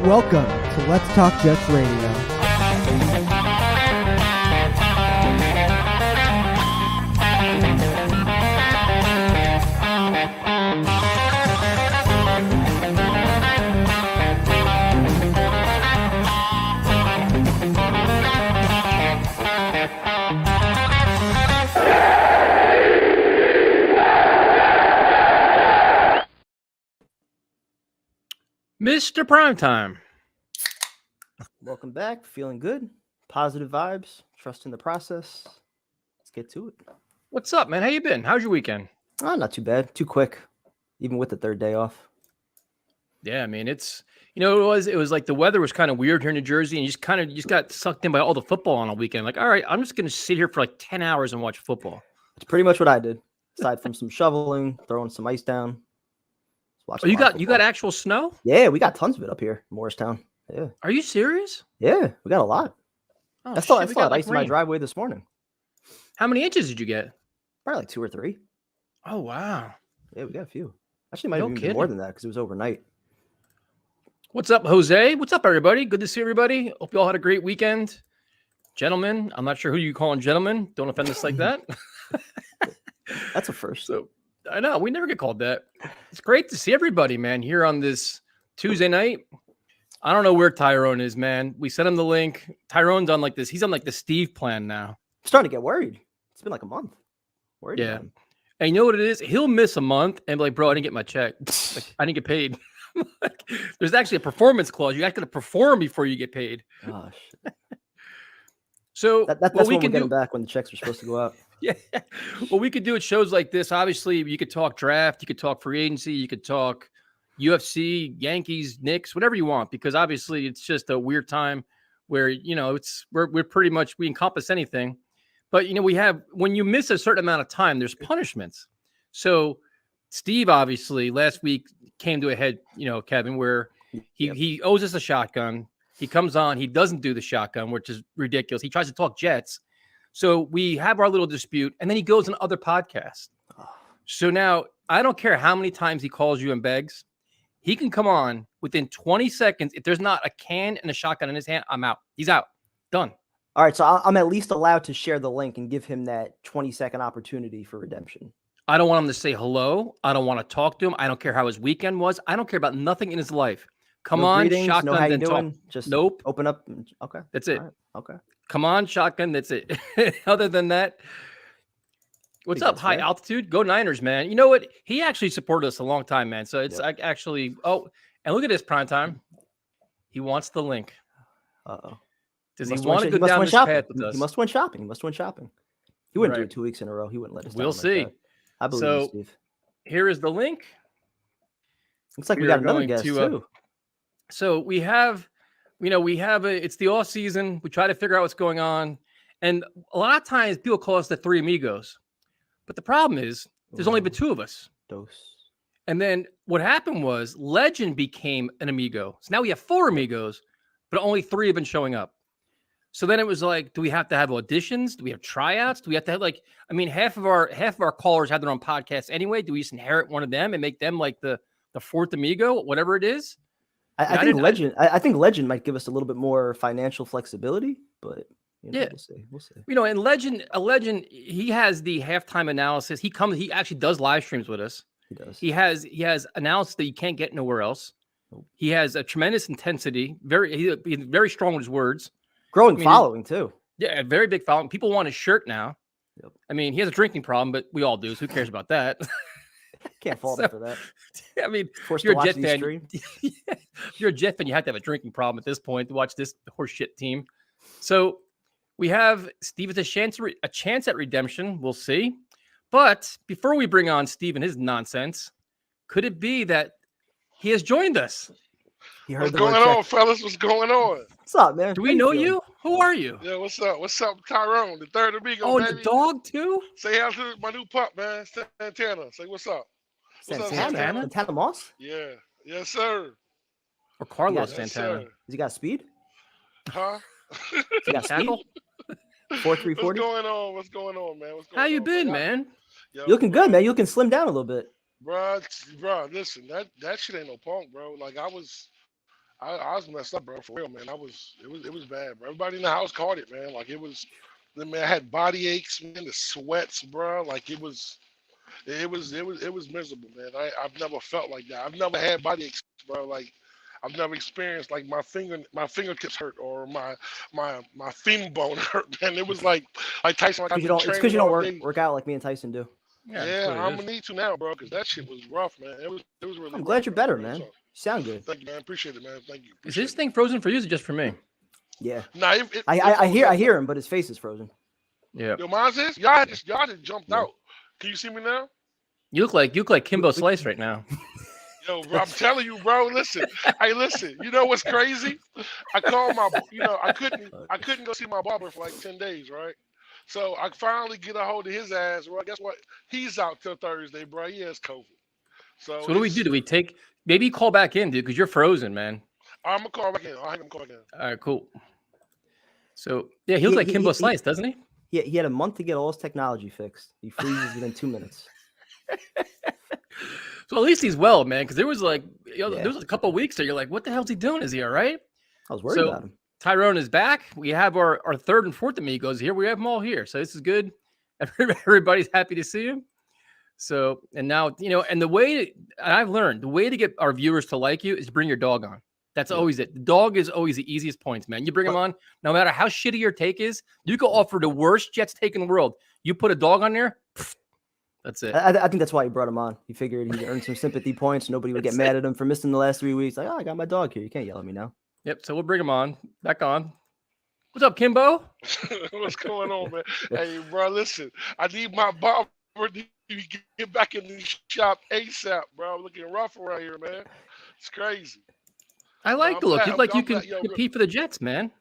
Welcome to Let's Talk Jets Radio. Mr. Primetime. Welcome back. Feeling good. Positive vibes. Trust in the process. Let's get to it. What's up, man? How you been? How's your weekend? Oh, not too bad. Too quick. Even with the third day off. Yeah, I mean, it's, it was like the weather was kind of weird here in New Jersey, and you just got sucked in by all the football on a weekend. Like, all right, I'm just going to sit here for like 10 hours and watch football. That's pretty much what I did. Aside from some shoveling, throwing some ice down. Oh, you got actual snow? Yeah, we got tons of it up here in Morristown. Yeah. Are you serious? Yeah, we got a lot. Oh, I still had ice in my driveway this morning. How many inches did you get? Probably like 2 or 3. Oh, wow. Yeah, we got a few. Actually, might have been more than that because it was overnight. What's up, Jose? What's up, everybody? Good to see everybody. Hope you all had a great weekend. Gentlemen, I'm not sure who you calling gentlemen. Don't offend us like that. That's a first. So I know we never get called that. It's great to see everybody, man, here on this Tuesday night. I don't know where Tyrone is, man. We sent him the link. Tyrone's on like this. He's on like the Steve plan now. I'm starting to get worried. It's been like a month. Worried. Yeah. And you know what it is? He'll miss a month and be like, bro, I didn't get my check. Like, I didn't get paid. Like, there's actually a performance clause. You got to perform before you get paid. Oh, shit. So that's when we get them back when the checks are supposed to go out. Yeah. Well, we could do at shows like this. Obviously, you could talk draft, you could talk free agency, you could talk UFC, Yankees, Knicks, whatever you want, because obviously it's just a weird time where, we're pretty much, we encompass anything. But, when you miss a certain amount of time, there's punishments. So Steve, obviously, last week came to a head, Kevin, where he owes us a shotgun. He comes on, he doesn't do the shotgun, which is ridiculous. He tries to talk Jets. So we have our little dispute, and then he goes on other podcasts. So now I don't care how many times he calls you and begs. He can come on within 20 seconds. If there's not a can and a shotgun in his hand, I'm out. He's out. Done. All right, so I'm at least allowed to share the link and give him that 20-second opportunity for redemption. I don't want him to say hello. I don't want to talk to him. I don't care how his weekend was. I don't care about nothing in his life. Come on, greetings, shotgun, then talk. Just nope. Open up. Okay. That's it. Right. Okay. Come on, shotgun. That's it. Other than that, what's up? High altitude. Go Niners, man. You know what? He actually supported us a long time, man. So it's actually. Oh, and look at this prime time. He wants the link. Uh-oh. Does he want to go down this path with us? He must win shopping. He wouldn't do it 2 weeks in a row. He wouldn't let us down. We'll see. Like I believe you, Steve. Here is the link. Looks like we got another guest too. So we have. It's the off season. We try to figure out what's going on. And a lot of times people call us the Three Amigos. But the problem is there's only been 2 of us. And then what happened was Legend became an amigo. So now we have 4 amigos, but only 3 have been showing up. So then it was like, do we have to have auditions? Do we have tryouts? Do we have to have half of our callers have their own podcasts anyway. Do we just inherit one of them and make them like the 4th amigo, whatever it is? I think Legend might give us a little bit more financial flexibility, but we'll see. And Legend, he has the halftime analysis. He actually does live streams with us. He does. He has analysis that you can't get nowhere else. Nope. He has a tremendous intensity. He's very strong with his words. Growing following too. Yeah, a very big following. People want his shirt now. Yep. I mean, he has a drinking problem, but we all do. So who cares about that? Can't fault him for that. I mean, if you're a Jet fan, if you're a Jet fan, you have to have a drinking problem at this point to watch this horseshit team. So we have Steve with a chance at redemption. We'll see. But before we bring on Steve and his nonsense, could it be that he has joined us? What's going on, fellas? What's going on? What's up, man? Do we know you? Who are you? Yeah, what's up? What's up, Tyrone, the third amigo? Oh, baby. the dog too? Say hi to my new pup, man, Santana. Say what's up. Santana Moss? Yeah. Yes, sir. Or Carlos yes, Santana. Sir. Has he got speed? Huh? He got speed? 4.340? What's going on, man? How you been, man? Yo, you looking good, man. You looking slim down a little bit. Bro, listen, that shit ain't no punk, bro. Like I was I was messed up, bro, for real, man. It was bad, bro. Everybody in the house caught it, man. Like it was, man, I had body aches, man, the sweats, bro. Like it was miserable, man. I've never felt like that. I've never had body aches, bro. Like I've never experienced like my fingertips hurt or my femur bone hurt, man. It was like Tyson. Like, It's because you don't work out like me and Tyson do. Yeah, Yeah, that's what I'm it is. gonna need to now, bro, because that shit was rough, man. It was really. I'm rough, glad you're better, bro. man. So, You sound good. thank you, man. Appreciate it, man. Thank you. Is Appreciate this thing frozen for you or is it just for me? Yeah. Nah, I hear him, but his face is frozen. Yeah. Yo, mine's is y'all just jumped Yeah. out. Can you see me now? You look like Kimbo Slice right now. Yo, bro, I'm telling you, bro. Listen, hey, listen. You know what's crazy? I called my, I couldn't go see my barber for like 10 days, right? So I finally get a hold of his ass. Well, guess what? He's out till Thursday, bro. He has COVID. So So what do we do? Do we take maybe call back in, dude? Because you're frozen, man. I'm gonna call back in. I'm gonna call back in. All right, cool. So yeah, he looks like Kimbo Slice, doesn't he? He had a month to get all his technology fixed. He freezes within 2 minutes. So at least he's well, man. Because there was like, Yeah. there was a couple of weeks there. You're like, what the hell's he doing? Is he all right? I was worried So- about him. Tyrone is back. We have our third and fourth amigos here. We have them all here. So this is good. Everybody's happy to see him. So, and now, and the way and I've learned the way to get our viewers to like you is to bring your dog on. That's always it. The dog is always the easiest points, man. You bring him on, no matter how shitty your take is, you can offer the worst Jets take in the world. You put a dog on there, that's it. I think that's why he brought him on. He figured he'd earn some sympathy points. Nobody would get That's mad at him for missing the last 3 weeks. Like, oh, I got my dog here. You can't yell at me now. Yep. So we'll bring him on. Back on. What's up, Kimbo? What's going on, man? Hey, bro, listen. I need my barber to get back in the shop ASAP, bro. I'm looking rough around here, man. It's crazy. I like I'm the look. glad- You'd like I'm you can glad- yo, compete for the Jets, man.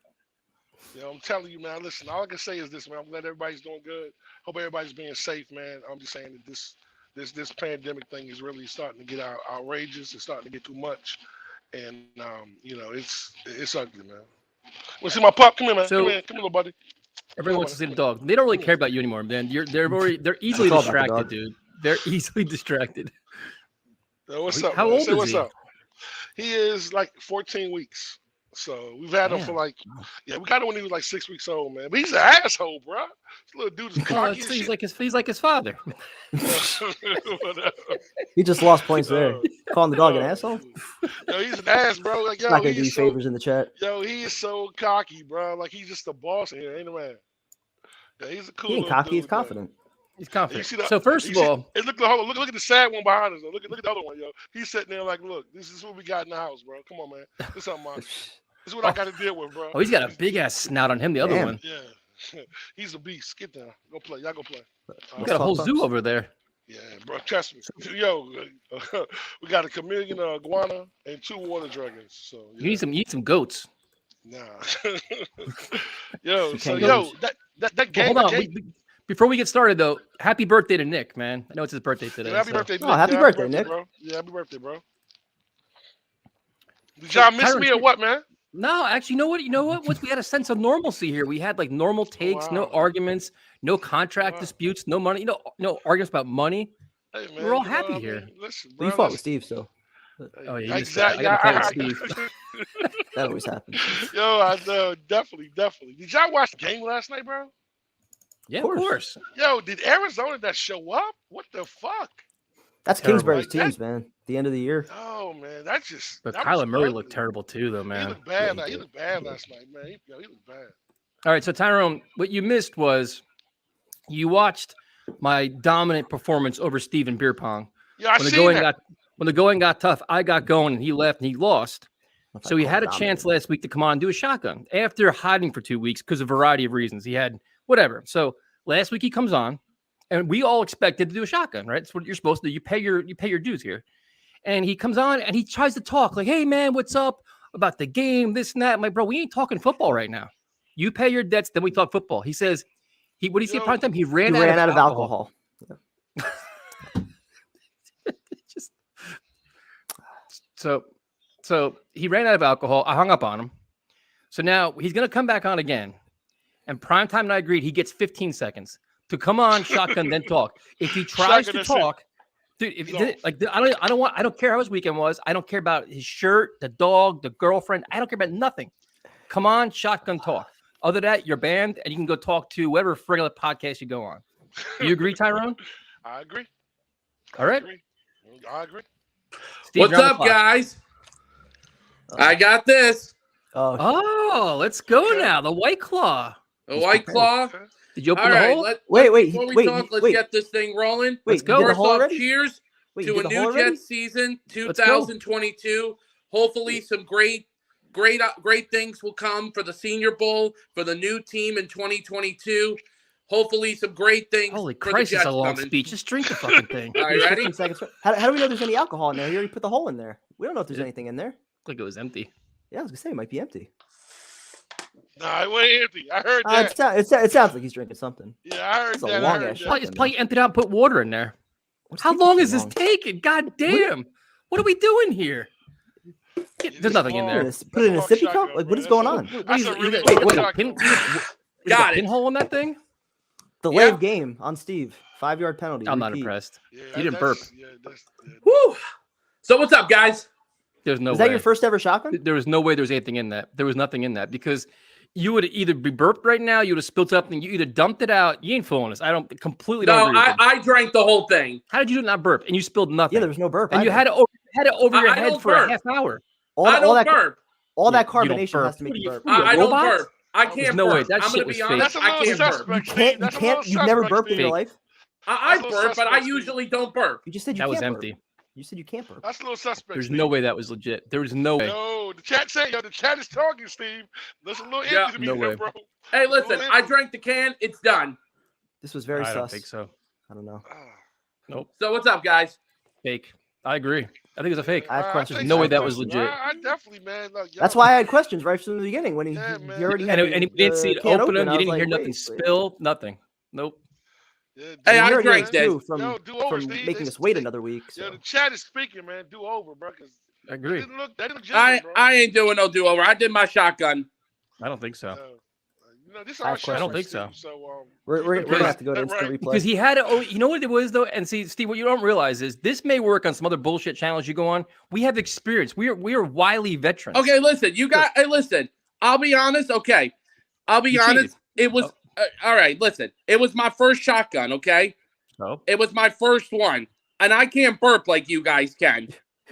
I'm telling you, man. Listen, all I can say is this, man. I'm glad everybody's doing good. Hope everybody's being safe, man. I'm just saying that this pandemic thing is really starting to get outrageous. It's starting to get too much, and it's ugly, man. Want to see my pup? Come here, man. So- come here, little buddy. Everyone wants to see the dog. They don't really care about you anymore, man. They're easily all about the distracted, dog. dude. They're easily distracted. Yo, what's up? How man? old Say is what's he? up. He is like 14 weeks. So we've had him for like, we got him when he was like 6 weeks old, man. But he's an asshole, bro. This little dude is Oh, cocky. he's like his father. Whatever. He just lost points there. Uh, Calling the dog an asshole? Yo, he's an ass, bro. Like, yo, Not going to do he you is so, favors in the chat. yo, he is so cocky, bro. Like he's just a boss in here, ain't a man. Yeah, he's a cool. He ain't little cocky, dude, he's confident. He's You confident. see the- So first of all, And look at the sad one behind us. Though. Look at the other one, yo. He's sitting there like, look, this is what we got in the house, bro. Come on, man. This is something, man. This is what I got to deal with, bro. he's got a big ass snout on him. The other Damn. one, Yeah, he's a beast. Get down, go play. Y'all go play. you got a whole Pups. zoo over there. Yeah, bro. Trust me. Yo, we got a chameleon, iguana, and 2 water dragons. So You yeah. need some goats. Nah. Yo, You so can't yo, go- that Well, game. hold on. that game- Before we get started, though, happy birthday to Nick, man. I know it's his birthday today. happy so- birthday, Nick. Oh, happy Yeah, birthday, Nick. bro. Yeah, happy birthday, bro. Did So, y'all miss Tyrone, me or what, man? No, actually, you know what? Once we had a sense of normalcy here, we had like normal takes, no wow. arguments, no contract Wow. disputes, no money, no arguments about money. Hey, man, We're all you know happy what I here. mean? Listen, You bro. fought with listen. Steve still. Oh, yeah, Exactly. I gotta play with Steve. That always happens. Yo, I know, definitely. Did y'all watch the game last night, bro? Yeah, of course. course. Yo, did Arizona that show up? What the fuck? That's Terrible. Kingsbury's Like that? teams, man. The end of the year. Oh man, that's just. But that was Kyler Murray ugly. looked terrible too, though, He man. looked bad. Yeah, he he did. looked bad He did. last night, man. He looked bad. All right, so Tyrone, what you missed was you watched my dominant performance over Steven Beer Pong. Yeah, I When the seen going that. got tough, I got going and he left and he lost. That's So like he had a calling chance dominant. last week to come on and do a shotgun after hiding for 2 weeks because of a variety of reasons. He had whatever. So last week he comes on, and we all expected to do a shotgun, right? That's what you're supposed to do. You pay your dues here. And he comes on and he tries to talk like, "Hey man, what's up about the game? This and that." I'm like, bro, we ain't talking football right now. You pay your debts, then we talk football. He says, what do you say? Yo, Prime time. He He ran ran out of alcohol. Just so he ran out of alcohol. I hung up on him. So now he's gonna come back on again. And Primetime and I agreed he gets 15 seconds to come on, shotgun, then talk. If he tries Shotgun, to that's it. talk, Dude, if He's you did it, off. like I don't care how his weekend was. I don't care about his shirt, the dog, the girlfriend. I don't care about nothing. Come on, shotgun talk. Other than that, you're banned, and you can go talk to whatever regular podcast you go on. Do you agree, Tyrone? I agree. All right. I agree. Steve, What's you're on the up, clock. guys? I got this. Oh, Oh, let's go Okay. now. The White Claw. A White Claw. Okay. Did you open All the right. hole? Before we talk, let's get this thing rolling. Let's go. You did the First hole off, already? cheers Wait, to you a did the hole new already? Jets season, Let's go. 2022. Hopefully, some great things will come for the Senior Bowl for the new team in 2022. Hopefully, some great things. Holy for Christ, the it's Jets a long coming. speech. Just drink the fucking thing. All right, ready? 15 seconds. How do we know there's any alcohol in there? He already put the hole in there. We don't know if there's anything in there. Like it was empty. Yeah, I was gonna say it might be empty. Nah, it went empty. I heard that. It sounds like he's drinking something. Yeah, I heard It's a that. long I heard ass that. shot. It's probably emptied out and put water in there. What's How taking long so is this long? taking? God damn. What are we doing here? There's nothing in Put there. it in a sippy cup? Like, what is going on? That's a really Wait, long what, shotgun. Got it. pinhole in that thing? Delay Yeah. of game on Steve. 5-yard penalty. I'm not repeat. impressed. Yeah, You didn't burp. that's- Woo! So what's up, guys? There's no Is way. that your first ever shotgun? There was no way there was anything in that. There was nothing in that because you would either be burped right now, you would have spilled something, you either dumped it out. You ain't fooling us. I don't completely don't No, agree with you. I drank the whole thing. How did you not burp? And you spilled nothing. Yeah, there was no burp. and you either. had it over your I head don't for a burp. half hour. all, I all don't that burp. all that You don't carbonation burp. has to make What are you you, burp. what are you, a I don't robot? burp. I can't There's no way. burp. That I'm shit gonna was be fake. honest. That's a I little can't burp. suspect. You Steve. That's a little you've never suspect, burped in your Steve. life? I That's a little burp, but I suspect, usually don't burp. You just said you That was can't empty. burp. You said you can't burp. That's a little suspect. There's Steve. no way that was legit. There was no way. No, the chat saying, the chat is talking, Steve. That's a little empty Yeah. to me, No here, way. bro. Hey, listen, Well, I drank the can. It's done. This was very I don't sus. think so. I don't know. Ah, Nope. So what's up, guys? Fake. I agree. I think it's a fake. I have questions. think No way so, that too. was legit. I definitely, man. Look, That's y'all- why I had questions right from the beginning when he Yeah, man. already had And we didn't see it can open. I You was didn't like, hear nothing wait. spill. Nothing. Nope. Yeah, Hey, And I you already drank had this. two from do over, Steve. making They- us wait another week. Yeah, So. the chat is speaking, man. Do over, bro. Cause I agree. that didn't look genuine, bro. I ain't doing no do over. I did my shotgun. I don't think so. This I have our show, I don't think Steve, so. We're gonna have to go to That instant right. replay. Because he had it. Oh, you know what it was though. And see, Steve, what you don't realize is this may work on some other bullshit channels you go on. We have experience. We are wily veterans. Okay, listen, you got. Hey, listen. I'll be honest. Okay, I'll be You honest. cheated. It was all right. Listen, it was my first shotgun. Okay, So it was my first one, and I can't burp like you guys can.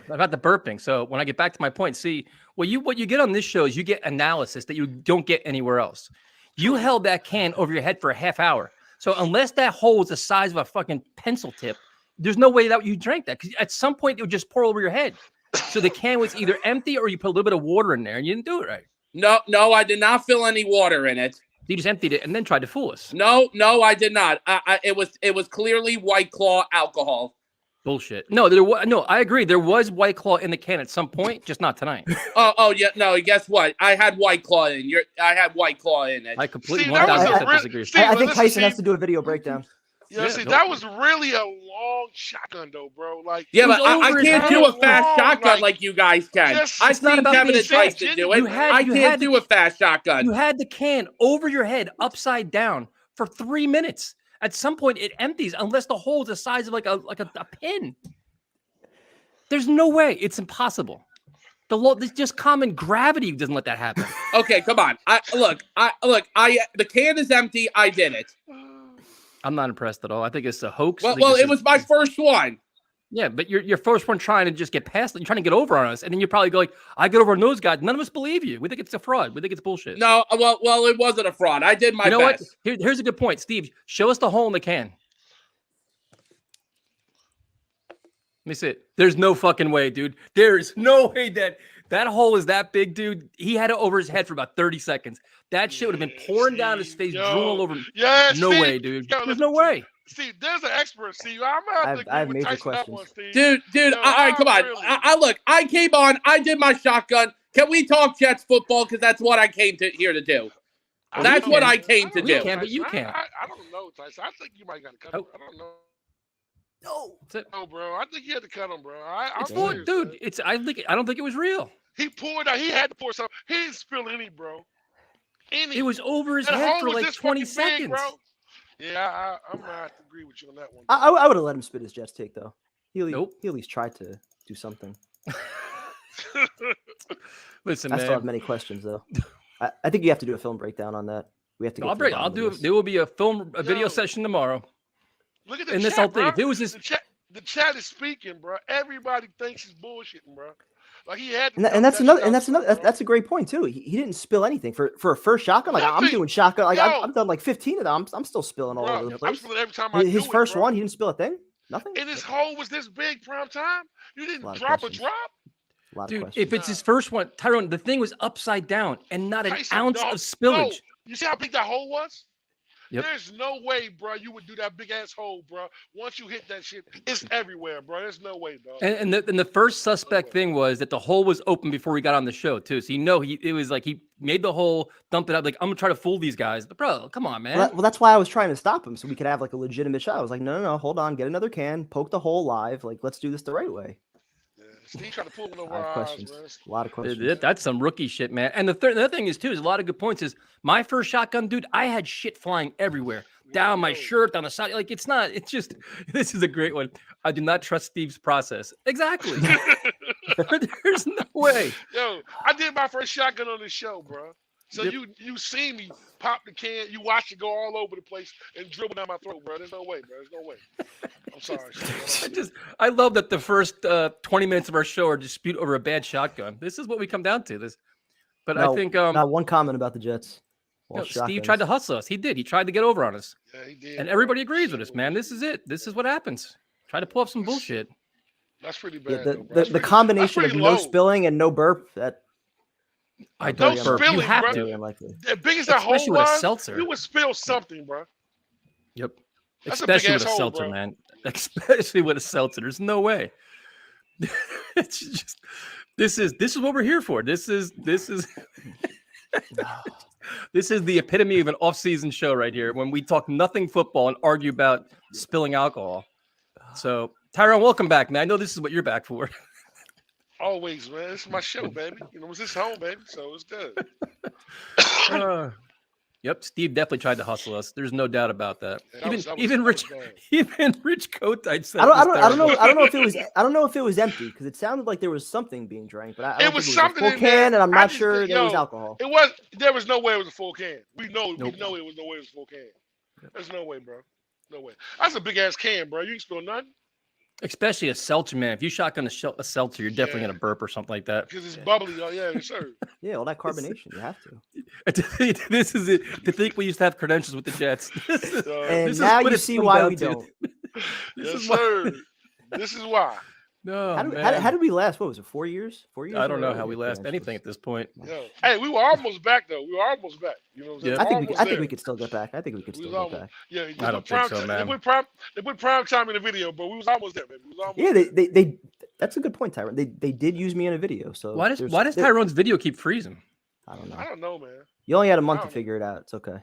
about the burping. So when I get back to my point, see what you get on this show is you get analysis that you don't get anywhere else. You held that can over your head for a half hour. So unless that hole is the size of a fucking pencil tip, there's no way that you drank that. Because at some point it would just pour over your head. So the can was either empty or you put a little bit of water in there and you didn't do it right. No, I did not fill any water in it. You just emptied it and then tried to fool us. No, I did not. It was clearly White Claw alcohol. Bullshit. No, I agree. There was White Claw in the can at some point, just not tonight. Oh yeah. No, guess what? I had White Claw in. I had White Claw in it. I completely Steve, that was 1000% a real- disagree. Steve, I think listen, Tyson has Steve. to do a video breakdown. Yeah, see, no. that was really a long shotgun, though, bro. Like, Yeah, It was but I over his can't head. do a fast Long, shotgun like you guys can. Yes, I've it's not seen about Kevin being and Tyson fast. do it. You had- I you can't had- do a fast shotgun. You had the can over your head, upside down, for 3 minutes. At some point, it empties unless the hole is the size of like a pin. There's no way. It's impossible. There's just common gravity doesn't let that happen. Okay, come on. The can is empty. I did it. I'm not impressed at all. I think it's a hoax. I Well, think this it is- was my first one. Yeah, but you're first one trying to just get past it. You're trying to get over on us, and then you probably go like, "I get over on those guys." None of us believe you. We think it's a fraud. We think it's bullshit. No, well, it wasn't a fraud. I did my you know best. what? Here's a good point, Steve. Show us the hole in the can. Let me see it. There's no fucking way, dude. There is no way that hole is that big, dude. He had it over his head for about 30 seconds. That shit would have been pouring down his face, drooling all over him. Yeah, No Steve, way, dude. yo, There's no way. Steve, there's an expert, Steve. I'm gonna have to I have agree with major Tyson on that questions. one, Steve. Dude, Yo, all right, come on. really? I came on. I did my shotgun. Can we talk Jets football? Because that's what I came here to do. That's what I came to do. We can, but you Tyson. can't. I don't know, Tyson. I think you might got to cut him. I don't know. No. That's it. No, bro. I think you had to cut him, bro. I'm It's full, serious, dude. man. I don't think it was real. He poured out. He had to pour some. He didn't spill any, bro. Any. It was over his That head hole for was like this 20 fucking big, seconds. bro. Yeah, I'm gonna have to agree with you on that one. I would have let him spit his Jets take though. Nope. He at least tried to do something. Listen, I man. still have many questions though. I think you have to do a film breakdown on that. We have to. I'll do it. There will be a video Yo. session tomorrow. Look at the And chat, this whole thing, bro. if it was just The chat is speaking, bro. Everybody thinks he's bullshitting, bro. Like he had to And dump that's that another. shit And out that's another. somewhere, bro. That's a great point too. He didn't spill anything for a first shotgun. Like I'm Nothing. doing shotgun. Like Yo. I've done like 15 of them. I'm still spilling all Bro, over the I'm place. spilling every time I do His it, first bro. one, he didn't spill a thing. Nothing. And his hole was this big prime time. You A didn't lot of drop a questions. drop. A lot of Dude, questions. if it's his first one, Tyrone, the thing was upside down and not an Tyson, ounce no, of spillage. No. You see how big that hole was? Yep. There's no way, bro, you would do that big ass hole, bro. Once you hit that shit, it's everywhere, bro. There's no way, dog. And the first suspect thing was that the hole was open before he got on the show too. So it was like he made the hole, dumped it out. Like I'm gonna try to fool these guys, but bro, come on, man. Well, that's why I was trying to stop him so we could have like a legitimate shot. I was like, no, hold on, get another can, poke the hole live. Like let's do this the right way. Yeah. Steve tried to pull one over I have our eyes, questions. man. A lot of questions. That's some rookie shit, man. And the other thing is too is a lot of good points. Is my first shotgun, dude. I had shit flying everywhere, down my shirt, down the side. Like it's not. It's just. This is a great one. I do not trust Steve's process. Exactly. There's no way. Yo, I did my first shotgun on this show, bro. So Yep. you see me pop the can, you watch it go all over the place and dribble down my throat, bro. There's no way, bro. There's no way. I'm sorry. I love that the first 20 minutes of our show are dispute over a bad shotgun. This is what we come down to. But I think not one comment about the Jets. Steve tried to hustle us. He did. He tried to get over on us. Yeah, he did. And bro. everybody agrees with us, man. This is it. This is what happens. Try to pull up some bullshit. That's pretty Yeah, bad. though, bro. the combination of pretty no low. spilling and no burp. That I No don't burp. You spilling, have bro. to. very unlikely. As big as that hole Especially with a was, seltzer. you would spill something, bro. Yep. That's a Especially big-ass with a hole, seltzer, bro. man. Especially with a seltzer. There's no way. It's just this is what we're here for. This is this is the epitome of an off-season show right here when we talk nothing football and argue about spilling alcohol. So Tyrone, welcome back, man. I know this is what you're back for. Always, man. This is my show, baby. You know, it's this home, baby. So it's good. Yep, Steve definitely tried to hustle us. There's no doubt about that. Yeah, Even Rich Kotite said I don't terrible. know. I don't know if it was empty because it sounded like there was something being drank, but I don't It was think it was a something full in there. can, and I'm I not just sure think- there was yo, alcohol. There was no way it was a full can. We know Nope. it was no way it was a full can. There's no way, bro. No way. That's a big ass can, bro. You can spill nothing Especially a seltzer, man. If you shotgun a seltzer, you're definitely Yeah. gonna burp or something like that. because it's bubbly. Oh yeah, sir. Yeah, all that carbonation, you have to. This is it. To think we used to have credentials with the Jets. And This is now what you it's see come why down we to. don't. Yes, is why- sir. This is why. No, How man. did we last? What was it? 4 years? 4 years? I don't in a know row how we with last anything credentials? at this point. Yo. Hey, we were almost back though. We were almost back. You know what I'm saying? Yeah. I think we could still get back. I think we could We still was get almost, back. yeah, I don't think so, man. They put prime time in the video, but we was almost there, baby. We was almost Yeah, there. they that's a good point, Tyrone. They did use me in a video. So Why does there's- Tyrone's video keep freezing? I don't know. I don't know, man. You only had a month I to don't figure it out. It's okay.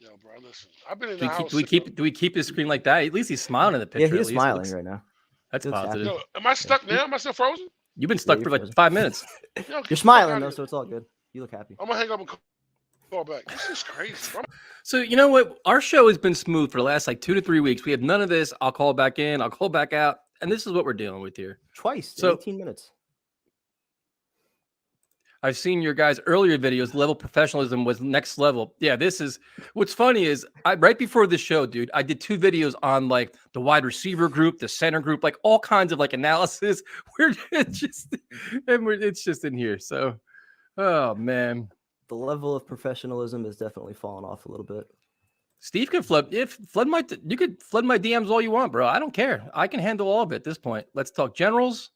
Yo, bro, listen. I've been in Do the we house. do we keep his screen like that? At least he's smiling in the picture. Yeah, he's at least. smiling Looks- right now. That's Looks happy. positive. Yo, am I stuck now? Am I still frozen? You've been stuck you're for like frozen. 5 minutes. Yo, get the You're fuck smiling outta though, here. so it's all good. You look happy. I'm gonna hang up and call back. This is crazy. So you know what? Our show has been smooth for the last like 2 to 3 weeks. We have none of this. I'll call back in. I'll call back out. And this is what we're dealing with here. Twice in So- 18 minutes. I've seen your guys' earlier videos. Level professionalism was next level. Yeah, this is what's funny is right before this show, dude, I did 2 videos on like the wide receiver group, the center group, like all kinds of like analysis. It's just in here. So, oh man, The level of professionalism has definitely fallen off a little bit. Steve can flood. You could flood my DMs all you want, bro. I don't care. I can handle all of it at this point. Let's talk generals.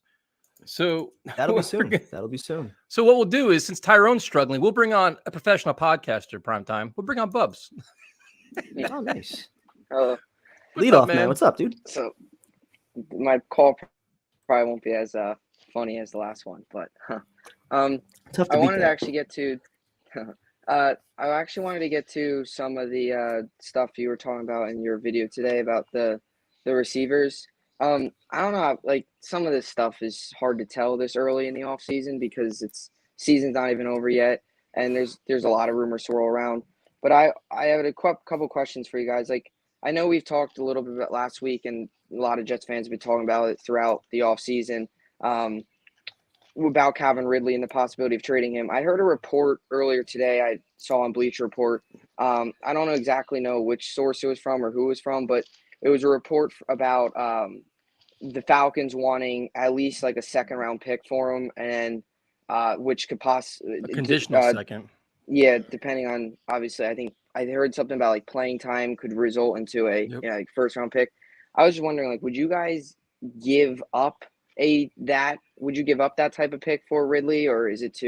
So That'll be soon. That'll be soon. So what we'll do is, since Tyrone's struggling, we'll bring on a professional podcaster prime time. We'll bring on Bubs. Oh, nice. Uh, Lead up, off, man? man? What's up, dude? so my call probably won't be as funny as the last one, but Tough to I beat wanted to that. actually get to I actually wanted to get to some of the stuff you were talking about in your video today about the receivers. I don't know, like some of this stuff is hard to tell this early in the off season because season's not even over yet, and there's a lot of rumors swirl around. But I have a couple questions for you guys. Like I know we've talked a little bit about last week, and a lot of Jets fans have been talking about it throughout the offseason, about Calvin Ridley and the possibility of trading him. I heard a report earlier today I saw on Bleacher Report. I don't exactly know which source it was from or who it was from, but it was a report about the Falcons wanting at least like a second-round pick for him, and which could possibly A conditional second. Yeah, depending on, obviously, I think I heard something about like playing time could result into a like first round pick. I was just wondering, like, would you guys give up would you give up that type of pick for Ridley, or is it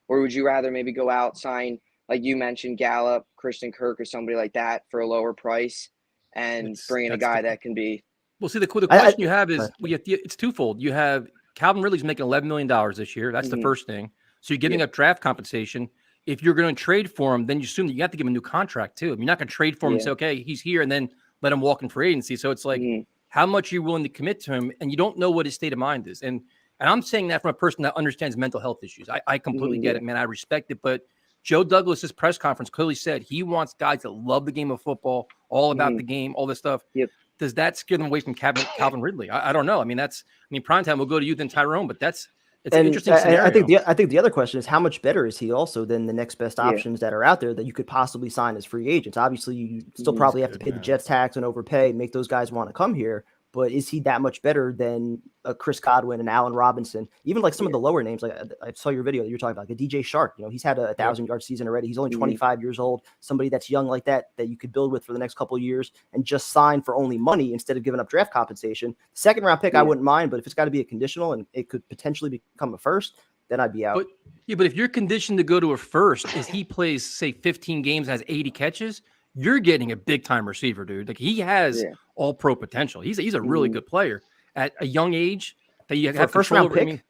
or would you rather maybe go out, sign, like you mentioned, Gallup, Christian Kirk, or somebody like that for a lower price and bring in a guy that can be. Well, see, the question you have is it's twofold. You have Calvin Ridley's making $11 million this year. That's the first thing. So you're giving up draft compensation. If you're going to trade for him, then you assume that you have to give him a new contract too. You're not going to trade for him and say, okay, he's here, and then let him walk in free agency. So it's like, how much are you willing to commit to him? And you don't know what his state of mind is. And I'm saying that from a person that understands mental health issues. I completely get it, man. I respect it. But Joe Douglas's press conference clearly said he wants guys that love the game of football, all about the game, all this stuff. Does that scare them away from Calvin Ridley? I don't know. I mean, primetime will go to you than Tyrone, but it's an interesting scenario. I think the other question is, how much better is he also than the next best options that are out there that you could possibly sign as free agents? Obviously, you still probably have to pay the Jets tax and overpay and make those guys want to come here. But is he that much better than a Chris Godwin and Allen Robinson? Even like some of the lower names, like I saw your video that you're talking about, like a DJ Shark. He's had a 1,000-yard season already. He's only 25 years old. Somebody that's young like that you could build with for the next couple of years and just sign for only money instead of giving up draft compensation. Second round pick, I wouldn't mind, but if it's got to be a conditional and it could potentially become a first, then I'd be out. But if you're conditioned to go to a first, if he plays, say, 15 games, has 80 catches, you're getting a big time receiver, dude. Like, he has all pro potential. He's a really good player at a young age that you have first round pick.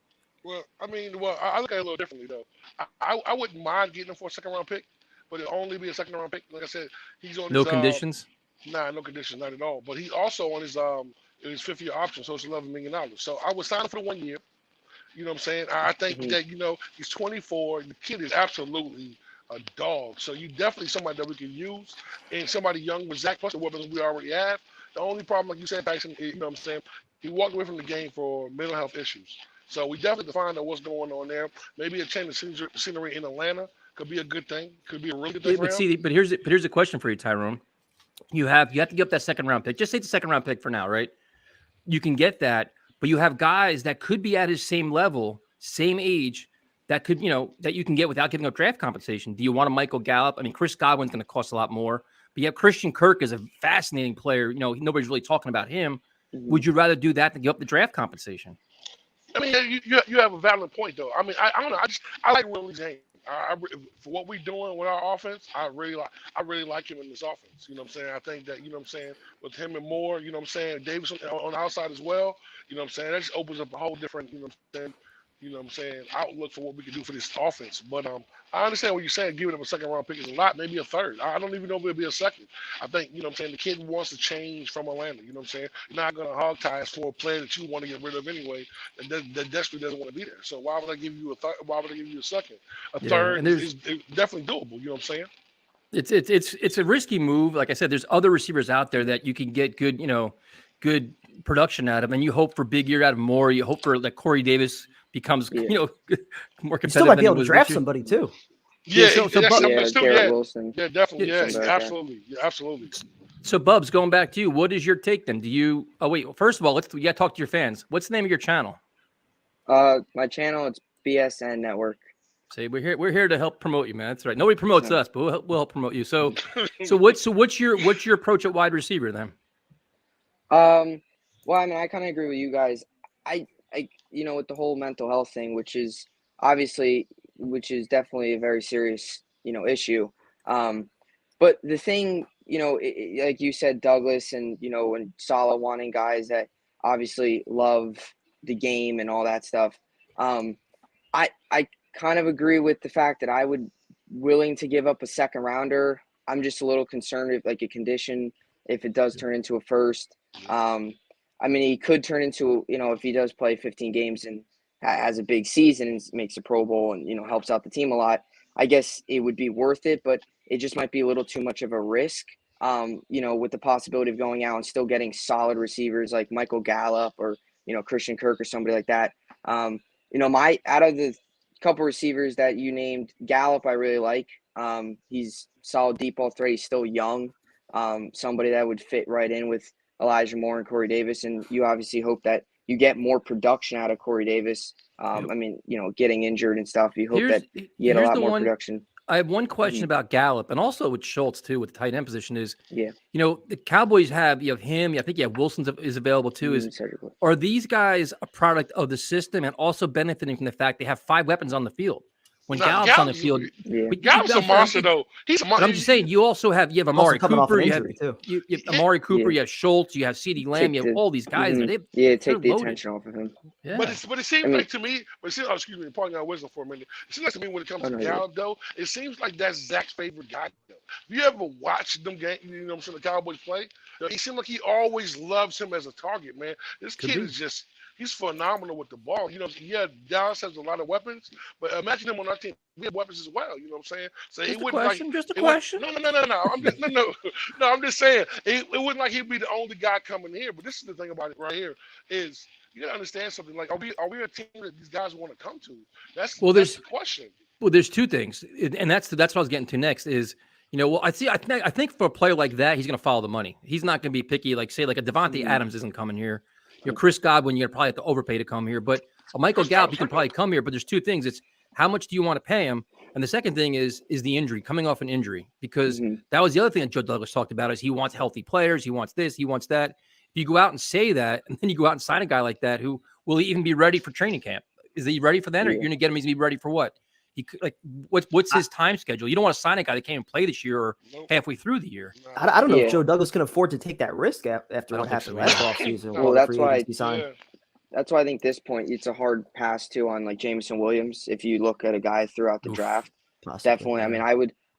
I look at it a little differently though. I wouldn't mind getting him for a second round pick, but it'll only be a second round pick. Like I said, he's on no conditions. No conditions, not at all. But he's also on his fifth year option, so it's $11 million. So I would sign him for the 1 year. You know what I'm saying? I think that he's 24. The kid is absolutely a dog. So you definitely somebody that we can use, and somebody young with Zach plus the weapons we already have. The only problem, like you said, Tyson, you know what I'm saying, he walked away from the game for mental health issues. So we definitely have to find out what's going on there. Maybe a change of scenery in Atlanta could be a good thing. Could be a really good thing for him. But here's a question for you, Tyrone. You have to give up that second round pick. Just say it's a second round pick for now, right? You can get that, but you have guys that could be at his same level, same age, that could, that you can get without giving up draft compensation. Do you want a Michael Gallup? I mean, Chris Godwin's going to cost a lot more. But you have Christian Kirk as a fascinating player. Nobody's really talking about him. Would you rather do that than give up the draft compensation? I mean, you have a valid point, though. I mean, I don't know. I like Willie's game. For what we're doing with our offense, I really like him in this offense. You know what I'm saying? I think that, you know what I'm saying, with him and Moore, you know what I'm saying, Davis on the outside as well, you know what I'm saying, that just opens up a whole different, you know what I'm saying, outlook for what we can do for this offense. But I understand what you're saying, giving him a second round pick is a lot, maybe a third. I don't even know if it'll be a second. I think, you know what I'm saying, the kid wants to change from Atlanta. You know what I'm saying? You're not going to hog ties for a player that you want to get rid of anyway, that desperately doesn't want to be there. So why would I give you a third? Why would I give you a second? A third is definitely doable. You know what I'm saying? It's a risky move. Like I said, there's other receivers out there that you can get good, good production out of, and you hope for big year out of Moore. You hope for like Corey Davis becomes, more competitive. You still might be able to draft somebody too. Garrett Wilson. Yeah, definitely. Yeah, absolutely. Yeah, absolutely. So, Bubs, going back to you, what is your take then? First of all, you got to talk to your fans. What's the name of your channel? My channel, it's BSN Network. See, we're here to help promote you, man. That's right. Nobody promotes us, but we'll help promote you. So what's your approach at wide receiver then? Well, I mean, I kind of agree with you guys. I with the whole mental health thing, which is definitely a very serious, issue. But the thing, like you said, Douglas and, and Saleh wanting guys that obviously love the game and all that stuff. I kind of agree with the fact that I would willing to give up a second rounder. I'm just a little concerned if like a condition, if it does turn into a first. I mean, he could turn into, if he does play 15 games and has a big season and makes a Pro Bowl and, helps out the team a lot, I guess it would be worth it, but it just might be a little too much of a risk. with the possibility of going out and still getting solid receivers like Michael Gallup or, Christian Kirk or somebody like that. Out of the couple receivers that you named, Gallup I really like. He's solid deep ball threat. He's still young. Somebody that would fit right in with Elijah Moore and Corey Davis. And you obviously hope that you get more production out of Corey Davis. Getting injured and stuff. You hope that you get a lot more production. I have one question about Gallup, and also with Schultz too, with the tight end position is, the Cowboys you have him. I think Wilson is available too. Are these guys a product of the system and also benefiting from the fact they have 5 weapons on the field? When Gallup's on the field, Gallup's a monster though. He's a monster. But I'm just saying, you have Amari Cooper, you have Amari Cooper, Yeah. You have Schultz, you have CeeDee Lamb, you have all these guys. Take the attention off of him. Yeah. But it seems like to me, excuse me, pardon my wisdom for a minute. It seems like to me when it comes to Gallup though, it seems like that's Zach's favorite guy though. Have you ever watched them games, the Cowboys play? It seems like he always loves him as a target, man. This kid is just he's phenomenal with the ball. Dallas has a lot of weapons, but imagine him on our team. We have weapons as well. You know what I'm saying? So Just a question. No. I'm just saying it wouldn't like he'd be the only guy coming here. But this is the thing about it right here is you gotta understand something. Like, are we a team that these guys want to come to? That's the question. Well, there's 2 things, and that's what I was getting to next. Is I think for a player like that, he's going to follow the money. He's not going to be picky. Like say, like a Devontae Adams isn't coming here. Chris Godwin, you're going to probably have to overpay to come here. But a Michael Gallup, he can probably come here. But there's 2 things. It's how much do you want to pay him? And the second thing is the injury, coming off an injury. Because that was the other thing that Joe Douglas talked about is he wants healthy players. He wants this. He wants that. If you go out and say that, and then you go out and sign a guy like that, who will he even be ready for training camp? Is he ready for that? Or you're going to get him? He's going to be ready for what? What's his time schedule? You don't want to sign a guy that can't even play this year or halfway through the year. I don't know if Joe Douglas can afford to take that risk after what happened last offseason. Well, that's why. That's why I think this point it's a hard pass too on like Jameson Williams. If you look at a guy throughout the draft, definitely. I mean,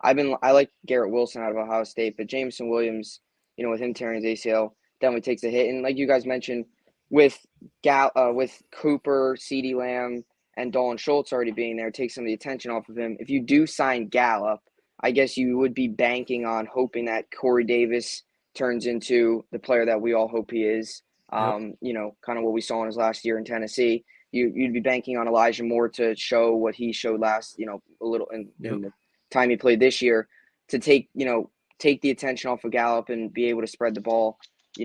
I like Garrett Wilson out of Ohio State, but Jameson Williams, with him tearing his ACL, definitely takes a hit. And like you guys mentioned, with Cooper, CeeDee Lamb, and Dalton Schultz already being there, take some of the attention off of him. If you do sign Gallup, I guess you would be banking on hoping that Corey Davis turns into the player that we all hope he is. Kind of what we saw in his last year in Tennessee. You'd be banking on Elijah Moore to show what he showed last, a little in the time he played this year, to take the attention off of Gallup and be able to spread the ball,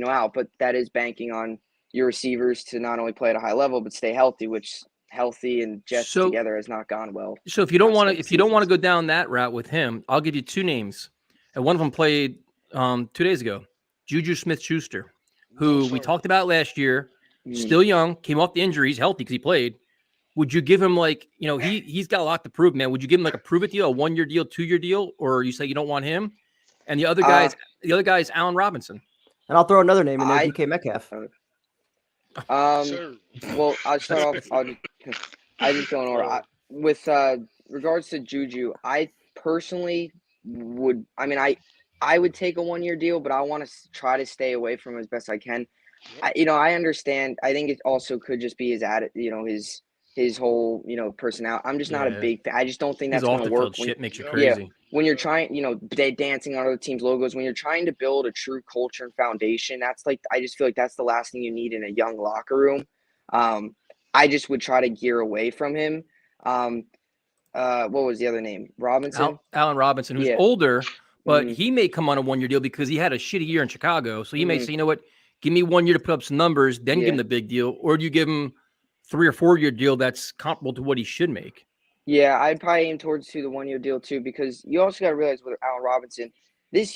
out. But that is banking on your receivers to not only play at a high level but stay healthy, which healthy and Jets together has not gone well. So if you don't want to go down that route with him, I'll give you 2 names, and one of them played 2 days ago, Juju Smith-Schuster, who we talked about last year, still young, came off the injury, he's healthy because he played. Would you give him he's got a lot to prove, man? Would you give him like a prove it deal, a 1-year deal, 2-year deal, or you say you don't want him? And the other guy is Allen Robinson. And I'll throw another name in there, DK Metcalf. Well, I'll start off. I just don't know. With regards to Juju, I personally would. I mean, I would take a 1-year deal, but I want to try to stay away from him as best I can. I understand. I think it also could just be his his whole personality. I'm just not a big fan. I just don't think that's going to work. Shit makes you crazy. Yeah, when you're trying, dancing on other teams' logos. When you're trying to build a true culture and foundation, I just feel like that's the last thing you need in a young locker room. I just would try to gear away from him. What was the other name? Robinson? Allen Robinson, who's older, but he may come on a 1-year deal because he had a shitty year in Chicago. So he may say, you know what, give me 1 year to put up some numbers, then give him the big deal. Or do you give him 3 or 4 year deal that's comparable to what he should make? Yeah, I'd probably aim towards the 1-year deal too, because you also got to realize with Allen Robinson, this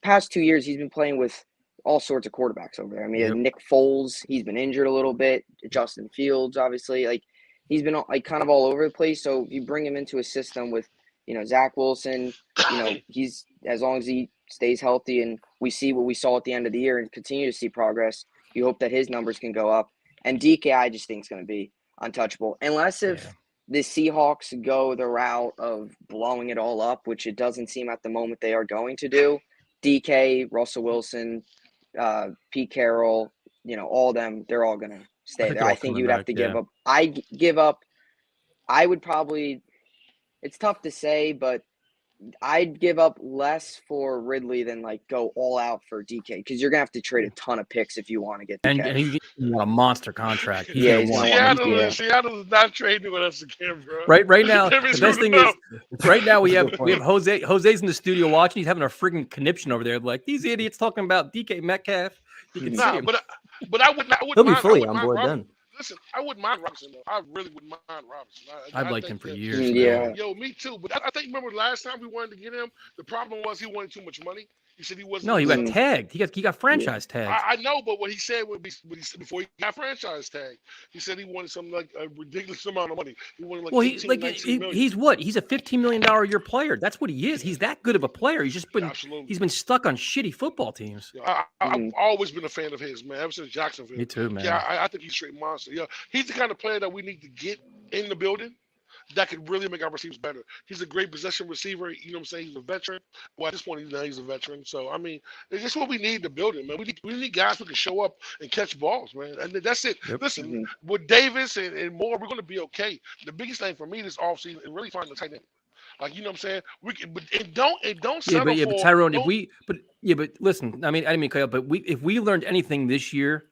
past 2 years he's been playing with all sorts of quarterbacks over there. I mean, Nick Foles, he's been injured a little bit. Justin Fields, obviously, he's been kind of all over the place. So if you bring him into a system with, Zach Wilson, he's, as long as he stays healthy and we see what we saw at the end of the year and continue to see progress, you hope that his numbers can go up. And DK, I just think is going to be untouchable, unless if the Seahawks go the route of blowing it all up, which it doesn't seem at the moment they are going to do. DK, Russell Wilson, Pete Carroll, all of them, they're all going to stay there. I think you would have to give up. I would probably, it's tough to say, but I'd give up less for Ridley than like go all out for DK because you're gonna have to trade a ton of picks if you want to get DK. And he's gonna want a monster contract. He's Yeah, gonna he's want gonna want one. Seattle is not trading with us again, bro. Right now, They're the screwing best thing up. is right now we have Jose. Jose's in the studio watching. He's having a freaking conniption over there. Like these idiots talking about DK Metcalf. You can see Nah, him. but I wouldn't He'll be mind. fully I wouldn't on mind board Robinson. then. Listen, I wouldn't mind Robinson though. I really wouldn't mind Robinson. I've liked think him for that- years. man. Yeah. Yo, me too. But I think remember last time we wanted to get him, the problem was he wanted too much money. He said he wasn't. No, he got Mm. tagged. He got franchise tagged. I know, but what he said would be before he got franchise tag, he said he wanted something like a ridiculous amount of money. He wanted like Well, 19 million. he's what? He's a $15 million a year player. That's what he is. He's that good of a player. Absolutely. He's been stuck on shitty football teams. Yeah, I've always been a fan of his, man. Ever since Jacksonville. Me too, man. Yeah, I think he's a straight monster. Yeah, he's the kind of player that we need to get in the building that could really make our receivers better. He's a great possession receiver. You know what I'm saying? He's a veteran. Well, at this point, he's a veteran. So, I mean, it's just what we need in the building, man. We need guys who can show up and catch balls, man. And that's it. Yep. Listen, with Davis and more, we're going to be okay. The biggest thing for me this offseason is really finding the tight end. Like, you know what I'm saying? We can, but don't settle but for. Tyrone, don't- but listen, I didn't mean to cut you off, but if we learned anything this year,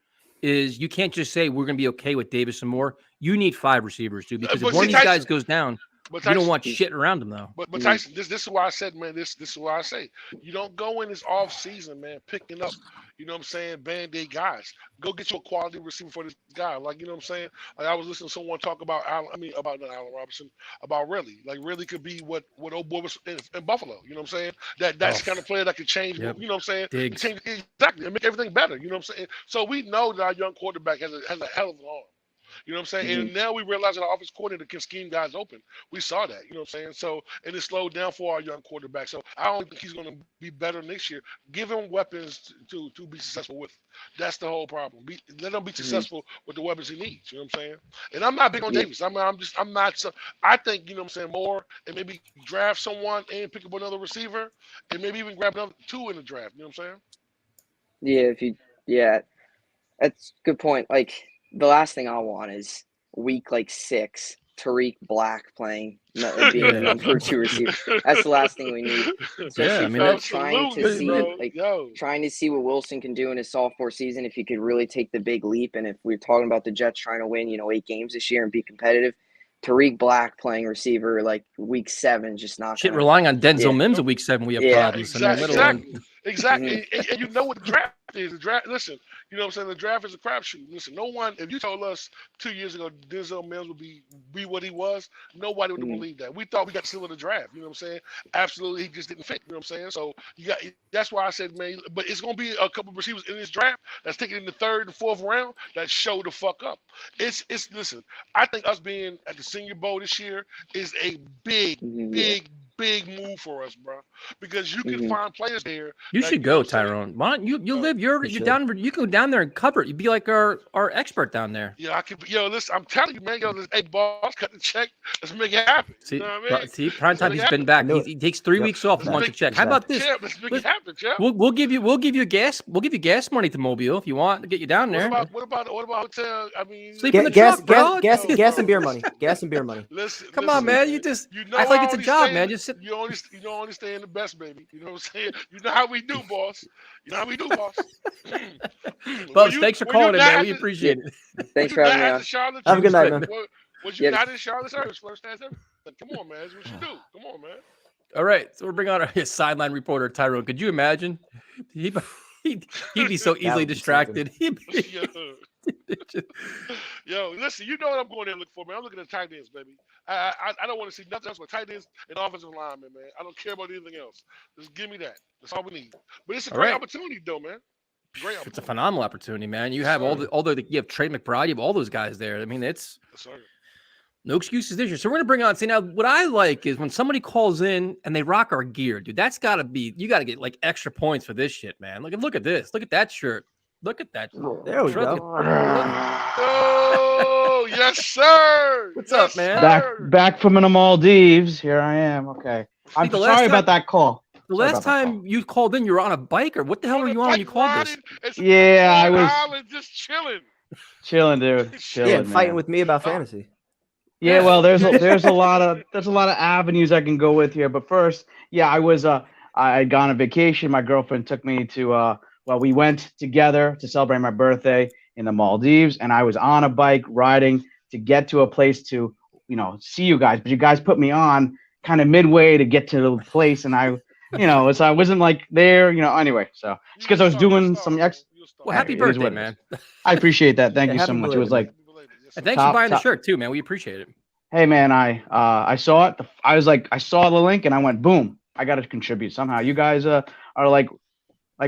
is you can't just say we're going to be okay with Davis and more. You need 5 receivers, dude, because But if one of see, these guys Tyson- goes down, but you don't Tyson- want shit around him though. But Tyson, this is why I said, man, this is why I say you don't go in this off season, man, picking up, you know what I'm saying, band-aid guys. Go get you a quality receiver for this guy. Like, you know what I'm saying? Like I was listening to someone talk about about not Allen Robinson, about Riley. Like Riley could be what old boy was in Buffalo. You know what I'm saying? That's the kind of player that could change. Yep. You know what I'm saying? Diggs. Change, exactly, and make everything better. You know what I'm saying? So we know that our young quarterback has a hell of an arm. You know what I'm saying? And now we realize that our offense coordinator can scheme guys open. We saw that, you know what I'm saying? So, and it slowed down for our young quarterback. So I don't think he's going to be better next year. Give him weapons to be successful with. That's the whole problem. Let him be successful with the weapons he needs. You know what I'm saying? And I'm not big on Davis. I'm not. So I think, you know what I'm saying, more and maybe draft someone and pick up another receiver and maybe even grab another 2 in the draft. You know what I'm saying? Yeah, that's a good point. Like the last thing I want is week 6, Tariq Black being the number 2 receiver. That's the last thing we need. Especially trying to see what Wilson can do in his sophomore season. If he could really take the big leap, and if we're talking about the Jets trying to win, 8 games this year and be competitive, Tariq Black playing receiver like week 7 just not Relying on Denzel Mims in week 7, we have problems. Exactly. And you know what the draft is. The draft. Listen, you know what I'm saying. The draft is a crapshoot. Listen, no one. If you told us 2 years ago Denzel Mims would be what he was, nobody would believe that. We thought we got still in the draft. You know what I'm saying? Absolutely, he just didn't fit. You know what I'm saying? So you got. That's why I said, man. But it's gonna be a couple of receivers in this draft that's taken in the 3rd and 4th round that show the fuck up. It's. Listen, I think us being at the Senior Bowl this year is a big move for us, bro. Because you can find players there. You should go, Tyrone. Why don't you live? You're down. You can go down there and cover it. You'd be like our expert down there. Yeah, I could. Yo, listen, I'm telling you, man. Yo, hey, boss, cut the check. Let's make it happen. See, you know what I mean? See, prime time. He's been back. He takes 3 weeks off a month to check. How about this? Champ, let's make it happen, champ. We'll give you gas. We'll give you gas money to Mobile if you want to get you down there. What about hotel? I mean, sleep in the truck, bro. Gas and beer money. Gas and beer money. Listen, come on, man. You just act like it's a job, man. Just sit. You only stay in the best, baby. You know what I'm saying? You know how we do, boss. You know how we do, boss. Bubs, thanks for calling in, man. We appreciate it. Thanks for having me on. Have a good night, man. Was you not in Charlotte service? First class everything. Come on, man. That's what you do. Come on, man. All right, so we're bringing on our sideline reporter Tyrone. Could you imagine? He'd be so easily distracted. Yo, listen, you know what I'm going there to look for, man. I'm looking at tight ends, baby. I don't want to see nothing else but tight ends and offensive linemen, man. I don't care about anything else. Just give me that. That's all we need. But it's a great opportunity, though, man. Great opportunity. It's a phenomenal opportunity, man. You have you have Trey McBride, you have all those guys there. I mean, it's no excuses this year. So we're gonna bring on. See, now what I like is when somebody calls in and they rock our gear, dude. That's gotta be. You gotta get like extra points for this shit, man. Look at this. Look at that shirt. Look at that. There we go. Oh, yes, sir. What's up, man? Back from the Maldives. Here I am. Okay. I'm sorry about that call. The last time you called in, you were on a bike, or what the hell were you on when you called this? Yeah, I was just chilling. Chilling, dude. Chilling, fighting man. with me about fantasy. Yeah, well, there's a lot of avenues I can go with here. But first, yeah, I had gone on vacation. My girlfriend took me to well, we went together to celebrate my birthday in the Maldives, and I was on a bike riding to get to a place to, see you guys. But you guys put me on kind of midway to get to the place, and so I wasn't like there, anyway. So it's because I was doing some ex. Well, happy Hey, it is birthday, what it man. is. I appreciate that. Thank you so happy much. It was belated, like, And thanks for buying the top. shirt too, man. We appreciate it. Hey man, I saw it. I was like, I saw the link and I went, boom, I got to contribute somehow. You guys are like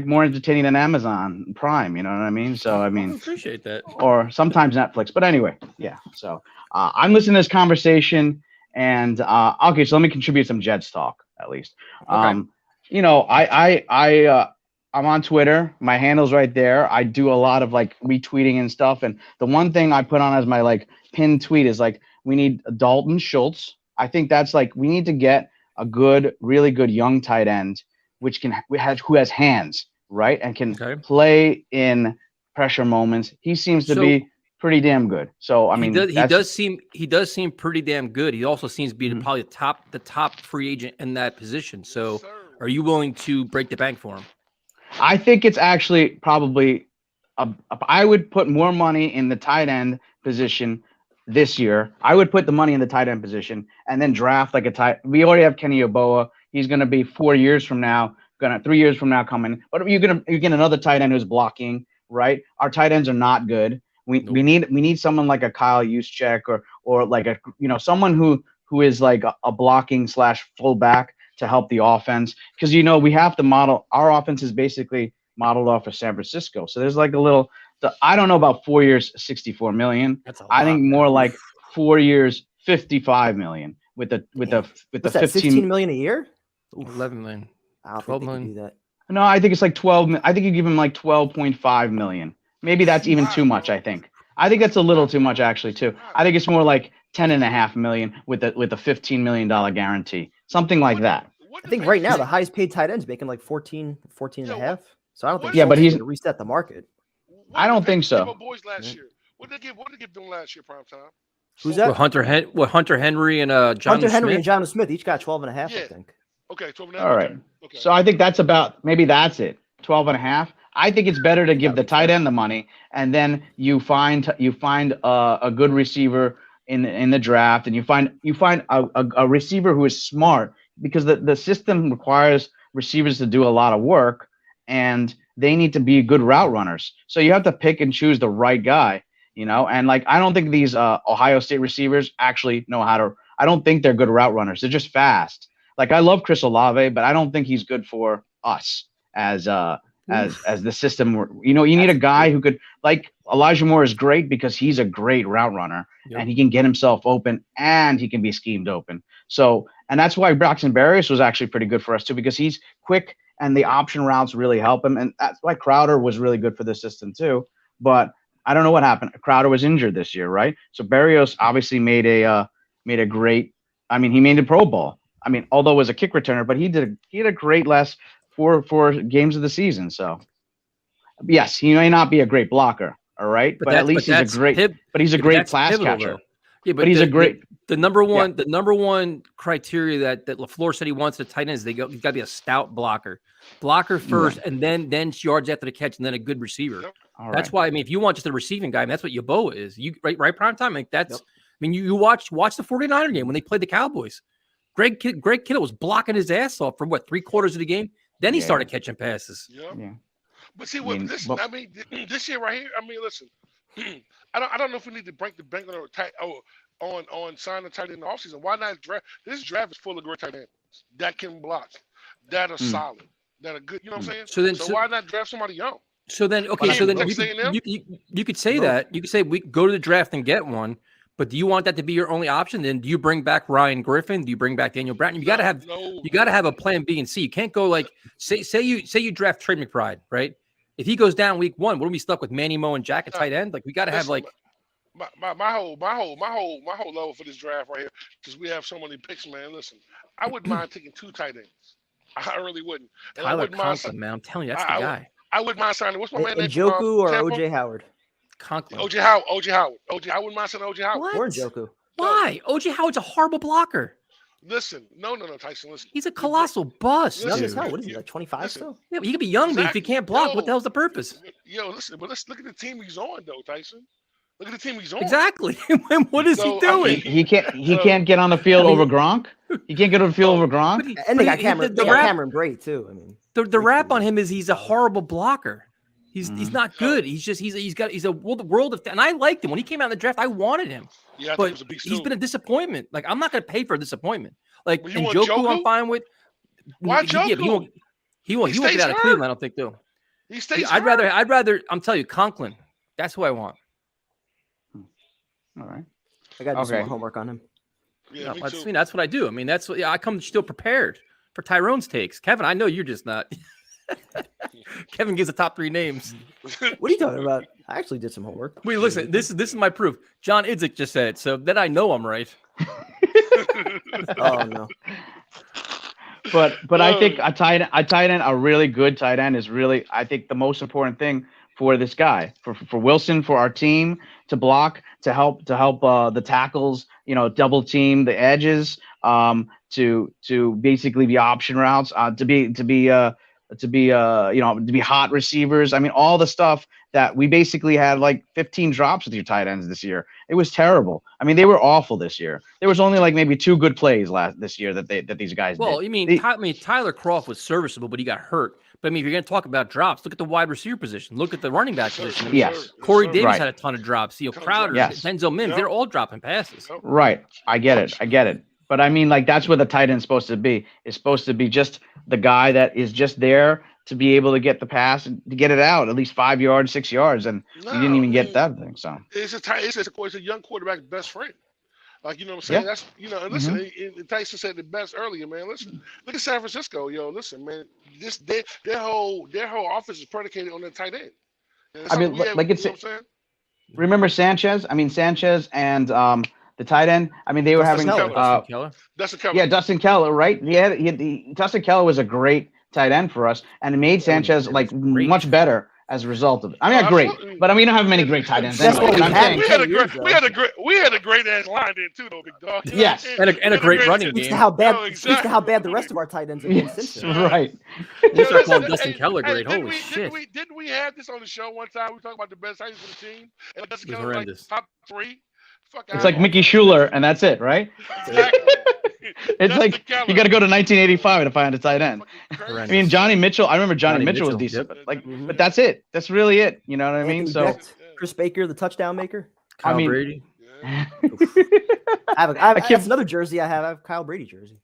more entertaining than Amazon Prime. You know what I mean? So I I mean, appreciate that. or sometimes Netflix. But anyway, yeah. So I'm listening to this conversation, and okay, so let me contribute some Jets talk at least. Okay. I'm on Twitter. My handle's right there. I do a lot of like retweeting and stuff. And the one thing I put on as my like pinned tweet is like, we need Dalton Schultz. I think that's like, we need to get a good, really good young tight end, who has hands, right, and can play in pressure moments. He seems to be pretty damn good. So I mean, he does seem pretty damn good. He also seems to be probably the top free agent in that position. So are you willing to break the bank for him? I think it's actually probably I would put more money in the tight end position this year. I would put the money in the tight end position and then draft like a tight. We already have Kenny Yeboah. He's going to be 3 years from now coming. But you get another tight end who's blocking, right? Our tight ends are not good. We need someone like a Kyle Juszczyk or like a someone who is like a blocking / fullback to help the offense, because we have to model our offense is basically modeled off of San Francisco. So there's like I don't know about 4 years, $64 million. I think more like 4 years, $55 million with the What's that, 16 million a year? 11 million. I don't 12 think they million. can do that. No, I think it's like 12. I think you give him like 12.5 million. Maybe that's even too much. I think that's a little too much actually too. I think it's more like 10.5 million with a $15 million guarantee, something like that. I think right now the highest paid tight end's making like 14 and a half. So I don't think but he's going to reset the market. I don't think so. Boys last year. What did they give them last year prime time? Who's that? Hunter Henry and Jonnu Henry Smith? and Jonnu Smith each got 12 and a half, I think. Okay, 12 and a All half. right. Okay. So I think that's maybe that's it. 12 and a half. I think it's better to give the tight end the money, and then you find a good receiver in the draft, and you find a receiver who is smart, because the system requires receivers to do a lot of work, and they need to be good route runners. So you have to pick and choose the right guy, and like, I don't think these Ohio State receivers actually know how to. I don't think they're good route runners. They're just fast. Like, I love Chris Olave, but I don't think he's good for us as the system. You need a guy who could, like, Elijah Moore is great because he's a great route runner, and he can get himself open and he can be schemed open. So, and that's why Braxton Berrios was actually pretty good for us too, because he's quick and the option routes really help him. And that's why Crowder was really good for the system too. But I don't know what happened. Crowder was injured this year, right? So Berrios obviously made a great. I mean, he made a Pro Bowl. I mean, although it was a kick returner, but he had a great last four games of the season. So yes, he may not be a great blocker, all right, but at least he's a great pass catcher. Yeah, but he's the number one criteria that LaFleur said he wants the tight ends. He's got to be a stout blocker first, and then yards after the catch, and then a good receiver. That's why, I mean, if you want just a receiving guy, I mean, that's what Yeboah is. You right prime time. Like that's. Yep. I mean, you watch the 49er game when they played the Cowboys. Greg Kittle was blocking his ass off for 3/4 of the game. Then he started catching passes. Yeah. But see, this year right here. I mean, listen, I don't know if we need to break the bank on signing a tight end in the offseason. Why not draft? This draft is full of great tight ends that can block, that are solid, that are good. You know what I'm saying? So why not draft somebody young? So then you could say that. You could say we go to the draft and get one. But do you want that to be your only option? Then do you bring back Ryan Griffin? Do you bring back Daniel Bratton? You got to have a plan B and C. You can't go like say you draft Trey McBride, right? If he goes down week 1, we'll be stuck with Manny Moe and Jack at tight end. Like, we got to have like my whole level for this draft right here, because we have so many picks, man. Listen, I wouldn't mind taking 2 tight ends. I really wouldn't. And Tyler Conklin, man, I'm telling you, that's the guy. I wouldn't mind signing. What's my man name? Njoku or OJ Howard? Conklin. OJ Howard. I wouldn't mind signing OJ Howard. Or Njoku. Why? OJ Howard's a horrible blocker. Listen, no, Tyson. Listen. He's a colossal bust. Young as dude. hell. What is he, like 25 Listen. still? Yeah, but he could be young, but if he can't block, what the hell's the purpose? Listen, but let's look at the team he's on, though, Tyson. Look at the team he's on. Exactly. What is he So, doing? He can't get on the field over Gronk. He can't get on the field over Gronk. And they got Cameron Brate too. I mean, the rap on him is he's a horrible blocker. He's not good. He's a world of, and I liked him when he came out in the draft. I wanted him, Yeah, I think but it was a big he's steal. been a disappointment. Like, I'm not going to pay for a disappointment. Like, Well, you want Njoku, I'm Njoku? fine with. Why Yeah, Njoku? he won't He get stays out of hurt. Cleveland. I don't think though. He stays. I'd hurt. rather. I'm telling you, Conklin. That's who I want. All right. I got to do some Okay. more homework on him. Yeah, me too. That's what I do. I mean, that's what I come still prepared for Tyrone's takes. Kevin, I know you're just not. Kevin gives the top 3 names. What are you talking about? I actually did some homework. Wait, listen. This is my proof. John Idzik just said it, so then I know I'm right. Oh no. But I think a tight end, a really good tight end is really, I think, the most important thing for this guy, for Wilson, for our team to block, to help the tackles, double team the edges, to basically be option routes, to be hot receivers. I mean, all the stuff that we basically had like 15 drops with your tight ends this year. It was terrible. I mean, they were awful this year. There was only like maybe 2 good plays this year that these guys did. Well, Tyler Croft was serviceable, but he got hurt. But I mean, if you're going to talk about drops, look at the wide receiver position. Look at the running back position. Yes. Corey Davis Right. had a ton of drops. Crowder, Yes. Denzel Mims, they're all dropping passes. Right. I get it. But I mean, like, that's what the tight end's supposed to be. It's supposed to be just the guy that is just there to be able to get the pass and to get it out at least 5 yards, 6 yards, and we didn't even get that thing. So It's a young quarterback's best friend. Like, you know what I'm saying? Yeah. That's, and listen, and Tyson said the best earlier, man. Listen, look at San Francisco, listen, man. Their whole offense is predicated on their tight end. I mean, like it's, remember Sanchez? I mean, Sanchez and the tight end. I mean, they were having Dustin Keller. Dustin Keller. Yeah, Dustin Keller, right? Dustin Keller was a great tight end for us, and it made Sanchez like much better as a result of it. I mean, not great, but I mean, you don't have many great tight ends. That's Anyway. what we I'm had. saying, We had a great ass line there too, though, big dog. Yes. And a great running Speaks game. to how bad. No, Speaks to exactly. how bad the rest of our tight ends have been since then. right. You start calling Dustin Keller great. Holy shit. Didn't we have this on the show one time? We talked about the best tight ends for the team, and Dustin It was Keller was like horrendous. top 3. Fuck It's like Mickey Schuler, and that's it, right? Exactly. It's like you got to go to 1985 to find a tight end. Horrendous. I mean, Johnny Mitchell. I remember Johnny Mitchell was Mitchell, decent, but but that's it. That's really it. You know what I mean? Anthony So Becht, Chris Baker, the touchdown maker. Kyle I mean- Brady. Yeah. I have that's another jersey I have. I have Kyle Brady jersey.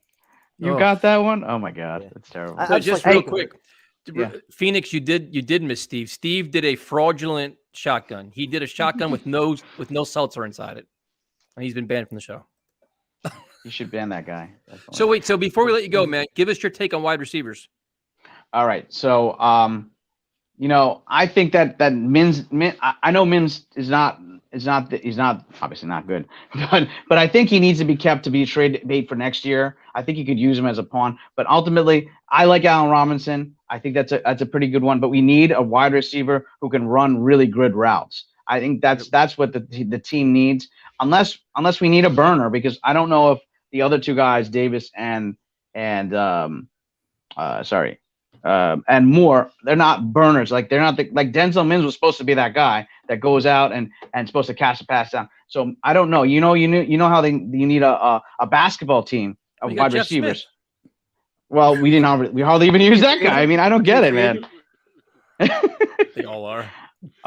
you Oh. got that one? Oh my God, Yeah. that's terrible. I So just just like real looking at quick, Yeah. Phoenix, you did miss Steve. Steve did a fraudulent shotgun. He did a shotgun with no seltzer inside it, and he's been banned from the show. You should ban that guy. So wait, so before we let you go, man, give us your take on wide receivers. All right. So, I think that Mims. I know Mims he's not obviously not good, but I think he needs to be kept to be a trade bait for next year. I think you could use him as a pawn, but ultimately, I like Allen Robinson. I think that's a pretty good one, but we need a wide receiver who can run really good routes. I think that's what the team needs, unless we need a burner, because I don't know if the other 2 guys, Davis and Moore, they're not burners. Like they're not like Denzel Mims was supposed to be that guy that goes out and supposed to catch a pass down. So I don't know. You know how you need a basketball team of You got wide Jeff receivers. Smith. Well, we hardly even use that guy. I mean, I don't get it, man. They all are.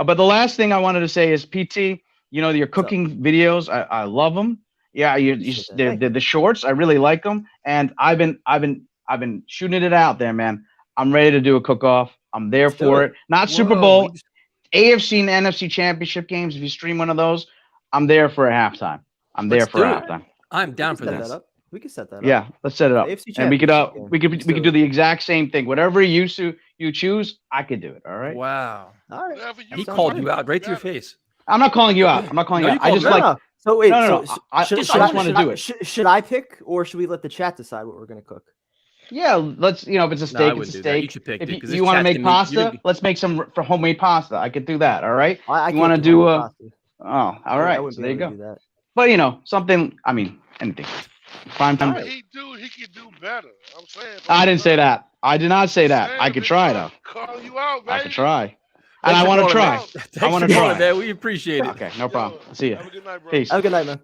But the last thing I wanted to say is PT. Your cooking videos, I love them. Yeah, the shorts, I really like them, and I've been shooting it out there, man. I'm ready to do a cook-off. I'm there for it. Not Super Bowl, AFC and NFC championship games. If you stream one of those, I'm there for a halftime. I'm there for a halftime. I'm down for Set this. that up. We can set that up. Yeah, let's set it up. AFC And we championship could do the exact same thing. Whatever you choose, I could do it. All right. Wow. All right. He called you out right to your face. I'm not calling you out. I'm not calling you out. I just No, like. no. So wait. No. So I just want to do it. Should I pick, or should we let the chat decide what we're gonna cook? Yeah, let's. If it's a steak, it's a steak. You should pick it, If 'cause you this want to chat make can pasta, let's make some for homemade pasta. I could do that. All right. I You want to can't do homemade pasta. Oh, all right. I wouldn't So be there you able go. to do that. But something. I mean, anything. Prime time. But he could do better. I'm saying. I didn't say that. I did not say that. Saying, I could big try brother, though. Call you out, baby. I could try, and Thanks I for want to calling, try. man. I Thanks want for to calling, try. man. We appreciate it. Okay, no problem. See you. Have a good night, bro. Peace. Have a good night, man.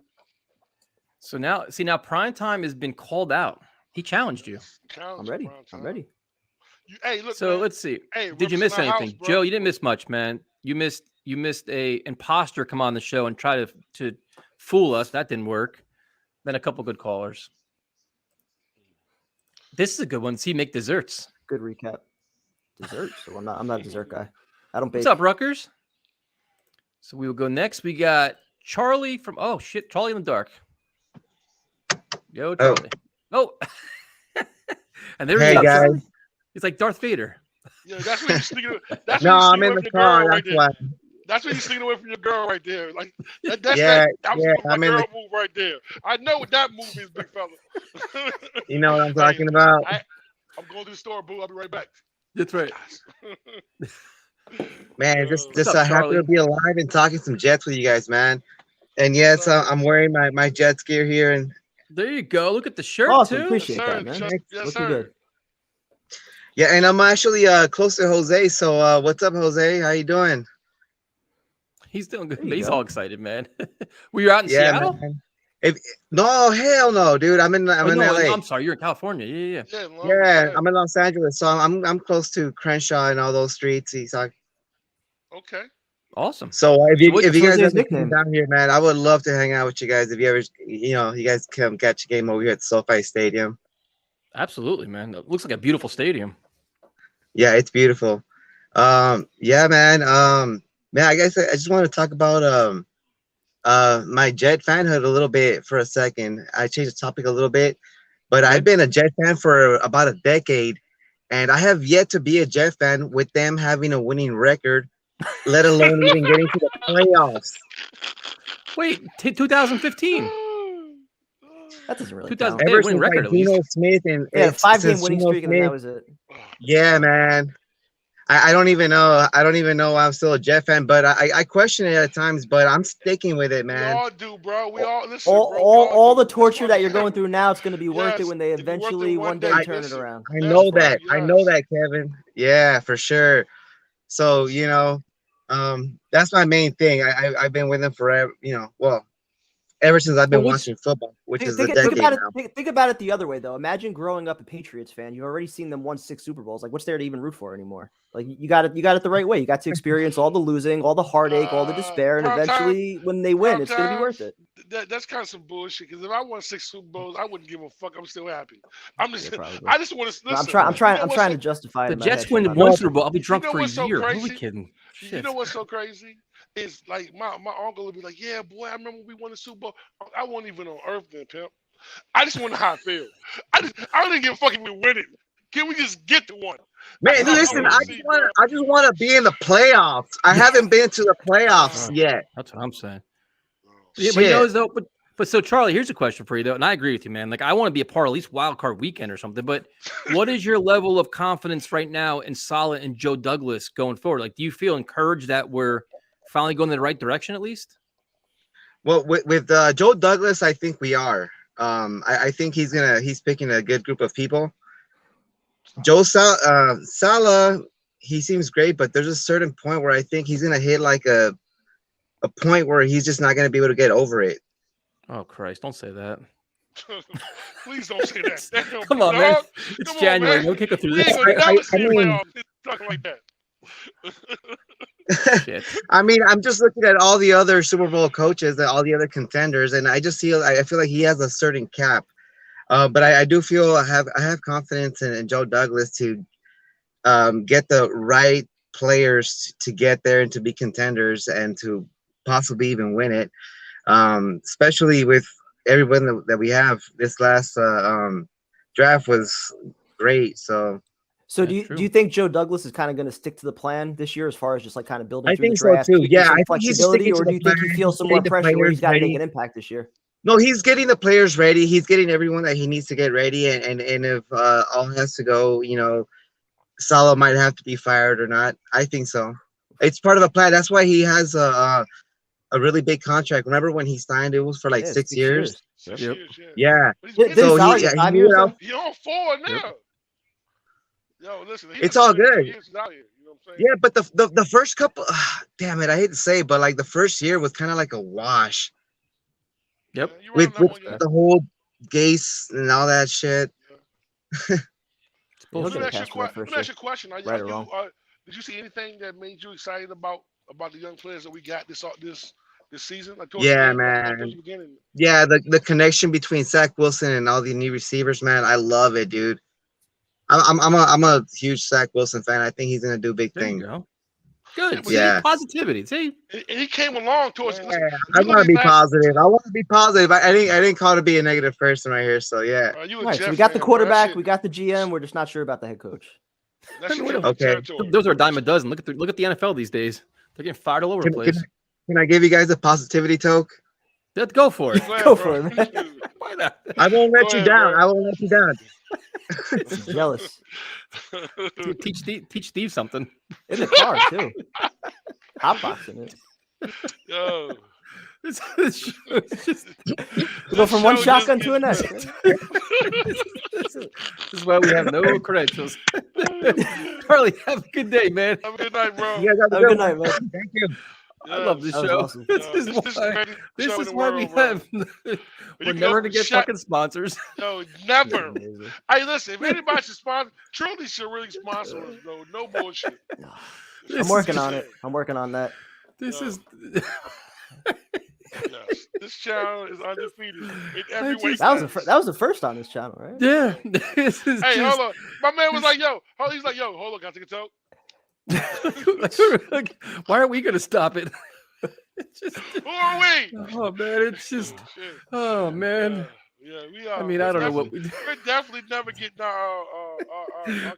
So now prime time has been called out. He challenged you. I'm ready. I'm ready. Hey, look. So man. let's see. Hey, Did you miss represent our anything, house, bro. Joe? You didn't miss much, man. You missed a imposter come on the show and try to fool us. That didn't work. Then a couple good callers. This is a good one. See, make desserts. Good recap. Desserts. So I'm not a dessert guy. I don't bake. What's up, Rutgers? So we will go next. We got Charlie from Charlie in the dark. Yo, Charlie. Oh. And there he Hey is. guys. He's like Darth Vader. Yeah, that's when you're sneaking. That's No, when you're I'm sneaking in away the from your girl car. right That's there. why. That's when you're sneaking away from your girl right there. Like that's Yeah, that was yeah, my I'm in girl move right there. I know what that move is, big fella. You know what I'm talking about? I'm going to the store, boo. I'll be right back. That's right. Man, just What's up, happy Charlie? to be alive and talking some Jets with you guys, man. And yes, I'm wearing my Jets gear here, and There you go. Look at the shirt Awesome. too. Appreciate Yes, that, man. sir. Yes, Looking sir. good. yeah, and I'm actually close to Jose. So what's up, Jose? How you doing? He's doing good. There you He's go. all excited, man. Were you out in Yeah, Seattle? man. No, hell no, dude. I'm in Oh, no, LA. I'm sorry. You're in California. Yeah. Yeah, Long Yeah, Beach, I'm in Los Angeles, so I'm close to Crenshaw and all those streets. Okay. Awesome. So if So you what's if you guys Jose's ever come nickname? down here, man, I would love to hang out with you guys. If you ever, you guys come catch a game over here at SoFi Stadium. Absolutely, man. It looks like a beautiful stadium. Yeah, it's beautiful. Yeah, man. Man, I guess I just want to talk about my Jet fanhood a little bit for a second. I changed the topic a little bit, but I've been a Jet fan for about a decade, and I have yet to be a Jet fan with them having a winning record, let alone even getting to the playoffs. Wait, 2015. That doesn't really 2000 count. Hey, Ever winning since record like at least. Geno Smith and Yeah, 5-game since winning Geno streak, and then that Smith, was it. yeah, man. I don't even know. I don't even know why I'm still a Jet fan, but I question it at times. But I'm sticking with it, We man. all do, bro. We all listen. All, bro. We all do. the torture That's that why- you're going through now, it's going to be worth it Yes, when they it'd be worth it eventually one one day day. turn it Listen, around. I That's know right, that. I know yes. that, Kevin. Yeah, for sure. So that's my main thing. I've been with them forever. Well, ever since I've been Well, what's- watching football, which is a Think decade about now. it. Think about it the other way, though. Imagine growing up a Patriots fan. You've already seen them won 6 Super Bowls. Like, what's there to even root for anymore? Like, you got it the right way. You got to experience all the losing, all the heartache, all the despair, and Prime time- eventually, when they win, prime it's going to be time, worth it. That's kind of some bullshit. Because if I won 6 Super Bowls, I wouldn't give a fuck. I'm still happy. I'm just. Yeah, probably. I just want to listen. I'm trying what's to so- justify it. The in my Jets head, so win I'm not one gonna- Super Bowl. I'll be drunk know for a what's so year. Who are we crazy? kidding? You Shit. know what's so crazy? Is like my uncle would be like, "Yeah, boy, I remember when we won the Super Bowl. I wasn't even on Earth then, pimp. I just wonder how I feel. I didn't give a fuck if we win it. Can we just get to one? Man, That's all I listen, wanna I see, just want to be in the playoffs. I haven't been to the playoffs yet. That's what I'm saying. bro. Yeah, but Shit. though, but so Charlie, here's a question for you though, and I agree with you, man. Like I want to be a part of at least wild card weekend or something. But what is your level of confidence right now in Saleh and Joe Douglas going forward? Like, do you feel encouraged that we're finally going in the right direction at least? Well, with Joe Douglas, I think we are. I think he's picking a good group of people. Saleh, he seems great, but there's a certain point where I think he's gonna hit like a point where he's just not gonna be able to get over it. Oh Christ! Don't say that. Please don't say that. Damn, Come on, man. dog. It's Come on, January. man. We'll kick it through We ain't this. gonna never see I the mean- playoffs talking like that. Shit. I mean, I'm just looking at all the other Super Bowl coaches and all the other contenders, and I feel like he has a certain cap. But I do feel I have confidence in Joe Douglas to get the right players to get there and to be contenders and to possibly even win it. Especially with everyone that we have. This last draft was great. So So That's do you think Joe Douglas is kind of going to stick to the plan this year as far as just like kind of building I through think the so draft, too. keeping Yeah, some I think he's flexibility, sticking to or the do you think he plan, feels some more getting the pressure where he's players got to make ready. an impact this year? no, he's getting the players ready. He's getting everyone that he needs to get ready. And if all has to go, Saleh might have to be fired or not. I think so. It's part of a plan. That's why he has a really big contract. Remember when he signed? It was for like Yeah, 6 years. 6 Yep. years, yeah. Yeah. But he's Did been his So salary he, get he 5 knew years it out. though? he on 4 now. Yep. Yo, listen, he It's done all put in 3 good. years out here. You know what I'm saying? Yeah, but the first couple, damn it, I hate to say, it, but like the first year was kind of like a wash Yep. Yeah, you're right on that with one. Yeah. the whole Gase and all that shit. It's He'll Let bullshit. get me a ask you a pass for that question. Let first me ask year. you a question. Right or wrong. Did you see anything that made you excited about the young players that we got this season? Like towards the Yeah, end, like towards man. the beginning. Yeah, the connection between Zach Wilson and all the new receivers, man. I love it, dude. I'm a huge Zach Wilson fan. I think he's gonna do big There you things. go. Good. See, Yeah. positivity. See, And he came along towards. Yeah, Listen, if I you look want to at be last, positive. I want to be positive. I didn't call to be a negative person right here. So yeah. you a All right, so Jeff we got the fan, bro. That quarterback, shit- we got the GM. We're just not sure about the head coach. That shit Whatever. different Okay. territory. those are a dime a dozen. Look at the NFL these days. They're getting fired all over the Can, place. can I give you guys a positivity toke? Let's go for it. Go ahead, Go bro. for it, man. Why not? I won't let Go you ahead, down. bro. I won't let you down. Jealous. Teach Steve something. In the car too. Hotboxing it. Yo, It's just We go from one show shotgun just to gets the next. this is why we have no credentials. Charlie, have a good day, man. have a good night, bro. You guys have a Have a good good night, one. man. Thank you. I love this That was show. awesome. This is This is the why, greatest this show is in the why world, we bro. have. You We're can never go to from get shot- fucking sponsors. No, never. Amazing. Hey, listen, if anybody should sponsor, Truly should really sponsor us, though. No bullshit. This I'm is working just- on it. I'm working on that. This No. is. Yes. This channel is undefeated in every way. That was the first on this channel, right? Yeah. This is Hey, just, hold on. My man was like, he's like, hold on, can I take a toke? like, why are we gonna stop it? It's just, Who are we? oh man, it's just, Shit. oh man. Yeah, we are. I mean, I don't know what we. We're definitely never getting our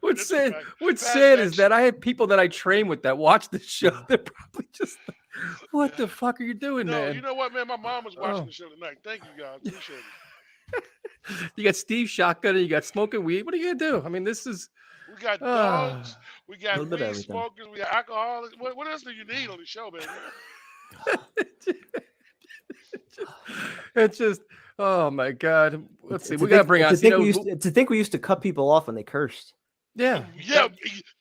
What's credentials sad? back. What's Past sad that is that shit. I have people that I train with that watch this show. They're probably just, what the fuck are you doing, No, man? you know what, man? My mom was watching Oh. the show tonight. Thank you, guys. Appreciate it. You got Steve shotgun and you got smoking weed. What are you gonna do? I mean, this is. We got Ah. dogs. We got Little bit of weed everything. smokers. We got alcoholics. What else do you need on the show, man? It's just, oh my god. Let's see. To We gotta think- bring to out. think to think we used to cut people off when they cursed. Yeah. Yeah,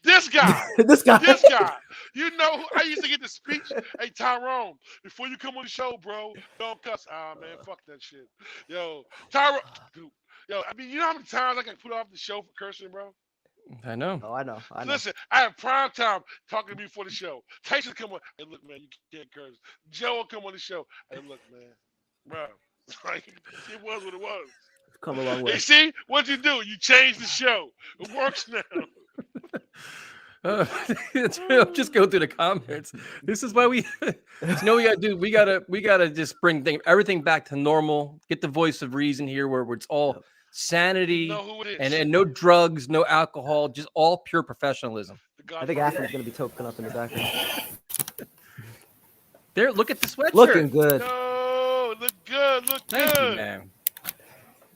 this guy. This guy. This guy. You know, I used to get the speech. Hey, Tyrone, before you come on the show, bro, don't cuss. Ah, man, fuck that shit. Yo, Tyrone. Dude, yo, I mean, you know how many times I got put off the show for cursing, bro? I know. Oh, I know. Listen, I have prime time talking to me before the show. Tyson come on. Hey, look, man, you can't curse. Joe will come on the show. Hey, look, man, bro, like, it was what it was. Come a long way. Hey, see what you do? You change the show. It works now. Just go through the comments. This is why we, you know, we gotta do. We gotta just bring everything back to normal. Get the voice of reason here, where it's all sanity You know who it is? and no drugs, no alcohol, just all pure professionalism. The I think Godfather. Afron's gonna be token up in the background. There, look at the sweatshirt. Looking good. No, look good. Look Thank good. you, man.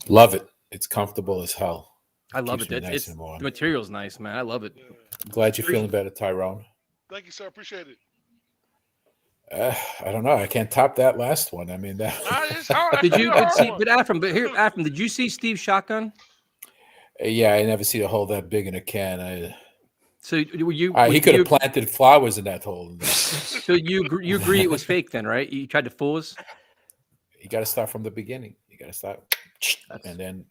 Love it. It's comfortable as hell. I love Keeps it. me nice It's and warm. the material's nice, man. I love it. Yeah. I'm glad you're feeling better, Tyrone. Thank you, sir. Appreciate it. I don't know. I can't top that last one. I mean, that. It's hard. Did you? It's a But hard see, one. but Afram, did you see Steve shotgun? Yeah, I never see a hole that big in a can. So were you? He could have planted flowers in that hole. So you agree it was fake then, right? You tried to fool us. You got to start from the beginning. You got to start, and then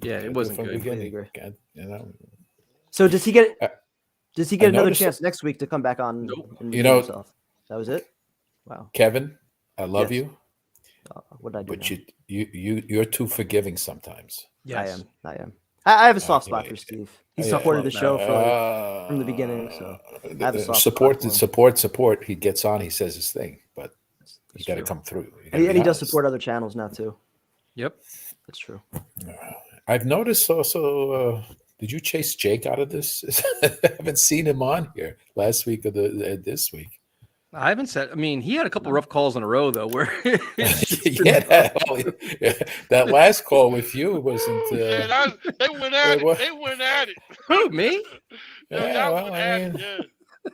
Yeah, do it wasn't from the good. beginning. agree. You know, So does he get? Does he get I another noticed chance next week to come back on? Nope. And You redeem know- himself? That was it. Wow. Kevin, I love Yes. you, What did I do? but now? you're too forgiving sometimes. Yes. I am. I have a soft spot yeah. for Steve. He Yeah, supported well, the show from the beginning, so I have a soft spot for him. support. He gets on. He says his thing, but you That's got to true. come through. You And gotta he, and be he does honest. support other channels now too. Yep. That's true. I've noticed also. Did you chase Jake out of this? I haven't seen him on here last week or this week. I haven't said. I mean, he had a couple rough calls in a row though, where That last call with you wasn't. Yeah, they went at Well, it. They went at it. Who, me? Yeah, Yeah, y'all well, went I at it, mean, yeah.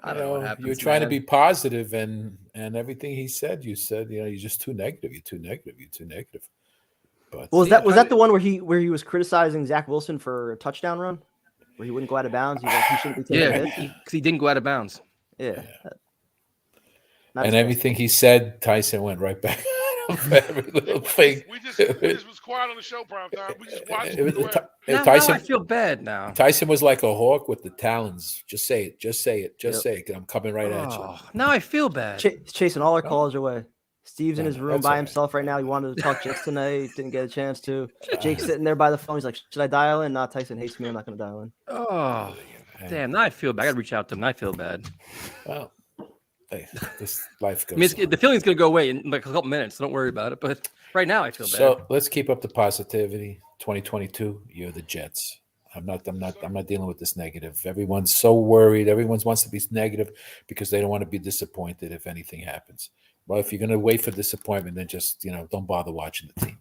I don't know what you happens. were trying to man. be positive, and and everything he said, you said, you're just too negative. You're too negative. You're too negative. But was that the one where he was criticizing Zach Wilson for a touchdown run, where he wouldn't go out of bounds? He's like, he shouldn't be taking a hit. because he didn't go out of bounds. Yeah. And everything he said, Tyson went right back for every little thing. We just was quiet on the show, prime time. We just watched it. Tyson, now I feel bad now. Tyson was like a hawk with the talons. Just say it. Just say it. Just say it. 'Cause I'm coming right at you. Now I feel bad. Chasing all our calls away. Steve's in his room by all right. himself right now. He wanted to talk Jets tonight. Didn't get a chance to. Jake's sitting there by the phone. He's like, should I dial in? Nah, Tyson hates me. I'm not going to dial in. Oh, damn. Now I feel bad. I got to reach out to him. I feel bad. Well, hey, this life goes. I mean, the feeling's going to go away in like a couple minutes. So don't worry about it. But right now I feel bad. So let's keep up the positivity. 2022, you're the Jets. I'm not dealing with this negative. Everyone's so worried. Everyone wants to be negative because they don't want to be disappointed if anything happens. Well, if you're going to wait for disappointment, then just don't bother watching the team.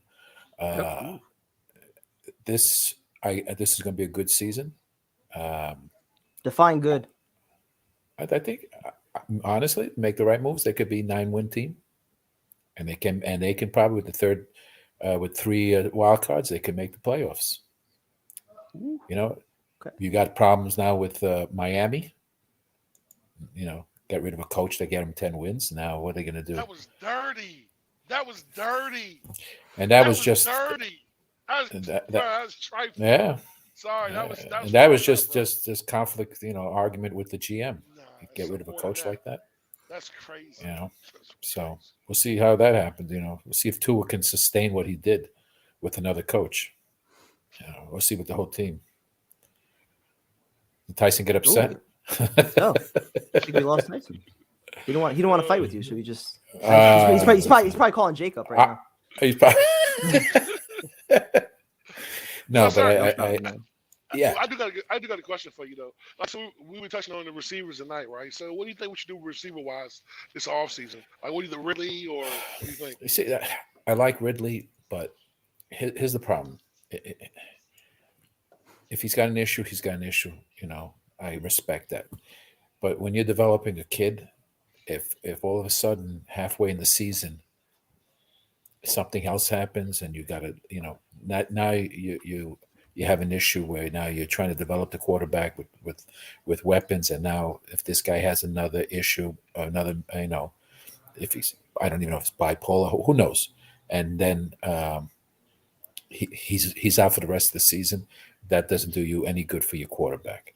This is going to be a good season. Define good. I think honestly, make the right moves. They could be 9-win team, and they can probably with the third with 3 wild cards, they can make the playoffs. You got problems now with Miami. Get rid of a coach that get them 10 wins. Now what are they going to do? That was dirty. And that was just dirty. That was trifling. Yeah. Sorry, that was just conflict, argument with the GM. Get rid of a coach like that. That's crazy. So we'll see how that happens. We'll see if Tua can sustain what he did with another coach. We'll see with the whole team. Did Tyson get upset? No, I think we lost Tyson. He don't want to fight with you, so he just he's probably calling Jacob right now. He's probably no, but I do got a question for you though. Like, so we were touching on the receivers tonight, right? So what do you think we should do receiver wise this offseason? Like, what do you think, Ridley, or what do you think? You see, I like Ridley, but here's the problem. If he's got an issue, he's got an issue. I respect that. But when you're developing a kid, if all of a sudden halfway in the season something else happens and you got to, now you have an issue where now you're trying to develop the quarterback with weapons, and now if this guy has another issue, if he's, I don't even know if it's bipolar, who knows, and then he's out for the rest of the season. That doesn't do you any good for your quarterback.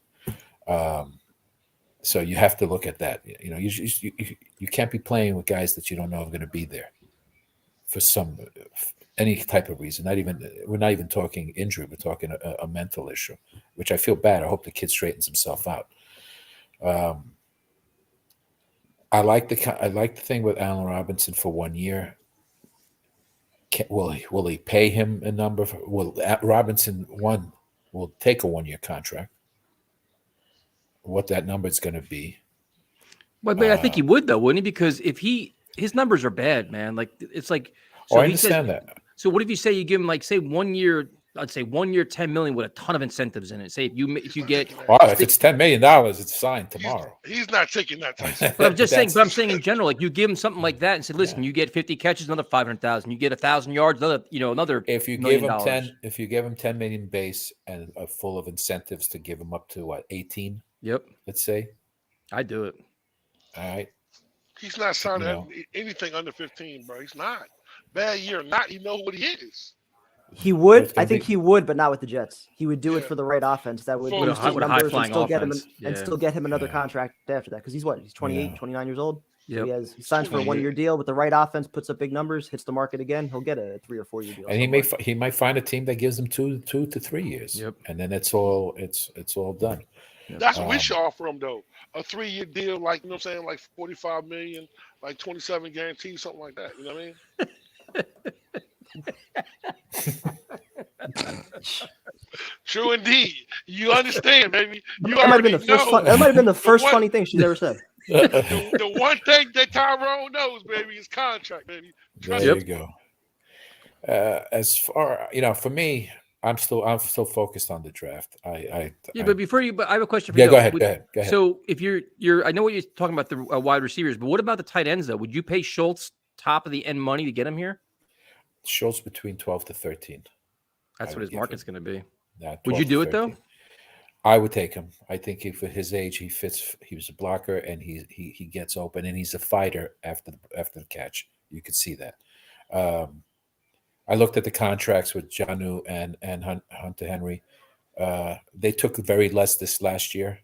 So you have to look at that. You can't be playing with guys that you don't know are going to be there for any type of reason. We're not even talking injury. We're talking a mental issue, which I feel bad. I hope the kid straightens himself out. I like the thing with Allen Robinson for 1 year. Will he pay him a number? Robinson will take a 1-year contract. What that number is going to be. But I think he would though, wouldn't he? Because if his numbers are bad, man. Like it's like. So I understand that. So what if you say you give him like say 1 year? I'd say 1 year, 10 million with a ton of incentives in it. Say if you get. Wow, if it's $10 million, it's signed tomorrow. He's not taking that Tyson. But I'm just saying. But I'm saying in general, like you give him something like that and say, listen, you get 50 catches, another 500,000. You get 1,000 yards, another. If you give him 10, if you give him 10 million base and full of incentives to give him up to 18. Yep. Let's say. I do it. All right. He's not signing anything under 15, bro. He's not. Bad year or not, you know what he is. He would. I think he would, but not with the Jets. He would do it for the right offense. That would boost his numbers and still get him another contract after that. Because he's 28, 29 years old. Yep. So he signs for a 1 year deal with the right offense, puts up big numbers, hits the market again. He'll get a 3 or 4 year deal. And he might find a team that gives him 2 to 3 years. Yep. And then it's all done. That's what we should offer him though. A 3-year deal, like, you know what I'm saying, like 45 million, like 27 guaranteed, something like that. You know what I mean? True indeed. You understand, baby. That might have been the first funny thing she's ever said. The one thing that Tyrone knows, baby, is contract, baby. There you go. As far, for me, I'm still focused on the draft. But before you, but I have a question for yeah, you. go ahead. Go ahead. So if you're, I know what you're talking about the wide receivers, but what about the tight ends though? Would you pay Schultz top of the end money to get him here? Schultz between 12 to 13. That's what his market's going to be. Yeah, would you do it though? I would take him. I think if at his age he fits, he was a blocker and he gets open and he's a fighter after the catch. You could see that. I looked at the contracts with Jonnu and Hunter Henry. They took very less this last year.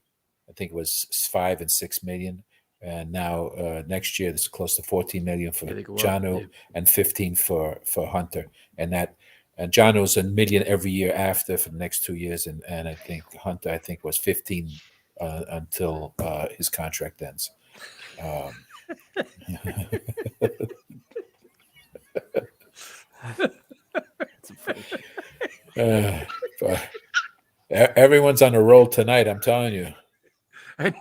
I think it was $5 and $6 million, and now next year it's close to $14 million for Jonnu and 15 for Hunter, and Jonnu's $1 million every year after for the next 2 years, and I think Hunter was 15 until his contract ends. Everyone's on a roll tonight. I'm telling you. And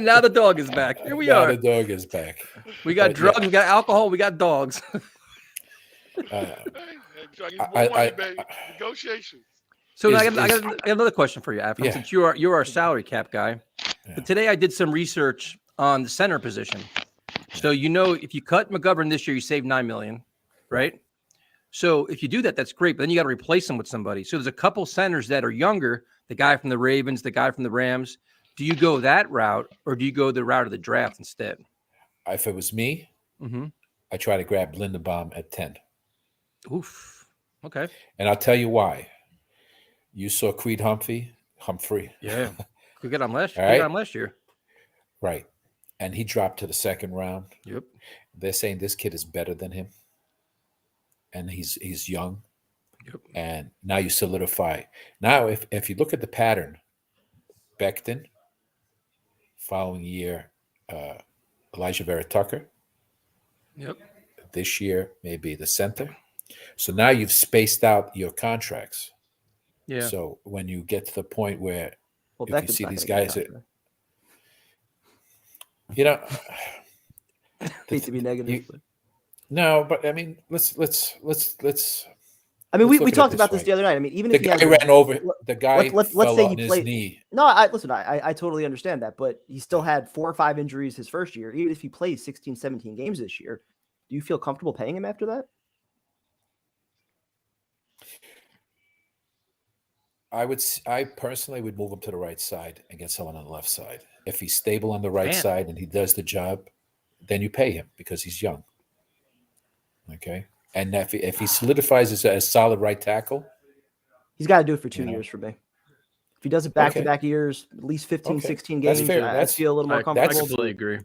now the dog is back. Here we are. The dog is back. We got drugs. We got alcohol. We got dogs. Negotiations. So I got another question for you, Afram, since you're our salary cap guy. Yeah. But today I did some research on the center position. So if you cut McGovern this year, you save $9 million, right? So if you do that, that's great. But then you got to replace them with somebody. So there's a couple centers that are younger. The guy from the Ravens, the guy from the Rams. Do you go that route, or do you go the route of the draft instead? If it was me, I try to grab Linderbaum at 10. Oof. Okay. And I'll tell you why. You saw Creed Humphrey. Yeah. We got him last year. Right. And he dropped to the second round. Yep. They're saying this kid is better than him. And he's young. Yep. And now you solidify. Now, if you look at the pattern, Becton, following year, Elijah Vera Tucker. Yep. This year, maybe the center. So now you've spaced out your contracts. Yeah. So when you get to the point where if Becton's you see not these gonna guys, hate to be negative. No, but I mean, let's. I mean, we talked about this the other night. I mean, even if the guy ran over the guy, let's say he played. His knee. No, I totally understand that, but he still had 4 or 5 injuries his first year. Even if he plays 16, 17 games this year, do you feel comfortable paying him after that? I personally would move him to the right side and get someone on the left side. If he's stable on the right side and he does the job, then you pay him because he's young. Okay. And if he solidifies as a solid right tackle, he's got to do it for 2 years for me. If he does it back-to-back years, at least 15, 16 games, I feel a little more comfortable. I completely agree.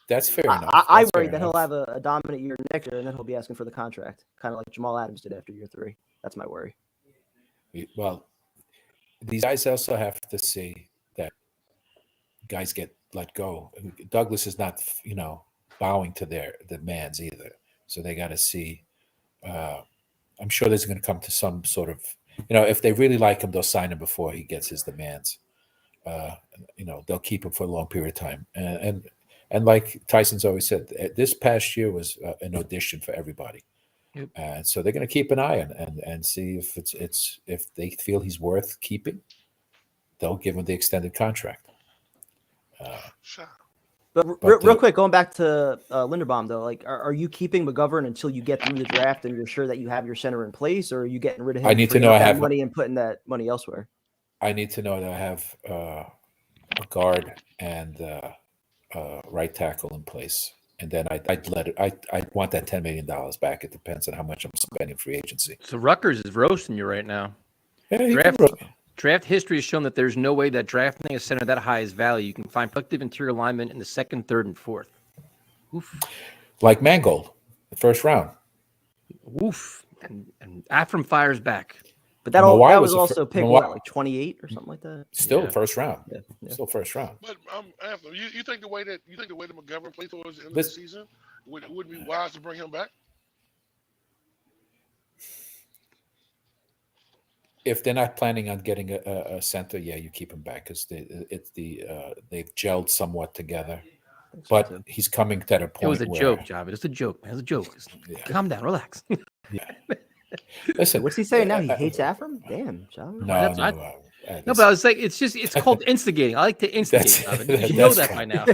That's fair enough. I worry that he'll have a dominant year next year, and then he'll be asking for the contract, kind of like Jamal Adams did after year 3. That's my worry. Well, these guys also have to see that guys get let go. Douglas is not, bowing to their demands either. So they got to see. I'm sure there's going to come to some sort of, if they really like him, they'll sign him before he gets his demands. They'll keep him for a long period of time. And like Tyson's always said, this past year was an audition for everybody. Yep. And so they're going to keep an eye on and see if if they feel he's worth keeping, they'll give him the extended contract. But real quick, going back to Linderbaum, though, like, are you keeping McGovern until you get through the draft and you're sure that you have your center in place, or are you getting rid of him? I need to know I have money and putting that money elsewhere. I need to know that I have a guard and right tackle in place, and then I'd let it. I want that $10 million back. It depends on how much I'm spending free agency. So Rutgers is roasting you right now. Yeah, Draft history has shown that there's no way that drafting a center that high is value. You can find productive interior linemen in the 2nd, 3rd, and 4th. Oof. Like Mangold, the 1st round. Oof. And Afram fires back. But that was also picked like 28 or something like that. Still 1st round. Yeah. Still 1st round. But Afram, you think the way that McGovern plays towards the end of the season would be wise to bring him back? If they're not planning on getting a center, you keep him back because they've gelled somewhat together. But he's coming to a point. It was a joke, Job. It's a joke, man. It's a joke. Calm down, relax. Yeah. Listen, What's he saying now? He hates Afram? Damn, John. No, No, but I was like, it's called instigating. I like to instigate. That's- You should know that's that by fine. now.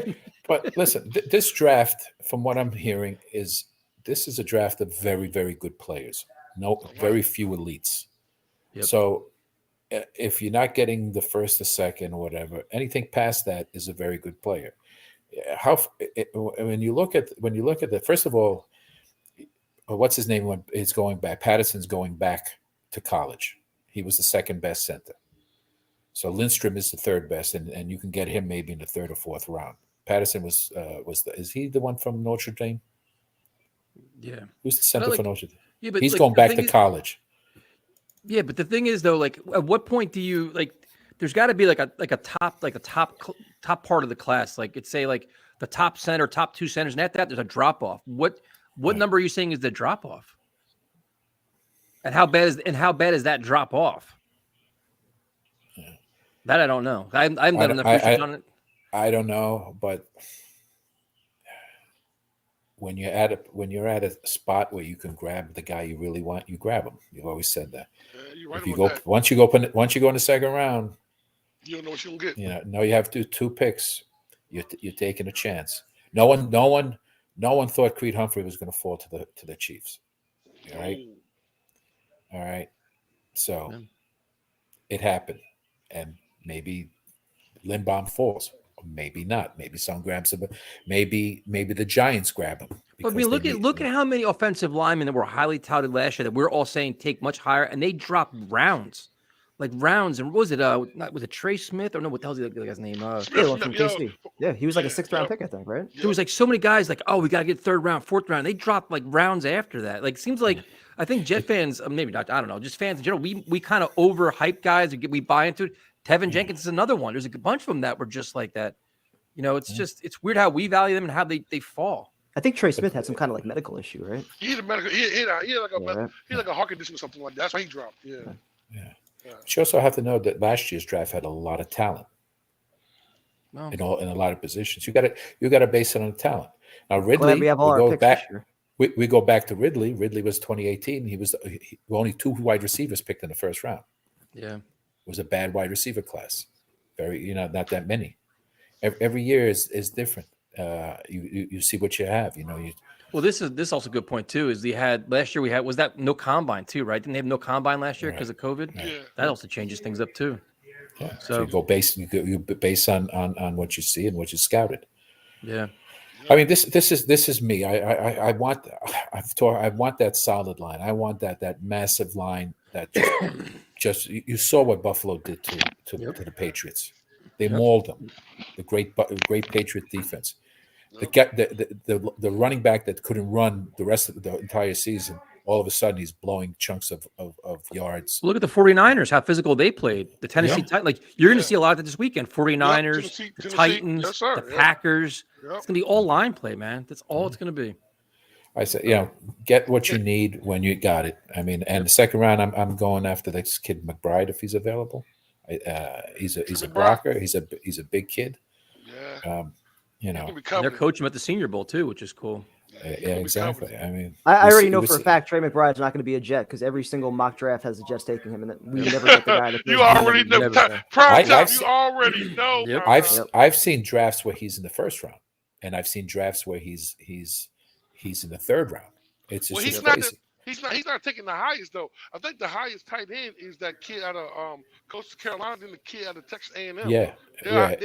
But listen, this draft, from what I'm hearing, this is a draft of very, very good players. No, very few elites. Yep. So if you're not getting the first or second or whatever, anything past that is a very good player. When you look at the first of all, what's his name when he's going back? Patterson's going back to college. He was the second best center. So Lindstrom is the third best, and you can get him maybe in the third or fourth round. Patterson is he the one from Notre Dame? Yeah. Who's the center for Notre Dame? Yeah, but he's going back to college. Yeah, but the thing is though, like, at what point do you there's got to be like a top part of the class, like it's say like the top center, top two centers, and at that there's a drop off. What number are you saying is the drop off? And how bad is that drop off? Yeah. That I don't know. I haven't done enough research on it. I don't know, but when you're at a spot where you can grab the guy you really want, you grab him. You've always said that. You're right if you about go that. once you go in the second round, you don't know what you're gonna get. You have two picks. You're taking a chance. No one thought Creed Humphrey was going to fall to the Chiefs. All right. All right. So it happened, and maybe Lindbaum falls. Maybe not. Maybe someone grabs him. Maybe the Giants grab him. But I mean, look at how many offensive linemen that were highly touted last year that we're all saying take much higher, and they dropped rounds. And what was it? Was it Trey Smith or no? What the hell's the guy's name? From KC. Yeah, he was like a 6th round pick, I think, right? There was like so many guys like, oh, we got to get 3rd round, 4th round. They dropped like rounds after that. Like, seems like I think Jet fans, maybe not, I don't know, just fans in general, we kind of overhype guys and we buy into it. Tevin Jenkins is another one. There's a bunch of them that were just like that. It's weird how we value them and how they fall. I think Trey Smith had some kind of like medical issue, right? He had a medical. He had like a heart condition or something like that. That's why he dropped. Yeah. But you also have to know that last year's draft had a lot of talent. No. In a lot of positions. You got to base it on talent. Now Ridley, we have all our picks this year. We go back to Ridley. Ridley was 2018. He was only 2 wide receivers picked in the first round. Yeah. It was a bad wide receiver class. Very, not that many. Every year is different. You see what you have. Well, this is also a good point too. Is last year was that no combine too, right? Didn't they have no combine last year because of COVID? Yeah. That also changes things up too. Yeah. So you go base on what you see and what you scouted. Yeah. I mean, this is me. I want that solid line. I want that massive line that just you saw what Buffalo did to the Patriots. They mauled them. The great Patriot defense. The running back that couldn't run the rest of the entire season, all of a sudden he's blowing chunks of yards. Look at the 49ers, how physical they played. The Tennessee Titans, like you're going to see a lot of that this weekend. 49ers, Tennessee, the Titans, yes, sir. the Packers. Yep. It's going to be all line play, man. That's all it's going to be. I said, get what you need when you got it. I mean, and the second round, I'm going after this kid McBride if he's available. He's a blocker. He's a big kid. Yeah. And they're coaching him at the Senior Bowl too, which is cool. Yeah, exactly. I mean, I already know for a fact Trey McBride's not going to be a Jet because every single mock draft has the Jets taking him, and we never get the guy. That You already know. You already know. Yep. I've seen drafts where he's in the first round, and I've seen drafts where he's in the third round. It's just crazy. He's not taking the highest though. I think the highest tight end is that kid out of Coastal Carolina, and the kid out of Texas A&M. Yeah. But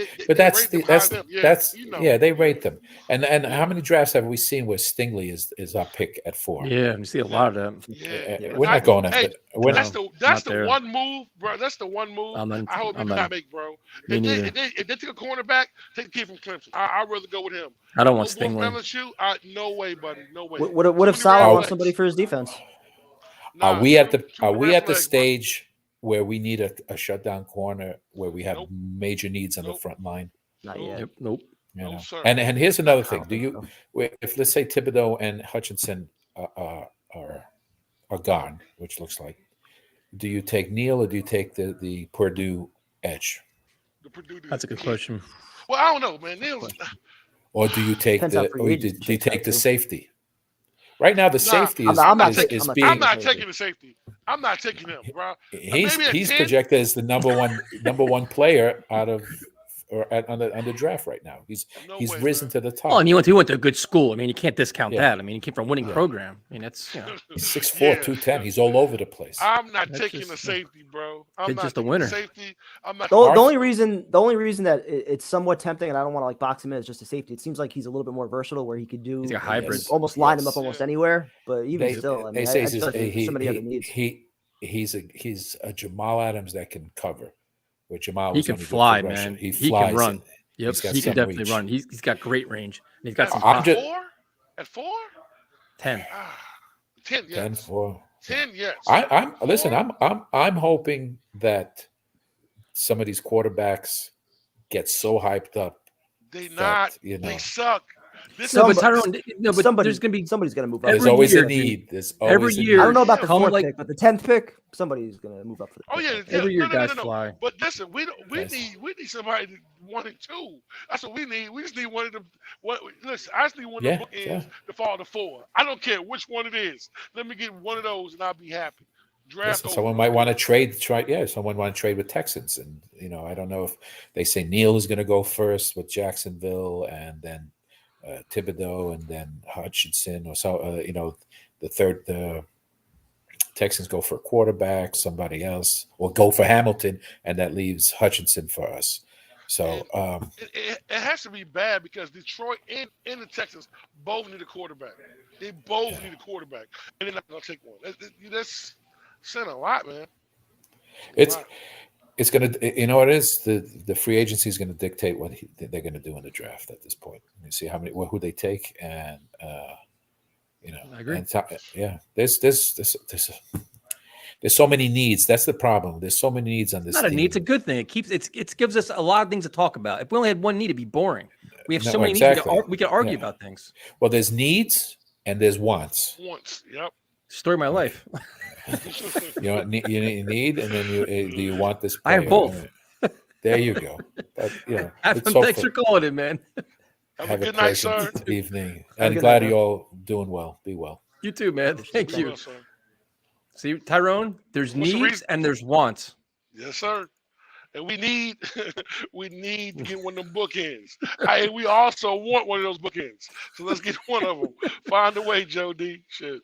they rate them. And how many drafts have we seen where Stingley is our pick at 4? Yeah, you see a lot of them. Yeah. We're not going after. That's the one move, bro. That's the one move I hope you not make, bro. If they take a cornerback, take the kid from Clemson. I'd rather go with him. I don't want Stingley. No way, buddy. No way. What if Salah wants somebody for his defense? Are we at the stage where we need a shutdown corner where we have major needs on the front line? Not yet. Nope. And here's another thing. If let's say Thibodeau and Hutchinson are gone, which looks like, do you take Neal or do you take the Purdue edge? That's a good question. Well, I don't know, man. Or do you take the safety? Right now, the Nah, safety I'm is not- I'm not is, taking- is I'm not being. I'm not safety. taking the safety. I'm not taking him, bro. He's Maybe a 10? projected as the number one player out of on the draft right now. He's No he's way, risen man. to the top. Well, and he went to a good school. I mean, you can't discount Yeah. that. I mean, he came from a winning Yeah. program. I mean, that's He's 6'4", Yeah. 210. He's all over the place. I'm not That's taking just- the safety, bro. I'm Kid's not just a taking winner. the safety. I'm not. The Our- only reason that it's somewhat tempting, and I don't want to like box him in, is just a safety. It seems like he's a little bit more versatile, where he could do He's a hybrid. Yes. almost line him Yes. up almost Yeah. anywhere. But even They, still, I they mean, say I just feel like there's so many other needs. he's a Jamal Adams that can cover. Where Jamal he was can only good fly, for rushing. man. He He flies. can run. Yep, He's got he can some definitely reach. run. He's got great range. And he's got some I'm pop. just- At 4? 10. 10, yes. 10-4. 10, yes. I'm hoping that some of these quarterbacks get so hyped up. They that, not. you know. They suck. This No, but is Tyrone, no, but there's gonna be somebody's gonna move up. There's every always year, a need. There's every always a year- I don't know about the Come 4th like- pick, but the 10th pick, somebody's gonna move up for the. Oh pick, yeah, I think. yeah. Every year no, guys no, no, no. fly. But listen, we Guys. need somebody to 1 and 2. That's what we need. We just need one of them. Listen, I just need one of Yeah, the bookends yeah. to fall to 4. I don't care which one it is. Let me get one of those and I'll be happy. Draft. Listen, someone might want to trade. Someone want to trade with Texans, and I don't know if they say Neal is going to go first with Jacksonville, and then Thibodeau, and then Hutchinson, or so. The Texans go for a quarterback, somebody else, or go for Hamilton, and that leaves Hutchinson for us. So It has to be bad because Detroit and the Texans both need a quarterback. They both need a quarterback, and they're not going to take one. That's saying a lot, man. it's going to, what it is, the free agency is going to dictate what they're going to do in the draft at this point. You see who they take, and I agree. and there's so many needs. That's the problem. There's so many needs on this. It's not a team. need. It's a good thing. It gives us a lot of things to talk about. If we only had one need, it'd be boring. We have No, so many exactly. needs. We can argue Yeah. about things. Well, there's needs and there's wants. Once, yep. Story of my life. You need, and then do you want this? I have player? both. There you go. But, Adam, thanks for calling in, man. Have a good night, sir. pleasant evening. Have a And good glad night, you're all doing well. Be well. You too, man. Thank you. Yes, sir. See, Tyrone, there's What's the needs reason? and there's wants. Yes, sir. And we need to get one of them bookends. We also want one of those bookends. So let's get one of them. Find a way, Joe D. Shit.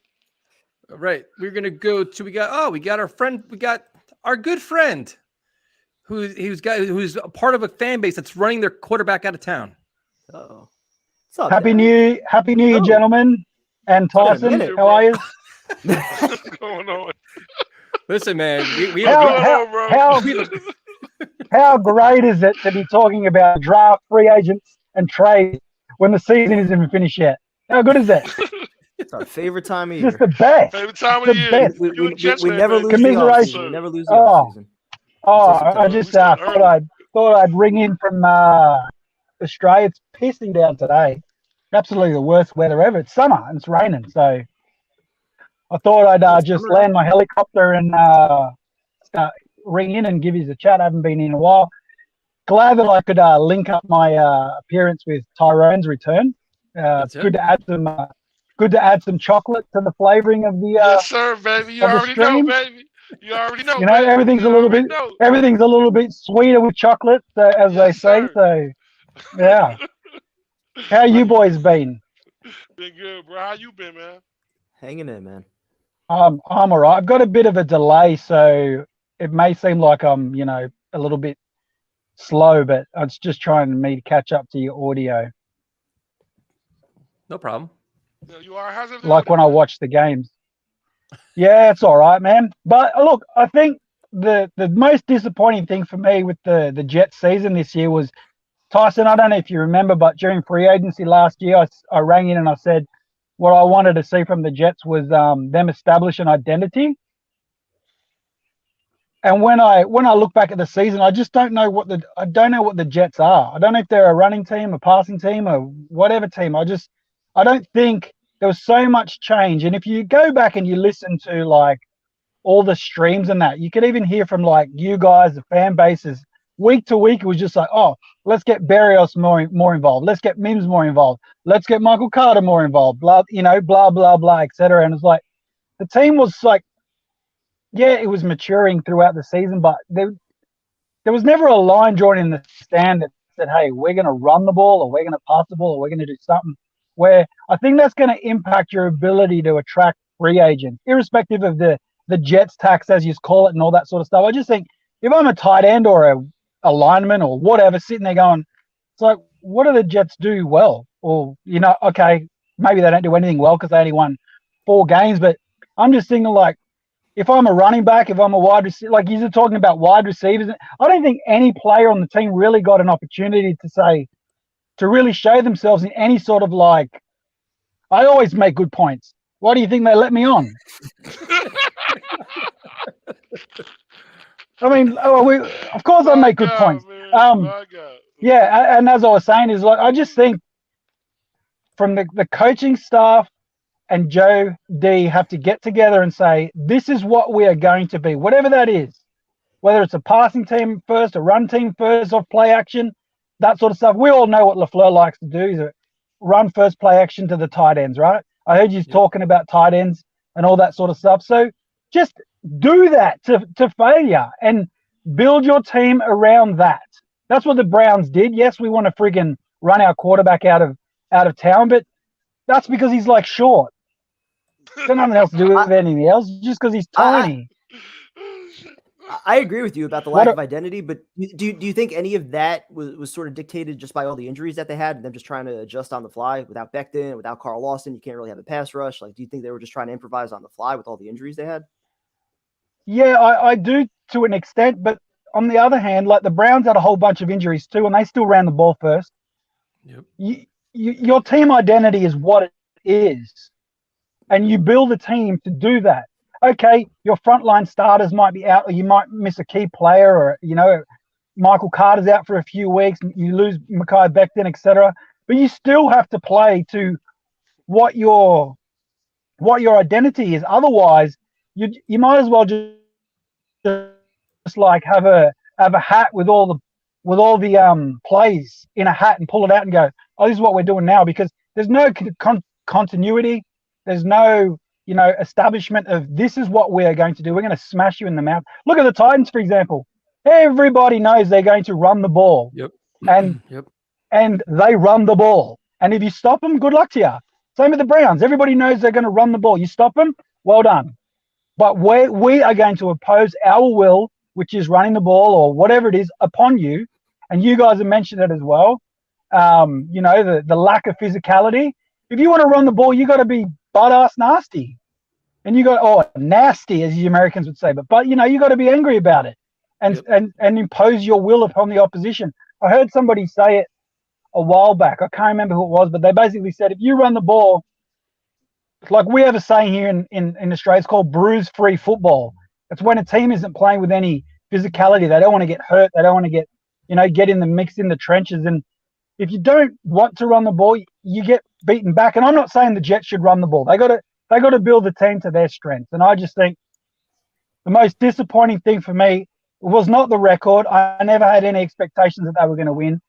All right. We're gonna go to we got our friend, we got our good friend who's a part of a fan base that's running their quarterback out of town. Uh-oh. What's up, Happy Dad? New Year, Oh. gentlemen, and Tyson. minute, How are you? What's going on? Listen, man, we How- What's going on, bro? How great is it to be talking about draft, free agents, and trades when the season isn't even finished yet? How good is that? It's our favorite time of It's year. just the best. Favorite time of The the year. best. We, You we, a Jets we fan, never man. lose the Commiseration. offseason. We never lose the Oh. offseason. Oh, Until I just September. thought I'd ring in from Australia. It's pissing down today. Absolutely the worst weather ever. It's summer and it's raining, so I thought I'd just summer. land my helicopter and start ring in and give you a chat. I haven't been in a while. Glad that I could link up my appearance with Tyrone's return. That's it. Good to add some chocolate to the flavoring of the. Yes, sir, baby. You of the already know, stream. baby. You already know. You know, baby. everything's You a little already bit know. everything's a little bit sweeter with chocolate, as they Yes, say. sir. So, yeah. How you boys been? Been good, bro. How you been, man? Hanging in, man. I'm all right. I've got a bit of a delay, so it may seem like I'm, a little bit slow, but it's just trying me to catch up to your audio, No problem. Yeah, you are. How's everything? like when I watch the games. Yeah, it's all right, man. But look, I think the most disappointing thing for me with the Jets season this year was, Tyson, I don't know if you remember, but during free agency last year, I rang in and I said what I wanted to see from the Jets was them establish an identity. And when I look back at the season, I just don't know what the Jets are. I don't know if they're a running team, a passing team, or whatever team. I don't think there was so much change. And if you go back and you listen to like all the streams and that, you could even hear from like you guys, the fan bases, week to week, it was just like, oh, let's get Barrios more involved. Let's get Mims more involved. Let's get Michael Carter more involved. Blah, blah, blah, blah, etc. And it's like the team was like, yeah, it was maturing throughout the season, but there was never a line drawn in the stand that said, hey, we're going to run the ball or we're going to pass the ball or we're going to do something, where I think that's going to impact your ability to attract free agents, irrespective of the Jets tax, as you call it, and all that sort of stuff. I just think if I'm a tight end or a lineman or whatever, sitting there going, it's like, what do the Jets do well? Or, okay, maybe they don't do anything well because they only won 4 games, but I'm just thinking like, if I'm a running back, if I'm a wide receiver, like you're talking about wide receivers, I don't think any player on the team really got an opportunity to really show themselves in any sort of like, I always make good points. Why do you think they let me on? I mean, of course I make good points. Yeah, and as I was saying, is like I just think from the coaching staff and Joe D have to get together and say, this is what we are going to be, whatever that is, whether it's a passing team first, a run team first, off play action, that sort of stuff. We all know what LaFleur likes to do, is run first, play action to the tight ends, right? I heard you talking about tight ends and all that sort of stuff. So just do that to failure and build your team around that. That's what the Browns did. Yes, we want to friggin' run our quarterback out of town, but that's because he's like short. Got nothing else to do with anything else, just because he's tiny. I agree with you about the lack of identity, but do you think any of that was sort of dictated just by all the injuries that they had and them just trying to adjust on the fly? Without Becton, without Carl Lawson, you can't really have a pass rush. Like, do you think they were just trying to improvise on the fly with all the injuries they had? Yeah, I do to an extent, but on the other hand, like the Browns had a whole bunch of injuries too, and they still ran the ball first. Yep. Your team identity is what it is, and you build a team to do that. Okay, your frontline starters might be out, or you might miss a key player, or Michael Carter's out for a few weeks, and you lose Mekhi Becton, etc. But you still have to play to what your identity is. Otherwise, you might as well just like have a hat with all the plays in a hat and pull it out and go, oh, this is what we're doing now, because there's no continuity. There's no establishment of this is what we are going to do. We're going to smash you in the mouth. Look at the Titans, for example. Everybody knows they're going to run the ball. Yep. And and they run the ball. And if you stop them, good luck to you. Same with the Browns. Everybody knows they're going to run the ball. You stop them, well done. But we are going to oppose our will, which is running the ball or whatever it is, upon you. And you guys have mentioned it as well. The lack of physicality. If you want to run the ball, you got to be butt-ass nasty. And you got, nasty, as the Americans would say. But you got to be angry about it and impose your will upon the opposition. I heard somebody say it a while back. I can't remember who it was, but they basically said, if you run the ball, like we have a saying here in Australia, it's called bruise-free football. It's when a team isn't playing with any physicality. They don't want to get hurt. They don't want to get in the mix in the trenches. And if you don't want to run the ball, you get beaten back. And I'm not saying the Jets should run the ball. They got to build the team to their strengths. And I just think the most disappointing thing for me was not the record. I never had any expectations that they were going to win.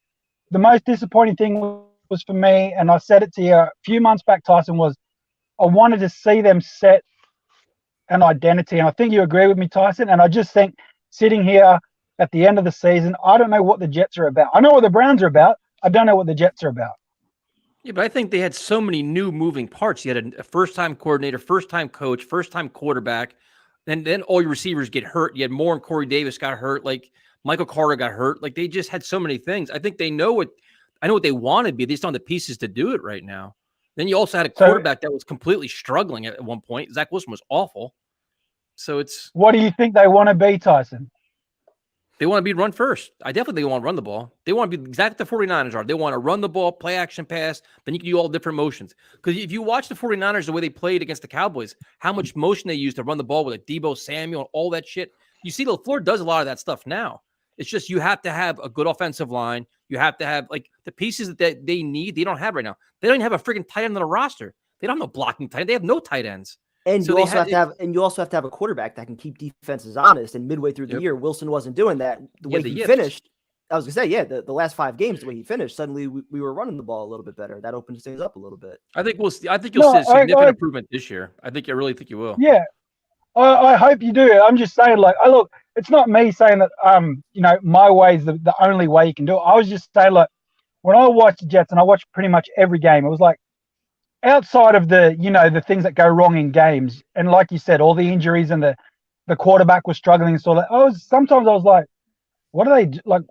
The most disappointing thing was for me, and I said it to you a few months back, Tyson, was I wanted to see them set an identity. And I think you agree with me, Tyson. And I just think sitting here at the end of the season, I don't know what the Jets are about. I know what the Browns are about. I don't know what the Jets are about. Yeah, but I think they had so many new moving parts. You had a first-time coordinator, first-time coach, first-time quarterback, and then all your receivers get hurt. You had Moore and Corey Davis got hurt. Like Michael Carter got hurt. Like they just had so many things. I think they know what they want to be. They just don't have the pieces to do it right now. Then you also had a quarterback that was completely struggling at one point. Zach Wilson was awful. So it's. What do you think they want to be, Tyson? They want to be run first. I definitely want to run the ball. They want to be exactly the 49ers are. They want to run the ball, play action pass. Then you can do all different motions. Because if you watch the 49ers, the way they played against the Cowboys, how much motion they used to run the ball with a Debo Samuel and all that shit. You see, LaFleur does a lot of that stuff now. It's just you have to have a good offensive line. You have to have like the pieces that they need. They don't have right now. They don't even have a freaking tight end on the roster. They don't have no blocking tight end. They have no tight ends. And so you also have to have a quarterback that can keep defenses honest. And midway through the year, Wilson wasn't doing that. The way he finished, I was gonna say, yeah, the last 5 games, the way he finished, suddenly we were running the ball a little bit better. That opens things up a little bit. I think you'll see a significant improvement this year. I really think you will. Yeah, I hope you do. I'm just saying, like, look, it's not me saying that, my way is the only way you can do it. I was just saying, like, when I watched the Jets, and I watched pretty much every game, it was like, outside of the things that go wrong in games, and like you said, all the injuries and the quarterback was struggling and so that, sometimes I was like, what are they do? Like,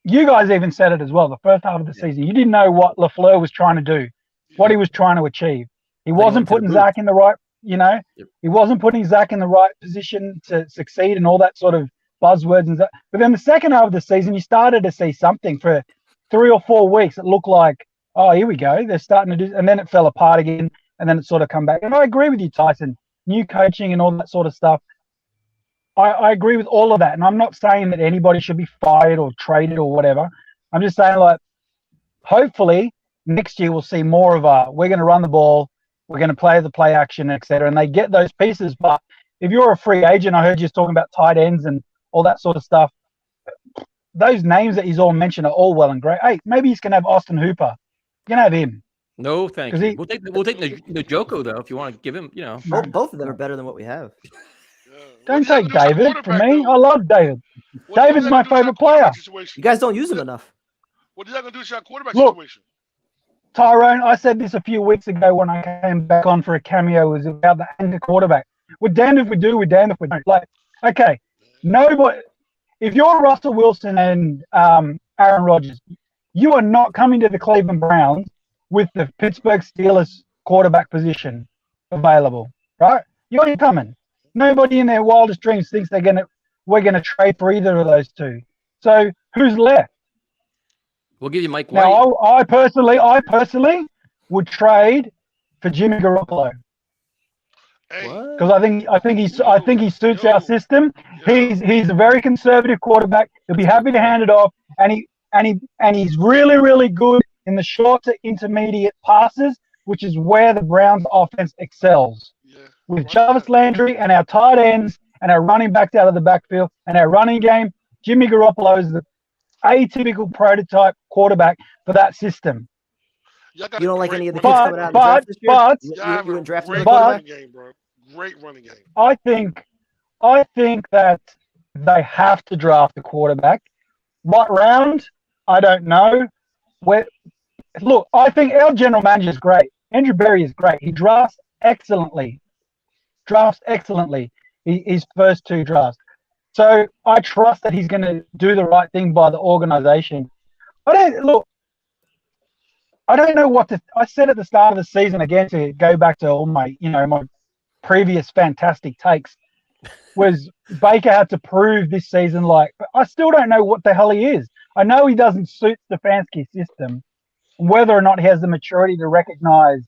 you guys even said it as well. The first half of the season, you didn't know what LaFleur was trying to do, what he was trying to achieve. He wasn't putting Zach in the right, he wasn't putting Zach in the right position to succeed and all that sort of buzzwords and stuff. But then the second half of the season, you started to see something for 3 or 4 weeks. It looked like, oh, here we go. They're starting to do, and then it fell apart again, and then it sort of come back. And I agree with you, Tyson. New coaching and all that sort of stuff. I agree with all of that, and I'm not saying that anybody should be fired or traded or whatever. I'm just saying, like, hopefully next year we'll see more of we're going to run the ball, we're going to play the play action, etc. And they get those pieces. But if you're a free agent, I heard you talking about tight ends and all that sort of stuff. Those names that he's all mentioned are all well and great. Hey, maybe he's going to have Austin Hooper. You can have him. No, thank you. We'll take Njoku, though, if you want to give him, Both of them are better than what we have. Don't take David from me. I love David. David's my favorite player. You guys don't use him enough. What is that going to do to our quarterback situation? Tyrone, I said this a few weeks ago when I came back on for a cameo, was about the anchor quarterback. We're damned if we do, we're damned if we don't. Like, okay, nobody. If you're Russell Wilson and Aaron Rodgers, you are not coming to the Cleveland Browns with the Pittsburgh Steelers quarterback position available, right? You ain't coming. Nobody in their wildest dreams thinks we're gonna trade for either of those two. So who's left? We'll give you Mike White. Now, I personally would trade for Jimmy Garoppolo because I think he suits our system. He's a very conservative quarterback. He'll be happy to hand it off, and he's really, really good in the short to intermediate passes, which is where the Browns offense excels. With Jarvis Landry and our tight ends and our running backs out of the backfield and our running game, Jimmy Garoppolo is the atypical prototype quarterback for that system. You don't like any of the kids coming out of the draft this year? You didn't draft great running game, bro. Great running game. I think that they have to draft a quarterback. What round? I don't know. Look, I think our general manager is great. Andrew Berry is great. He drafts excellently. His first 2 drafts. So I trust that he's going to do the right thing by the organization. I don't know what to. I said at the start of the season, again, to go back to all my previous fantastic takes, was Baker had to prove this season. Like, I still don't know what the hell he is. I know he doesn't suit Stefanski's system, whether or not he has the maturity to recognize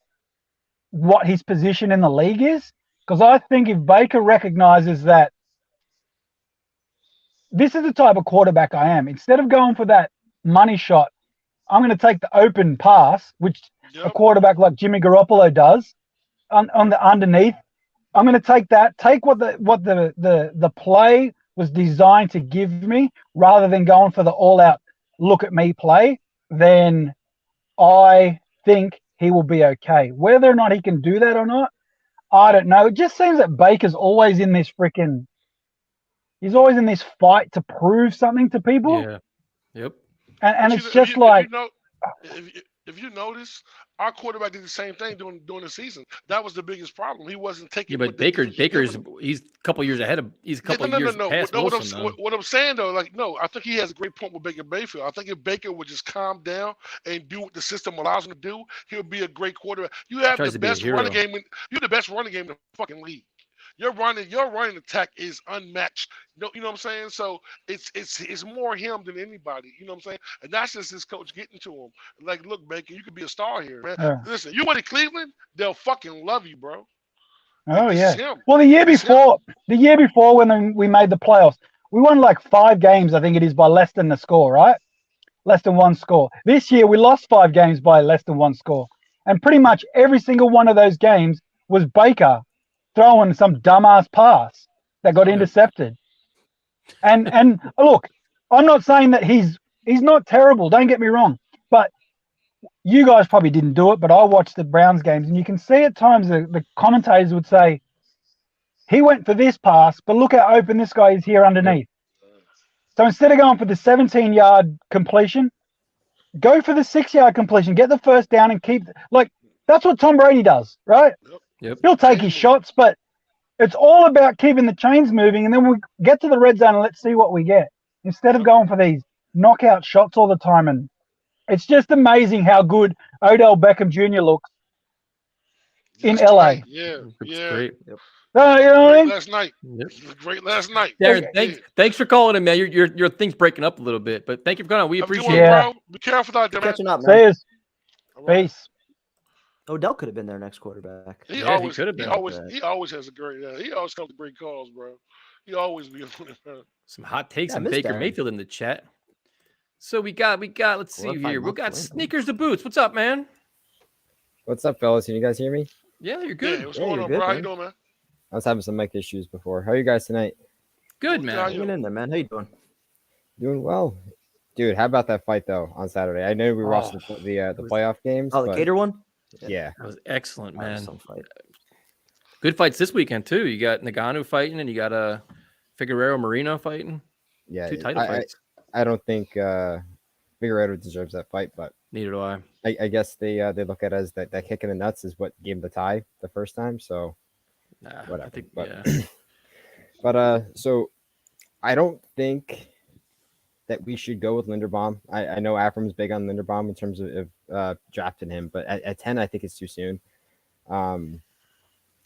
what his position in the league is. Because I think if Baker recognizes that this is the type of quarterback I am, instead of going for that money shot, I'm going to take the open pass, which a quarterback like Jimmy Garoppolo does on the underneath. I'm going to take what the play was designed to give me, rather than going for the all-out look at me play. Then I think he will be okay. Whether or not he can do that or not, I don't know. It just seems that Baker's always in this he's always in this fight to prove something to people. Yeah. Yep. And it's just like, if you notice, our quarterback did the same thing during the season. That was the biggest problem. He wasn't taking. Yeah, but Baker's he's a couple years ahead of. He's a couple years past Wilson. What I'm saying though, I think he has a great point with Baker Mayfield. I think if Baker would just calm down and do what the system allows him to do, he'll be a great quarterback. You have the best running game. You're the best running game in the fucking league. Your running attack is unmatched. You know what I'm saying? So it's more him than anybody. You know what I'm saying? And that's just his coach getting to him. Like, look, Baker, you could be a star here, man. Listen, you went to Cleveland, they'll fucking love you, bro. Oh yeah. Well, the year before when we made the playoffs, we won like 5 games. I think it is by less than the score, right? Less than 1 score. This year we lost 5 games by less than 1 score, and pretty much every single one of those games was Baker throwing some dumbass pass that got intercepted. And look, I'm not saying that he's He's not terrible. Don't get me wrong, but you guys probably didn't do it. But I watched the Browns games, and you can see at times the commentators would say he went for this pass, but look how open this guy is here underneath. So instead of going for the 17-yard completion, go for the 6-yard completion. Get the first down and keep like that's what Tom Brady does, right? Yep. He'll take his shots, but it's all about keeping the chains moving, and then we get to the red zone and let's see what we get instead of going for these knockout shots all the time. And it's just amazing how good Odell Beckham Jr. looks in LA. Yeah, yeah. Great. You know what I mean? Last night. Yep. Great last night. Darren, thanks for calling in, man. Your thing's breaking up a little bit, but thank you for calling. We appreciate it. Bro. Be careful out there, man. Catching up, See man. us. Peace. Odell could have been their next quarterback. He always could have been. He always has a great. He always comes to great calls, bro. He always be on it. Some hot takes Yeah, on I miss Baker Darren. Mayfield in the chat. So we got. Let's see here. We got sneakers to boots. What's up, man? What's up, fellas? Can you guys hear me? Yeah, you're good. Yeah, what's going on, bro? How you doing, man? I was having some mic issues before. How are you guys tonight? Good, man. Hanging in there, man. How you doing? Doing well. Dude, how about that fight, though, on Saturday? I know we watched the playoff games. Oh, the but Gator one? Yeah. That was excellent, man. Some fight. Good fights this weekend, too. You got Ngannou fighting, and you got Figueroa Marino fighting. Yeah. Two title fights. I don't think Figueroa deserves that fight, but neither do I. I guess they look at it as that kick in the nuts is what gave them the tie the first time. So whatever. I think, but so I don't think that we should go with Linderbaum. I know Afram's big on Linderbaum in terms of drafting him, but at 10, I think it's too soon. I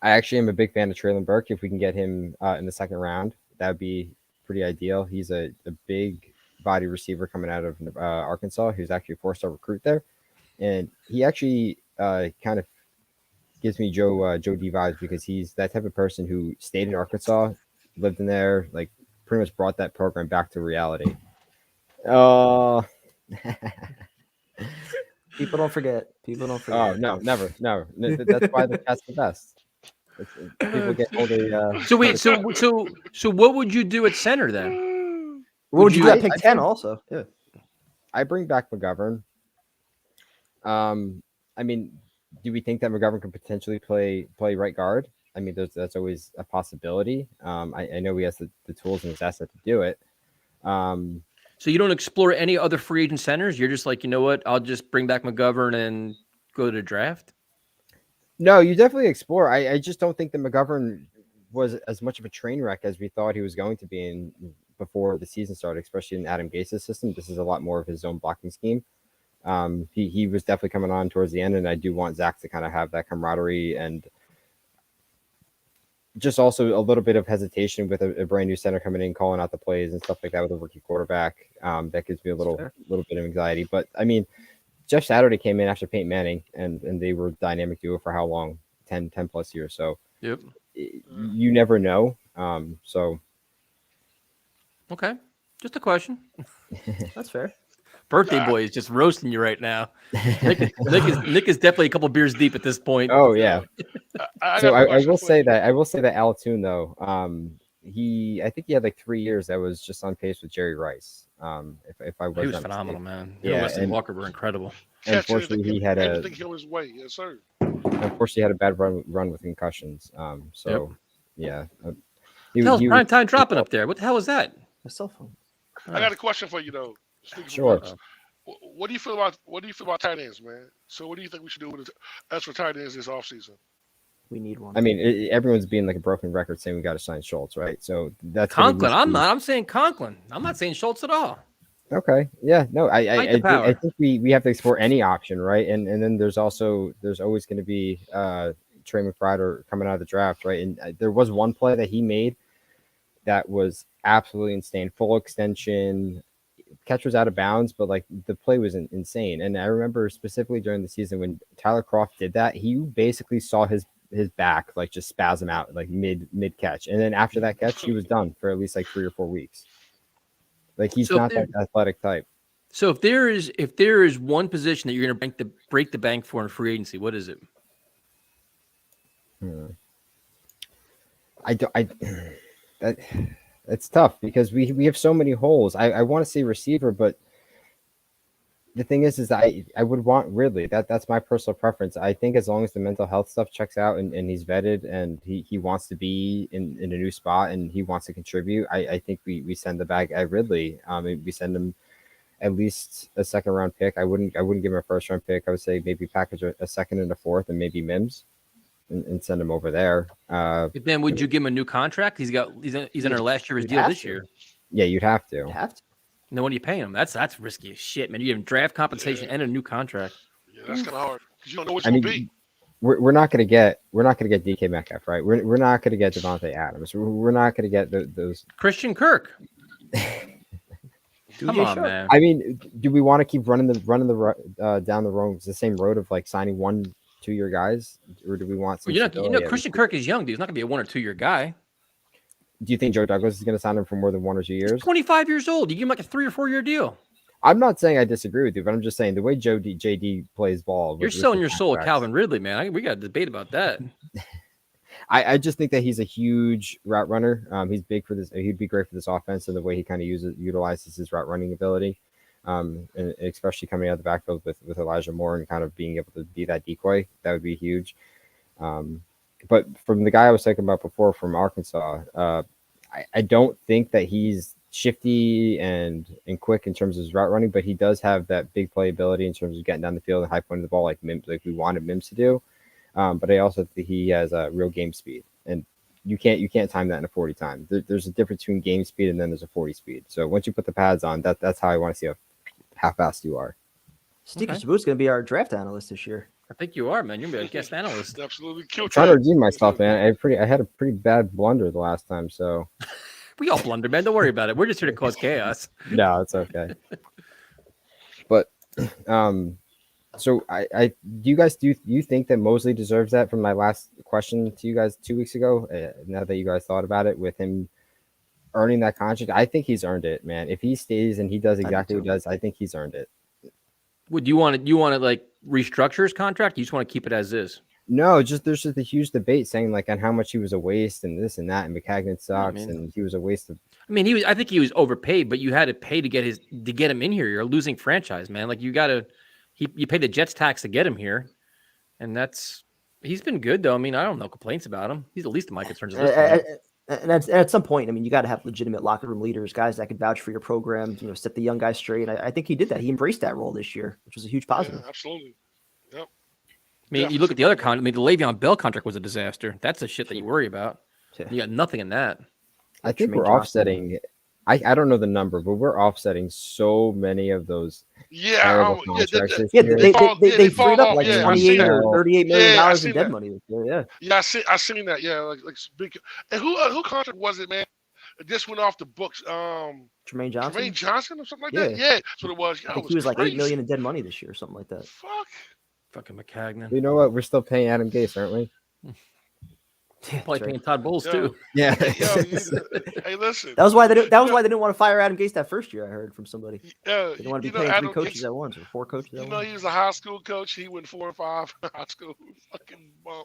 actually am a big fan of Traylon Burke. If we can get him in the second round, that would be pretty ideal. He's a big body receiver coming out of Arkansas. He was actually a 4-star recruit there. And he actually kind of gives me Joe D vibes because he's that type of person who stayed in Arkansas, lived in there, like pretty much brought that program back to reality. Oh, People don't forget. Oh no, never. That's why the cat's the best. People get older. So wait, so what would you do at center then? What would you do at pick I 10 think- also? Yeah. I bring back McGovern. I mean, do we think that McGovern could potentially play right guard? I mean, that's always a possibility. I know he has the tools and his asset to do it. So you don't explore any other free agent centers? You're just like, you know what? I'll just bring back McGovern and go to the draft? No, you definitely explore. I just don't think that McGovern was as much of a train wreck as we thought he was going to be before the season started, especially in Adam Gase's system. This is a lot more of his zone blocking scheme. He was definitely coming on towards the end, and I do want Zach to kind of have that camaraderie and just also a little bit of hesitation with a brand new center coming in, calling out the plays and stuff like that with a rookie quarterback. That gives me a little bit of anxiety. But I mean, Jeff Saturday came in after Peyton Manning, and they were a dynamic duo for how long? 10 plus years. So yep, you never know. So okay, just a question. That's fair. Birthday boy is just roasting you right now. Nick is definitely a couple beers deep at this point. Oh yeah. So I will say that Al Toon though. I think he had like 3 years that was just on pace with Jerry Rice. If I was, he was phenomenal, man. Yeah, Wesley and Walker were incredible. Unfortunately, he had his way. Yes, sir. Unfortunately, he had a bad run with concussions. So yeah. What the hell's prime time dropping up there? What the hell is that? My cell phone. I got a question for you though. Sure. What do you feel about tight ends, man? So what do you think we should do as for tight ends this offseason? We need one. I mean, everyone's being like a broken record saying we got to sign Schultz, right? So that's Conklin. I'm saying Conklin. I'm not saying Schultz at all. Okay. Yeah. No. I think we have to explore any option, right? And then there's always going to be Trey McBride coming out of the draft, right? And there was one play that he made that was absolutely insane. Full extension. Catch was out of bounds, but like the play was insane. And I remember specifically during the season when Tyler Kroft did that, he basically saw his back like just spasm out like mid catch, and then after that catch, he was done for at least like 3 or 4 weeks. Like he's not that athletic type. So if there is one position that you're going to break the bank for in free agency, what is it? It's tough because we have so many holes. I want to say receiver, but the thing is I would want Ridley. That's my personal preference. I think as long as the mental health stuff checks out and he's vetted and he wants to be in a new spot and he wants to contribute, I think we send the bag at Ridley. We send him at least a second round pick. I wouldn't give him a first round pick. I would say maybe package a second and a fourth and maybe Mims and send him over there. But then would you give him a new contract? He's in our last year's deal this year. Yeah, you'd have to. You have to. And then what are you paying him? That's risky as shit, man. You give him draft compensation and a new contract. Yeah, that's kind of hard because you don't know what I you'll mean, be. we're not gonna get DK Metcalf, right? We're not gonna get Devontae Adams. We're not gonna get those Christian Kirk. Come on, man. I mean, do we want to keep running the down the road, the same road of like signing 1-2 year guys, or do we want some? Christian Kirk is young, dude. He's not gonna be a 1 or 2 year guy. Do you think Joe Douglas is going to sign him for more than 1 or 2 years? He's 25 years old. You give him like a 3 or 4 year deal. I'm not saying I disagree with you, but I'm just saying the way JD plays ball. You're selling your soul to Calvin Ridley, man. We got a debate about that. I just think that he's a huge route runner. He's big for this. He'd be great for this offense and the way he kind of utilizes his route running ability, and especially coming out of the backfield with Elijah Moore and kind of being able to be that decoy. That would be huge. But from the guy I was talking about before from Arkansas, I don't think that he's shifty and quick in terms of his route running, but he does have that big playability in terms of getting down the field and high pointing the ball like we wanted Mims to do. But I also think he has a real game speed, and you can't time that in a 40 time. There's a difference between game speed and then there's a 40 speed. So once you put the pads on, that's how I want to see how fast you are. Steve Sabu's going to be our draft analyst this year. I think you are, man. You're going to be a guest analyst. Absolutely I'm cute. trying to redeem myself, man. I had a pretty bad blunder the last time, so we all blunder, man. Don't worry about it. We're just here to cause chaos. No, it's okay. But so I do you think that Mosley deserves that from my last question to you guys 2 weeks ago? Now that you guys thought about it, with him earning that contract, I think he's earned it, man. If he stays and he does exactly what he does, I think he's earned it. Would you want to like restructure his contract? You just want to keep it as is? No, there's just a huge debate saying like on how much he was a waste and this and that, and McCagnon sucks and he was a waste of. I mean, I think he was overpaid, but you had to pay to get him in here. You're a losing franchise, man. Like you pay the Jets tax to get him here, and he's been good though. I mean, I don't know complaints about him. He's the least of my concerns. And at some point, I mean, you got to have legitimate locker room leaders, guys that can vouch for your program, set the young guys straight. I think he did that. He embraced that role this year, which was a huge positive. Yeah, absolutely. Yep. I mean, you look at the other contract. I mean, the Le'Veon Bell contract was a disaster. That's the shit that you worry about. You got nothing in that. I think we're offsetting. I don't know the number, but we're offsetting so many of those. Yeah, they freed up like $28 or $38 million in dead money. Yeah, I seen that. Yeah, like big. And who contract was it, man? It just went off the books. Tremaine Johnson. Tremaine Johnson or something like that. Yeah, that's what it was. I think he was like $8 million in dead money this year, or something like that. Fucking McCagnon. You know what? We're still paying Adam Gase, aren't we? Probably paying Todd Bowles too. Yeah. Hey, listen. That was why they didn't want to fire Adam Gase that first year. I heard from somebody. Yeah, they didn't want to be paying 3 coaches at once or 4 coaches at once. He was a high school coach. He went 4 or 5 high school. Fucking bum.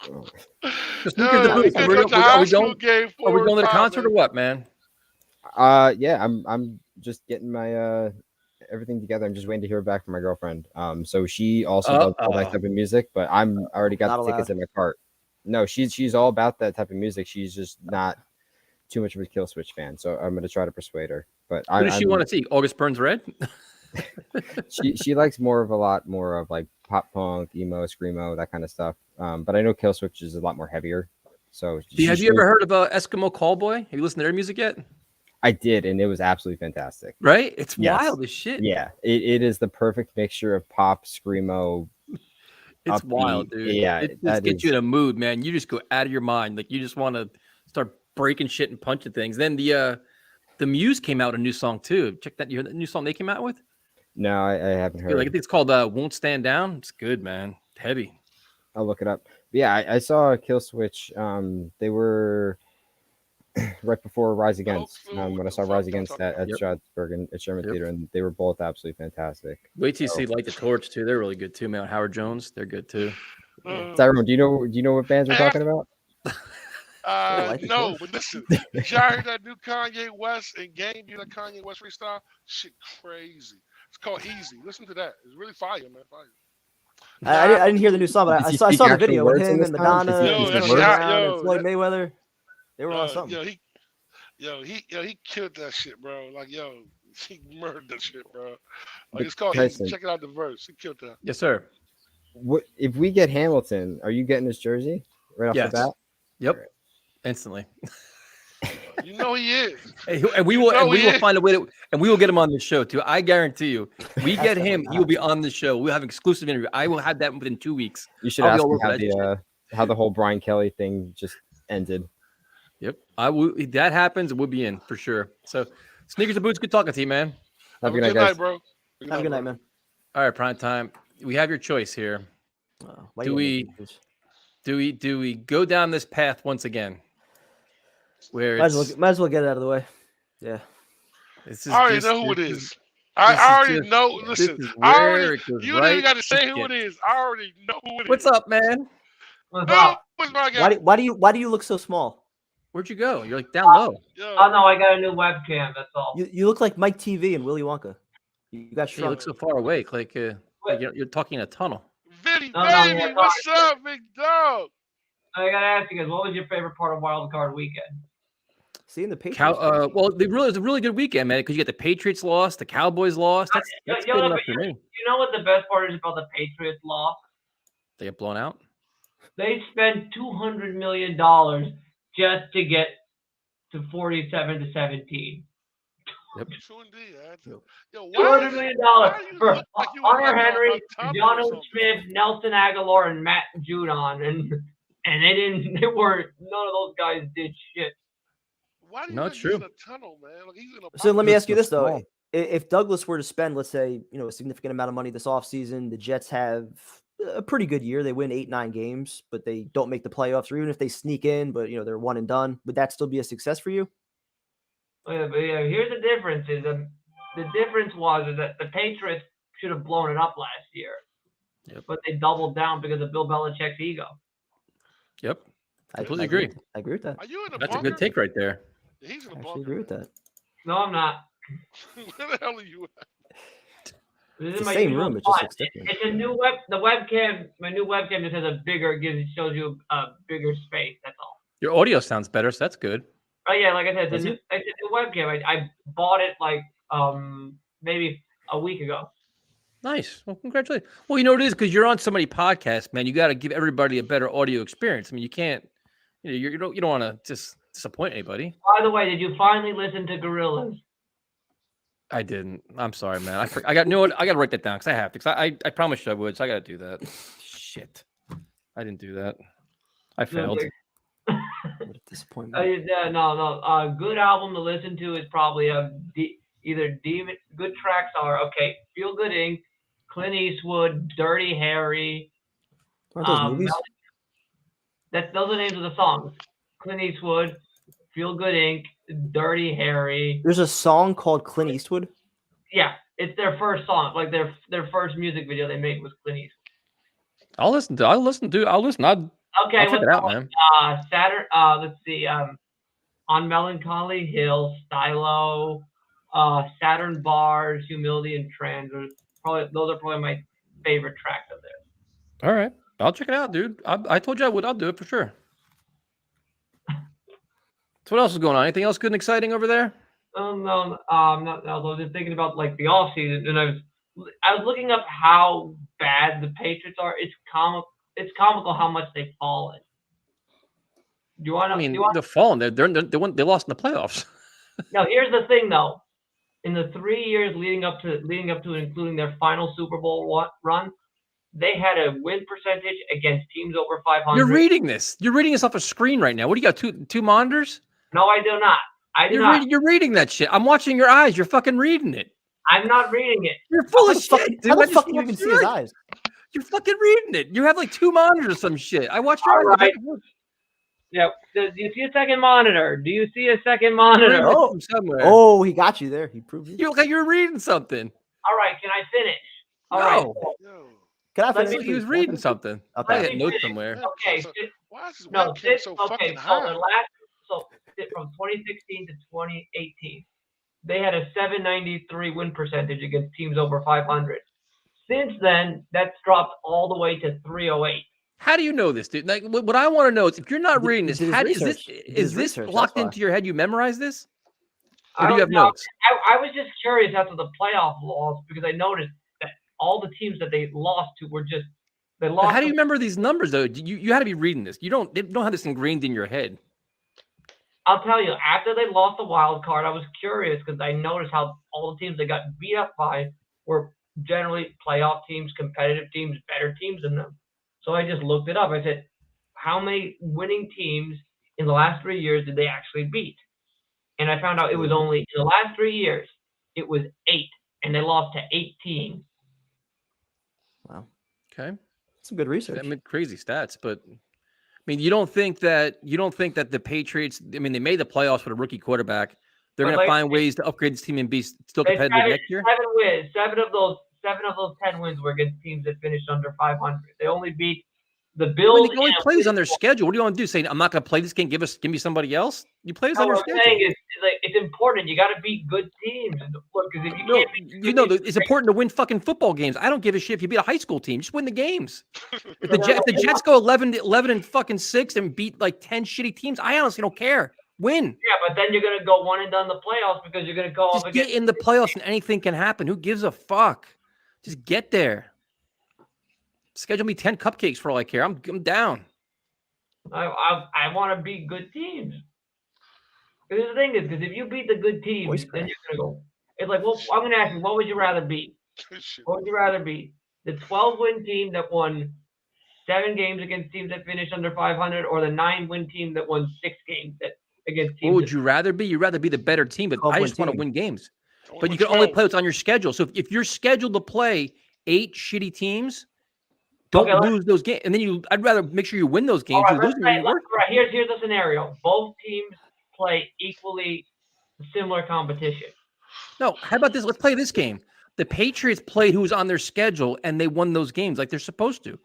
Are we going to the concert or what, man? Yeah, I'm just getting my everything together. I'm just waiting to hear back from my girlfriend. So she also does all that type of music, but I already got the tickets in my cart. No, she's all about that type of music. She's just not too much of a Kill Switch fan, so I'm gonna try to persuade her. But who does she want to see? August Burns Red? she likes a lot more of like pop punk, emo, screamo, that kind of stuff. But I know Kill Switch is a lot more heavier. So have you ever heard of Eskimo Callboy? Have you listened to their music yet? I did, and it was absolutely fantastic. Right? It's wild as shit. Yeah, it is the perfect mixture of pop, screamo. It's wild, dude. Yeah, it just gets you in a mood, man. You just go out of your mind. Like you just want to start breaking shit and punching things. Then the Muse came out with a new song too. Check that. You heard the new song they came out with? No, I haven't heard. I think it's called "Won't Stand Down." It's good, man. It's heavy. I'll look it up. But yeah, I saw Kill Switch. They were right before Rise Against. When I saw Rise Against at Strasbourg and at Sherman Theater, and they were both absolutely fantastic. Wait till you see Light the Torch too. They're really good too, man. Howard Jones, they're good too. Tyrone, do you know what bands we're talking about? No, but listen, did y'all hear that new Kanye West and Game? You know Kanye West freestyle? Shit crazy. It's called Easy. Listen to that. It's really fire, man. Fire. I didn't hear the new song, but Does I he saw speak the actual video with words in him this and song? Is Madonna, he- Yo, is that it shit words? hot, Brown, and yo. Floyd Mayweather. They were on something. He killed that shit, bro. Like, yo, he murdered that shit, bro. Like, it's called Tyson, Easy. Check it out the verse. He killed that. Yes, sir. what if we get Hamilton? Are you getting his jersey right off Yes. the bat? Yep. Instantly. You know he is. And we will find a way to, and we will get him on the show too. I guarantee you. We get him, he will be on the show. We'll have an exclusive interview. I will have that within 2 weeks. You should I'll be ask all him over how the whole Brian Kelly thing just ended. Yep. I will. If that happens, we'll be in for sure. So, Sneakers and Boots, good talking to you, man. Have a good night, guys. bro. Have a good night, man. All right, prime time. We have your choice here. Do we go down this path once again? Where Might as well get it out of the way. Yeah. This is I already just- know who it this is. I already just- know. this Listen, is I where already. it goes You don't right even got to say to who it shit. is. I already know who it is. What's up, man? What's No, up? what's my guy? Why do you look so small? Where'd you go? You're like down low. Yo, Oh no, I got a new webcam. That's all. You look like Mike TV and Willy Wonka. You got You shrunk. look so far away, like you're talking in a tunnel. Vinny, No, baby, no, what's up, big dog? I gotta ask you guys, what was your favorite part of Wild Card Weekend? Seeing the Patriots. Well, it was a really good weekend, man, because you get the Patriots lost, the Cowboys lost. That's good enough for me. You know what the best part is about the Patriots loss? They get blown out. They spent $200 million just to get to 47-17. Yep. True indeed. Yo, $200 million for Hunter Henry, John something? Smith, Nelson Aguilar, and Matt Judon, and none of those guys did shit. Why do you No, think it's he's true. in a tunnel, man? Like, he's in a So let me Just ask you so this though: small. if Douglas were to spend, let's say, a significant amount of money this offseason, the Jets have a pretty good year. They win 8-9 games, but they don't make the playoffs. Or even if they sneak in, but they're one and done, would that still be a success for you? But here's the difference: the difference was that the Patriots should have blown it up last year, but they doubled down because of Bill Belichick's ego. Yep. I Completely agree. I agree with that. Are you in a That's a bunker? good take right there. He's in a I actually bunker. agree with that. No, I'm not. Where the hell are you at? This It's is the my same usual room. It just spot. looks different. It's a new the webcam. My new webcam just has a bigger. It shows you a bigger space. That's all. Your audio sounds better, so that's good. Oh yeah, like I said, Does it's a new webcam. I bought it like maybe a week ago. Nice. Well, congratulations. Well, you know what it is, because you're on so many podcasts, man. You got to give everybody a better audio experience. I mean, you can't. You don't want to just disappoint anybody. By the way, did you finally listen to Gorillas? I didn't. I'm sorry, man. I got I got to write that down because I have to. Because I promised you I would, so I got to do that. Shit, I didn't do that. I failed. What a disappointment. No. Good album to listen to is probably good tracks are Feel Good Inc., Clint Eastwood, Dirty Harry. Aren't those movies? Those are names of the songs. Clint Eastwood, Feel Good Inc., Dirty Harry. There's a song called Clint Eastwood. Yeah, it's their first song. Like their first music video they made was Clint Eastwood. I'll listen. I'll check it out, man. Saturn. Let's see. On Melancholy Hill, Stylo, Saturn Bars, Humility and Trans. Those are probably my favorite tracks of theirs. All right, I'll check it out, dude. I told you I would. I'll do it for sure. So what else is going on? Anything else good and exciting over there? No, not. I was just thinking about like the off season, and I was looking up how bad the Patriots are. It's comical how much they've fallen. Do you want to? I mean, they're falling. They lost in the playoffs. Now, here's the thing, though. In the 3 years leading up to and including their final Super Bowl run, they had a win percentage against teams over 500. You're reading this. You're reading this off a screen right now. What do you got? Two monitors? No, I do not. You're reading that shit. I'm watching your eyes. You're fucking reading it. I'm not reading it. You're full of shit, dude. How I the just fuck do you watched even see your his eyes. eyes? You're fucking reading it. You have like two monitors or some shit. I watched your All eyes. right. Yeah. Do you see a second monitor? Do you see a second monitor? Oh, somewhere. Oh, he got you there. He proved it. You look like you're reading something. All right. Can I finish? All No. right. Yo, Can I Let finish? me- He was Can I reading finish? something. Okay. I Let got me notes finish. somewhere. Okay. why is this No, webcam so fucking high? from 2016 to 2018, they had a 793 win percentage against teams over 500. Since then, that's dropped all the way to 308. How do you know this, dude? Like, what I want to know is if you're not reading this, did his how is this? research. He did Is his this research, locked that's why. into your head? You memorize this, or I do you don't have know. notes? I was just curious after the playoff loss because I noticed that all the teams that they lost to were just they But lost. how do you remember these numbers though? You had to be reading this. You don't have this ingrained in your head. I'll tell you, after they lost the wild card, I was curious because I noticed how all the teams they got beat up by were generally playoff teams, competitive teams, better teams than them. So I just looked it up. I said, how many winning teams in the last 3 years did they actually beat? And I found out it was only in the last 3 years, it was 8, and they lost to 18. Wow. Okay, Some good research. I mean, crazy stats, but I mean, you don't think that the Patriots? I mean, they made the playoffs with a rookie quarterback. They're But going to find ways to upgrade this team and be still They competitive had next year. 7 wins. Seven of those 10 wins were against teams that finished under 500. They only beat the I mean, Bills. they only and plays on their schedule. What do you want to do? Say, I'm not going to play this game. Give me somebody else. You play on your What I'm schedule. saying is like, it's important. You got to beat good teams. Look, because if you No, can't beat you know it's important to win fucking football games. I don't give a shit if you beat a high school team. Just win the games. If the Jets go 11 and fucking 6 and beat like 10 shitty teams, I honestly don't care. Win. Yeah, but then you're gonna go one and done the playoffs because you're gonna go Just up get against. in the playoffs and anything can happen. Who gives a fuck? Just get there. Schedule me 10 cupcakes for all I care. I'm down. I want to beat good teams. Because the thing is, because if you beat the good teams, then you're gonna go. It's like, well, I'm gonna ask you, what would you rather beat? What would you rather beat? The 12-win team that won 7 games against teams that finished under 500, or the 9-win team that won 6 games against teams? What would you rather be? You'd rather be the better team, but I just want to win games. But you can only play what's on your schedule. So if you're scheduled to play 8 shitty teams, don't lose those games. And then I'd rather make sure you win those games. You lose them, you work. Right, here's the scenario. Both teams play equally similar competition. No, how about this? Let's play this game. The Patriots played who was on their schedule, and they won those games like they're supposed to.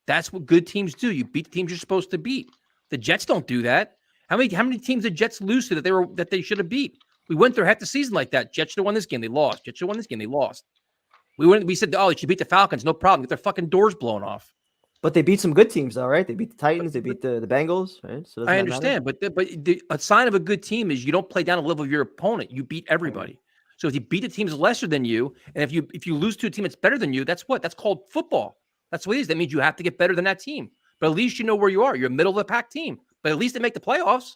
That's what good teams do. You beat the teams you're supposed to beat. The Jets don't do that. How many teams did Jets lose to that they should have beat? We went through half the season like that. Jets should have won this game. They lost. Jets should have won this game. They lost. We said, oh, they should beat the Falcons. No problem. Get their fucking doors blown off. But they beat some good teams, though, right? They beat the Titans. They beat the Bengals, right? So I understand, but a sign of a good team is you don't play down the level of your opponent. You beat everybody. So if you beat the teams lesser than you, and if you lose to a team that's better than you, that's called football. That's what it is. That means you have to get better than that team. But at least you know where you are. You're a middle of the pack team. But at least they make the playoffs.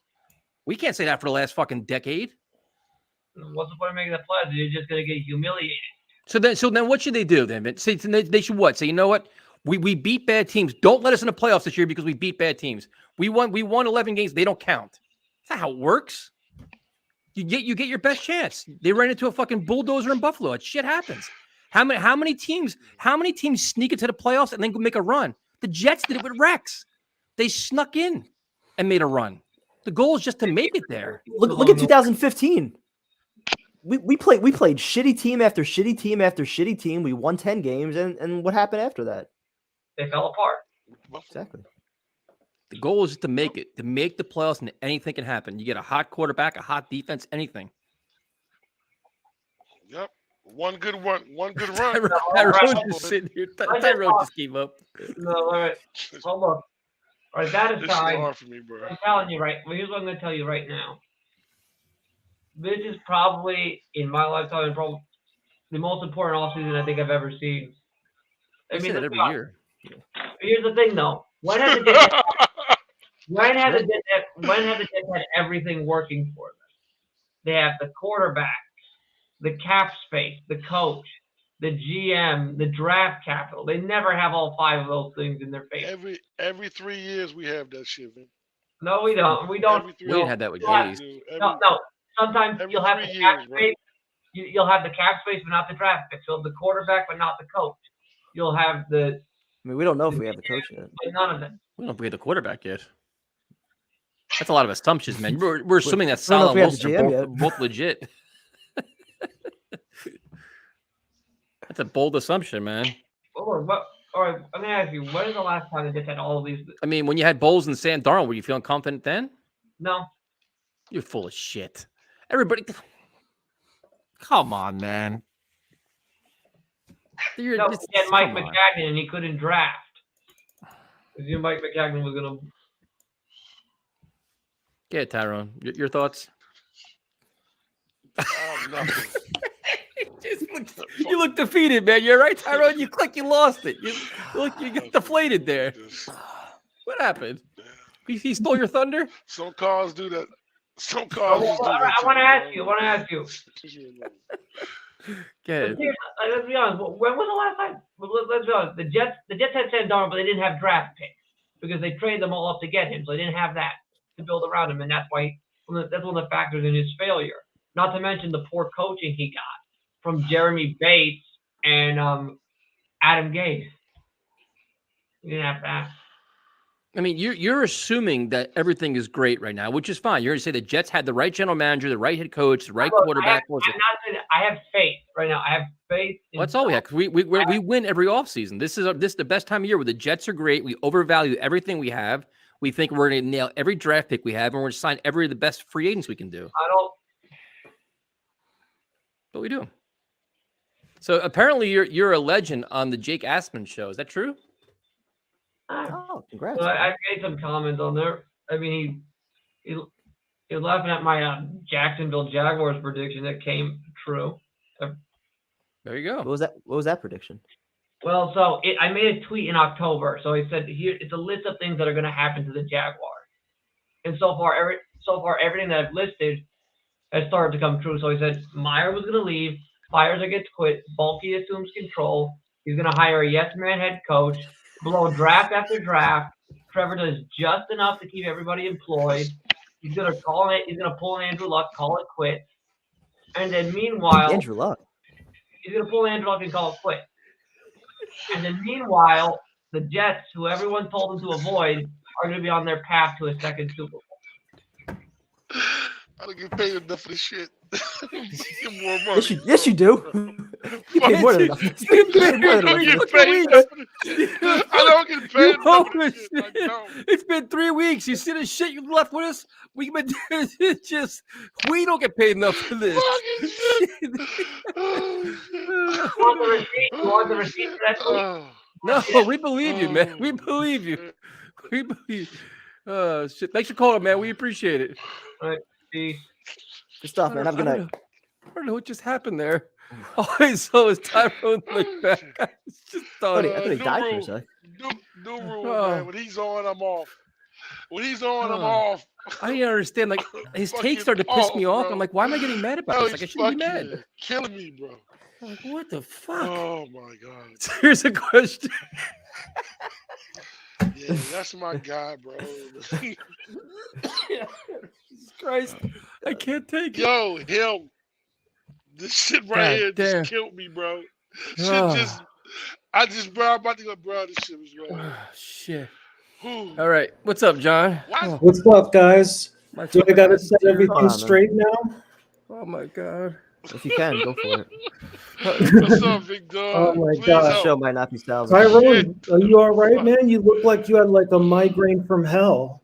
We can't say that for the last fucking decade. What's the point of making the playoffs? You're just gonna get humiliated. So then what should they do then? They should what? Say, you know what? We beat bad teams. Don't let us in the playoffs this year because we beat bad teams. We won 11 games. They don't count. That's not how it works. You get your best chance. They ran into a fucking bulldozer in Buffalo. Shit happens. How many teams sneak into the playoffs and then go make a run? The Jets did it with Rex. They snuck in and made a run. The goal is just to make it there. Look at 2015. We played shitty team after shitty team after shitty team. We won 10 games, and what happened after that? They fell apart. Exactly. The goal is just to make it, to make the playoffs, and anything can happen. You get a hot quarterback, a hot defense, anything. Yep. One good run. Tyrone just sitting here. Tyrone just gave up. No, all right. Hold on. All right, that This is aside, hard for me, bro. I'm telling you right. Well, here's what I'm going to tell you right now. This is probably, in my lifetime, probably the most important offseason I think I've ever seen. I say that every year. Here's the thing, though. When have the Jets had everything working for them? They have the quarterback, the cap space, the coach, the GM, the draft capital. They never have all 5 of those things in their face. Every 3 years we have that shit, man. No, we don't. We don't. We didn't have that with Yeah. Jays. No. Sometimes you'll have the cap space. You'll have the cap space, but not the draft pick. So the quarterback, but not the coach. You'll have the. I mean, we don't know if we have the coach yet. But none of them. We don't know if we have the quarterback yet. That's a lot of assumptions, man. We're assuming that I don't know Sal if and we have Wilson the are GM both legit. That's a bold assumption, man. All right, I'm gonna ask you. When is the last time they just had all of these? I mean, when you had Bowles and Sam Darnold, were you feeling confident then? No. You're full of shit. Everybody. Come on, man. No, he had Mike McCagnon and he couldn't draft. Because you know Mike McCagnon was gonna. Yeah, Tyrone. Your thoughts? Nothing. You look defeated, man. You're right, Tyrone. You look like you lost it. You get deflated there. What happened? He stole your thunder? Some cars do that. Some cars just do that. I want to ask you. Good. Let's be honest. When was the last time? Let's be honest. The Jets had Sam Darnold, but they didn't have draft picks because they traded them all up to get him, so they didn't have that to build around him, and that's one of the factors in his failure. Not to mention the poor coaching he got from Jeremy Bates and Adam Gase. You didn't have that. I mean, you're assuming that everything is great right now, which is fine. You're going to say the Jets had the right general manager, the right head coach, the right quarterback. I have faith right now. I have faith. Well, that's all we have. We win every offseason. This is the best time of year where the Jets are great. We overvalue everything we have. We think we're going to nail every draft pick we have, and we're going to sign every of the best free agents we can do. But we do. So apparently you're a legend on the Jake Asman show. Is that true? Oh, congrats. Well, I made some comments on there. I mean, he was laughing at my Jacksonville Jaguars prediction that came true. There you go. What was that prediction? Well, so I made a tweet in October. So I said, here it's a list of things that are going to happen to the Jaguars, and so far everything that I've listed has started to come true. So he said Meyer was going to leave, fires or gets quit, Bulky assumes control. He's going to hire a yes man head coach. Blow draft after draft. Trevor does just enough to keep everybody employed. He's gonna pull an Andrew Luck, call it quit. And then meanwhile, Andrew Luck. He's gonna pull Andrew Luck and call it quit. And then meanwhile, the Jets, who everyone told them to avoid, are gonna be on their path to a second Super Bowl. I don't get paid enough for this shit. More money. Yes, you do. You pay more than enough. I don't get paid enough for this shit. It's been 3 weeks. You see the shit you left with us? We don't get paid enough for this. Want the receipt for that? No, we believe you, man. We believe you. We believe. Shit. Thanks for calling, man. We appreciate it. All right, peace. Good stuff, man. Have a good night. I don't know what just happened there. All I saw is Tyrone look back. It's just I thought he died for a sec. New rule, man. When he's on, I'm off. When he's on, I'm off. I didn't understand. Like his takes started to piss me off. Bro. I'm like, why am I getting mad about this? Like I shouldn't be mad. Killing me, bro. I'm like, what the fuck? Oh my god. So here's a question. Yeah, that's my guy, bro. Jesus Christ, I can't take it. Yo, him. This shit right here just killed me, bro. I'm about to go, bro. This shit was wrong. Oh, shit. All right, what's up, John? What's up, guys? Do I gotta set everything straight now? Oh my god. If you can, go for it. What's up, big dog? Oh my god. The show might not be salvaged. Tyrone, are you all right, man? You look like you had like a migraine from hell.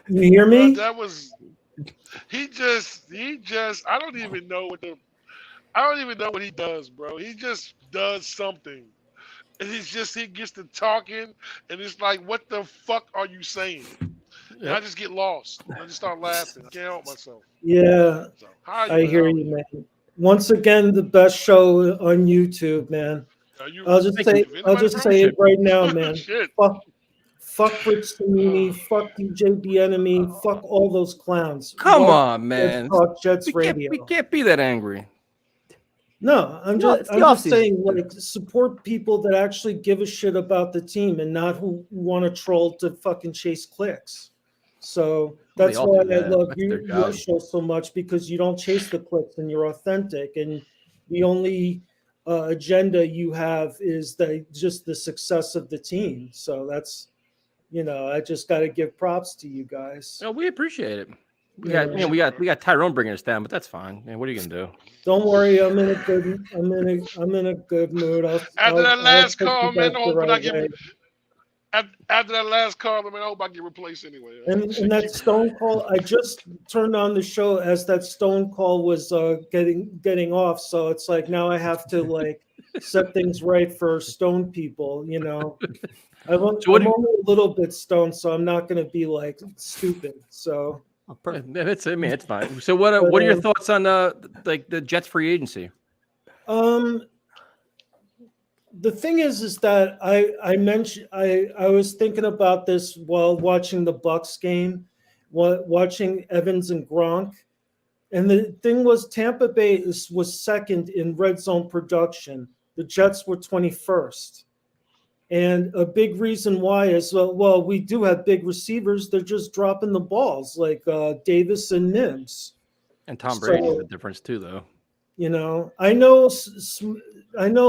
You hear me? That was he just I don't even know what he does, bro. He just does something. And he gets to talking and it's like, what the fuck are you saying? And I just get lost. I just start laughing. I can't help myself. Yeah. So, I hear you, man. Once again, the best show on YouTube, man. I'll just say it right now, man. Fuck Rich Samini, fuck DJ Enemy, fuck all those clowns. Come on, man. Let's talk Jets Radio. We can't be that angry. No, I'm just saying, like, support people that actually give a shit about the team and not who want to troll to fucking chase clicks. So that's why I love your show so much, because you don't chase the clicks and you're authentic. And the only agenda you have is just the success of the team. So that's, I just got to give props to you guys. No, we appreciate it. We got Tyrone bringing us down, but that's fine. Man, what are you gonna do? Don't worry, I'm in a good mood. After that last call, man, After that last call, man, I hope I get replaced anyway. And that Stone call, I just turned on the show as that Stone call was getting off. So it's like now I have to like set things right for Stone people, you know. I'm only a little bit stoned, so I'm not going to be like stupid. So it's fine. So what are your thoughts on like the Jets free agency? The thing is that I mentioned I was thinking about this while watching the Bucks game, watching Evans and Gronk, and the thing was Tampa Bay was second in red zone production. The Jets were 21st, and a big reason why is well we do have big receivers. They're just dropping the balls like Davis and Mims. And Tom Brady's the difference too, though. You know, I know,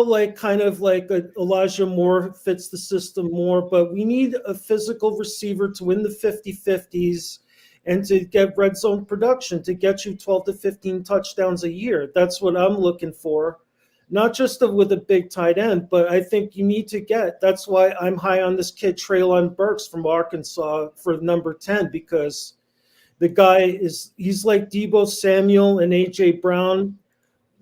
like kind of like Elijah Moore fits the system more, but we need a physical receiver to win the 50-50s and to get red zone production to get you 12 to 15 touchdowns a year. That's what I'm looking for, not just with a big tight end, but I think you need to get. That's why I'm high on this kid Treylon Burks from Arkansas for number 10 because the guy he's like Deebo Samuel and AJ Brown.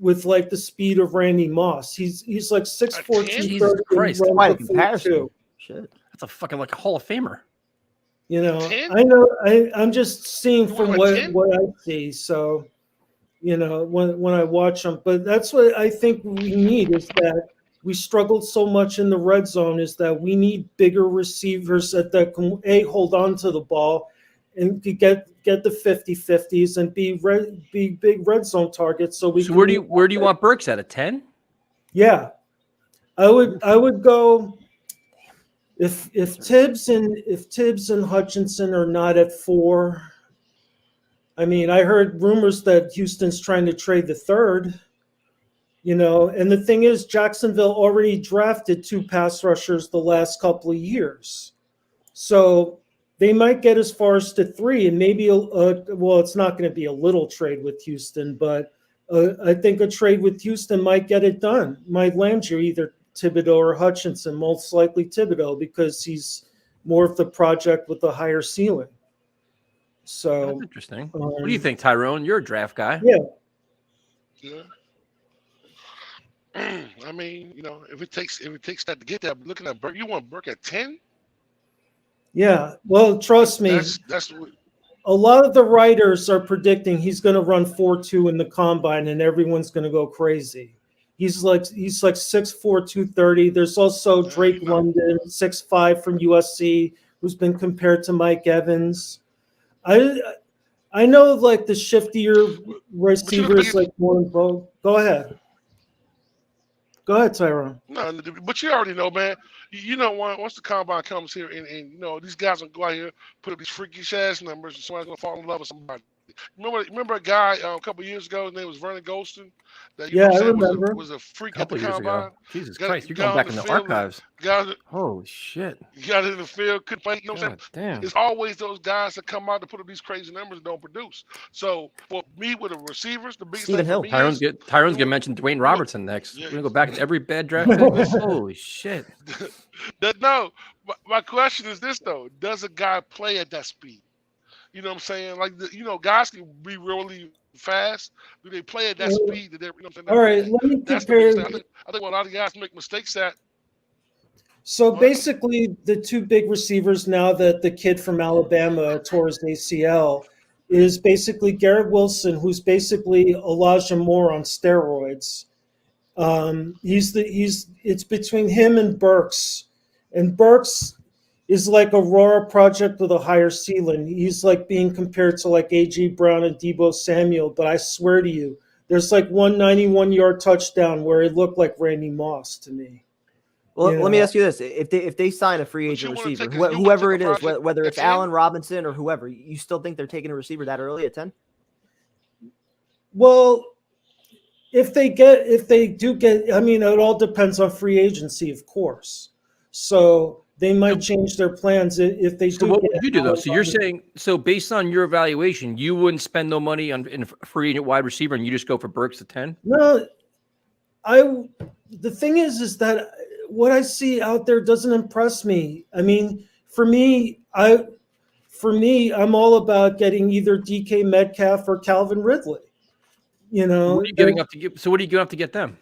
With like the speed of Randy Moss, he's like 6'4", 230. Christ, quite a comparison. Shit, that's a fucking like a Hall of Famer. You know, 10? I know. I'm just seeing from what I see. So, you know, when I watch them, but that's what I think we need is that we struggled so much in the red zone is that we need bigger receivers that can hold on to the ball and to get the 50-50s and be big red zone targets. So where do you want Burks at 10? Yeah, I would go if Tibbs and Hutchinson are not at 4. I mean, I heard rumors that Houston's trying to trade the 3rd. You know, and the thing is, Jacksonville already drafted 2 pass rushers the last couple of years, so they might get as far as to 3, and maybe well, it's not going to be a little trade with Houston, but I think a trade with Houston might get it done. Might land you either Thibodeau or Hutchinson, most likely Thibodeau because he's more of the project with the higher ceiling. So that's interesting. What do you think, Tyrone? You're a draft guy. Yeah. I mean, you know, if it takes that to get there, looking at Burke, you want Burke at 10? Yeah, well, trust me. That's what, a lot of the writers are predicting he's going to run 4.2 in the combine, and everyone's going to go crazy. He's like 6'4", 230. There's also Drake London, 6'5" from USC, who's been compared to Mike Evans. I know like the shiftier receivers like more in vogue. Go ahead, Tyrone. No, but you already know, man. You know, once the combine comes here, and you know these guys will go out here, put up these freakish ass numbers, and somebody's gonna fall in love with somebody. Remember a guy a couple years ago? His name was Vernon Golston. That I remember. Was a freak at the combine. Jesus Christ, you're going back in the archives. Holy shit! You got in the field, couldn't play. You know what I'm saying? Damn. It's always those guys that come out to put up these crazy numbers and don't produce. So for me, with the receivers, the biggest thing for me Tyrone's gonna mention Dwayne Robertson next. We're gonna go back to every bad draft. Holy shit! No, my question is this though: does a guy play at that speed? You know what I'm saying? Like, guys can be really fast. Do they play at that speed? That you know what I'm saying? All right, let me compare. I think a lot of guys make mistakes at. So basically, the 2 big receivers now that the kid from Alabama tore his ACL is basically Garrett Wilson, who's basically Elijah Moore on steroids. It's between him and Burks, and Burks is like Aurora project with a higher ceiling. He's like being compared to like A.J. Brown and Deebo Samuel, but I swear to you, there's like 191-yard touchdown where it looked like Randy Moss to me. Well, let me ask you this: if they sign a free agent receiver, whoever it is, whether it's Allen Robinson or whoever, you still think they're taking a receiver that early at 10? Well, if they do get, I mean, it all depends on free agency, of course. So they might change their plans if they do. So what would you do though? So you're saying, so based on your evaluation, you wouldn't spend no money in a free agent wide receiver, and you just go for Burks at 10? No, the thing is that what I see out there doesn't impress me. I mean, for me, I'm all about getting either DK Metcalf or Calvin Ridley. You know, What are you giving up to get? So what are you giving up to get them?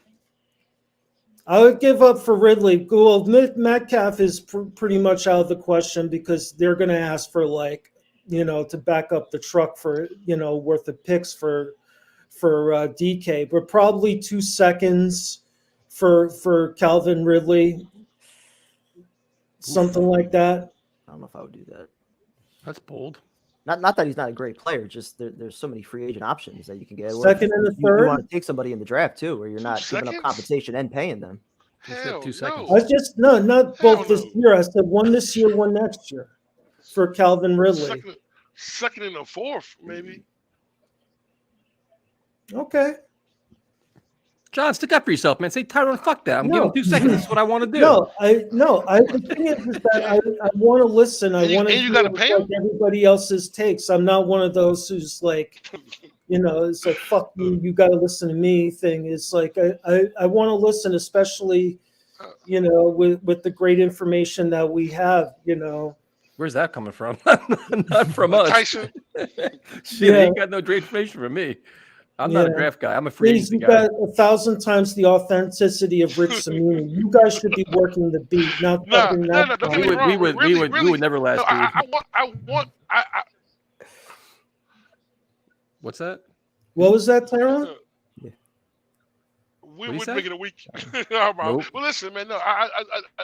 I would give up for Ridley. Well, Metcalf is pretty much out of the question because they're going to ask for to back up the truck for worth of picks for DK, but probably 2 seconds for Calvin Ridley, something like that. I don't know if I would do that. That's bold. Not that he's not a great player, just there's so many free agent options that you can get. Second and a You third. want to take somebody in the draft too, where you're not giving up compensation and paying them. Hell 2 seconds. no. I just not both this year. I said one this year, one next year for Calvin Ridley. Second and a fourth, maybe. Okay. John, stick up for yourself, man. Say, Tyrone, fuck that. I'm giving 2 seconds. That's what I want to do. The thing is that I want to listen. I want to you gotta pay like everybody else's takes. I'm not one of those who's like, it's like, fuck you, you got to listen to me thing. It's like, I want to listen, especially, with the great information that we have, Where's that coming from? Not from us. Tyson. Shit, ain't got no great information from me. I'm not a draft guy. I'm a free agency you guy. got 1,000 times the authenticity of Rich Samini. You guys should be working the beat, not fucking that. We would never last. What's that? What was that, Tyrone? We would make it a week. Well, listen, man. No, I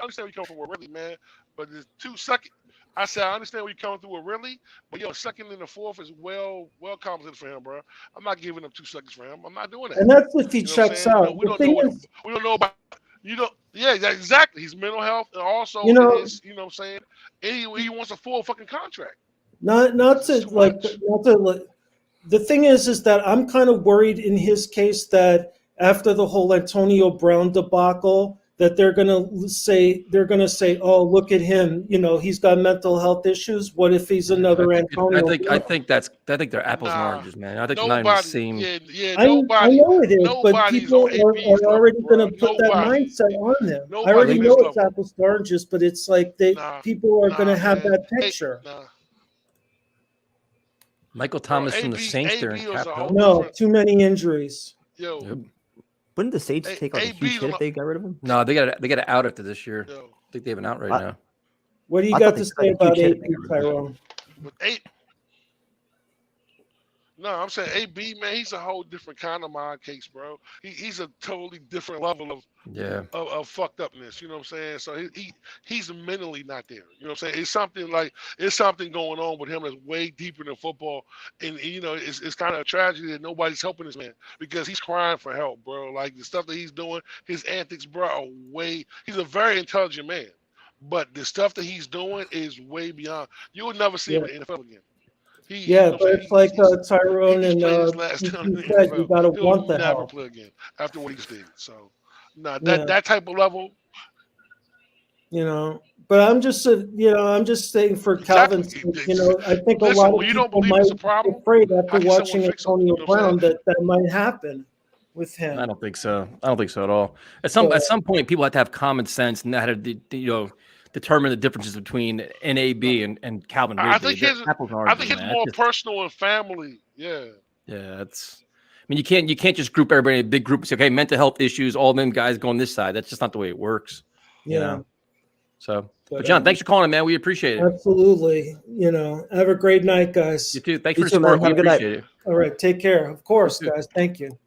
understand where you come from with Ridley, man. But the 2 seconds. I said I understand where you coming through with Ridley, but second and the fourth is well compensated for him, bro. I'm not giving up 2 seconds for him. I'm not doing that. And that's if he checks out. We don't know about Yeah, exactly. He's mental health, and also his, what I'm saying. And he wants a full fucking contract. Not to like. The thing is that I'm kind of worried in his case that after the whole Antonio Brown debacle, that they're gonna say, oh, look at him, he's got mental health issues. What if he's another Antonio? I think they're apples and oranges, man. I think they're not even the same. I know it is, but people are already gonna put that mindset on them. I already know it's apples and oranges, but it's like people are gonna have that picture. Michael Thomas from the Saints there in Cap. No, too many injuries. Wouldn't the Saints take like a huge hit if they got rid of him? No, they got an out after this year. I think they have an out right now. What do you got to say about AP, Tyrone? No, I'm saying AB, man, he's a whole different kind of mind case, bro. He's a totally different level of fucked upness. You know what I'm saying? So he's mentally not there. You know what I'm saying? It's something going on with him that's way deeper than football, and it's kind of a tragedy that nobody's helping this man because he's crying for help, bro. Like the stuff that he's doing, his antics, bro, are way. He's a very intelligent man, but the stuff that he's doing is way beyond. You will never see him in the NFL again. But it's like Tyrone and you said, you gotta want the help. Play again after what he did. So, that type of level. But I'm just saying for Calvin's sake, I think a lot of people might be afraid after watching Antonio Brown that might happen with him. I don't think so. I don't think so at all. At some point, people have to have common sense and how to determine the differences between NAB and Calvin Ridley. I think it's more personal and family. Yeah. Yeah, you can't just group everybody in a big group and say, okay, mental health issues, all them guys go on this side. That's just not the way it works. Yeah. So, but John, thanks for calling in, man. We appreciate it. Absolutely. Have a great night, guys. You too. Thanks for the support. We appreciate it. All right. Take care. Of course, guys. Thank you.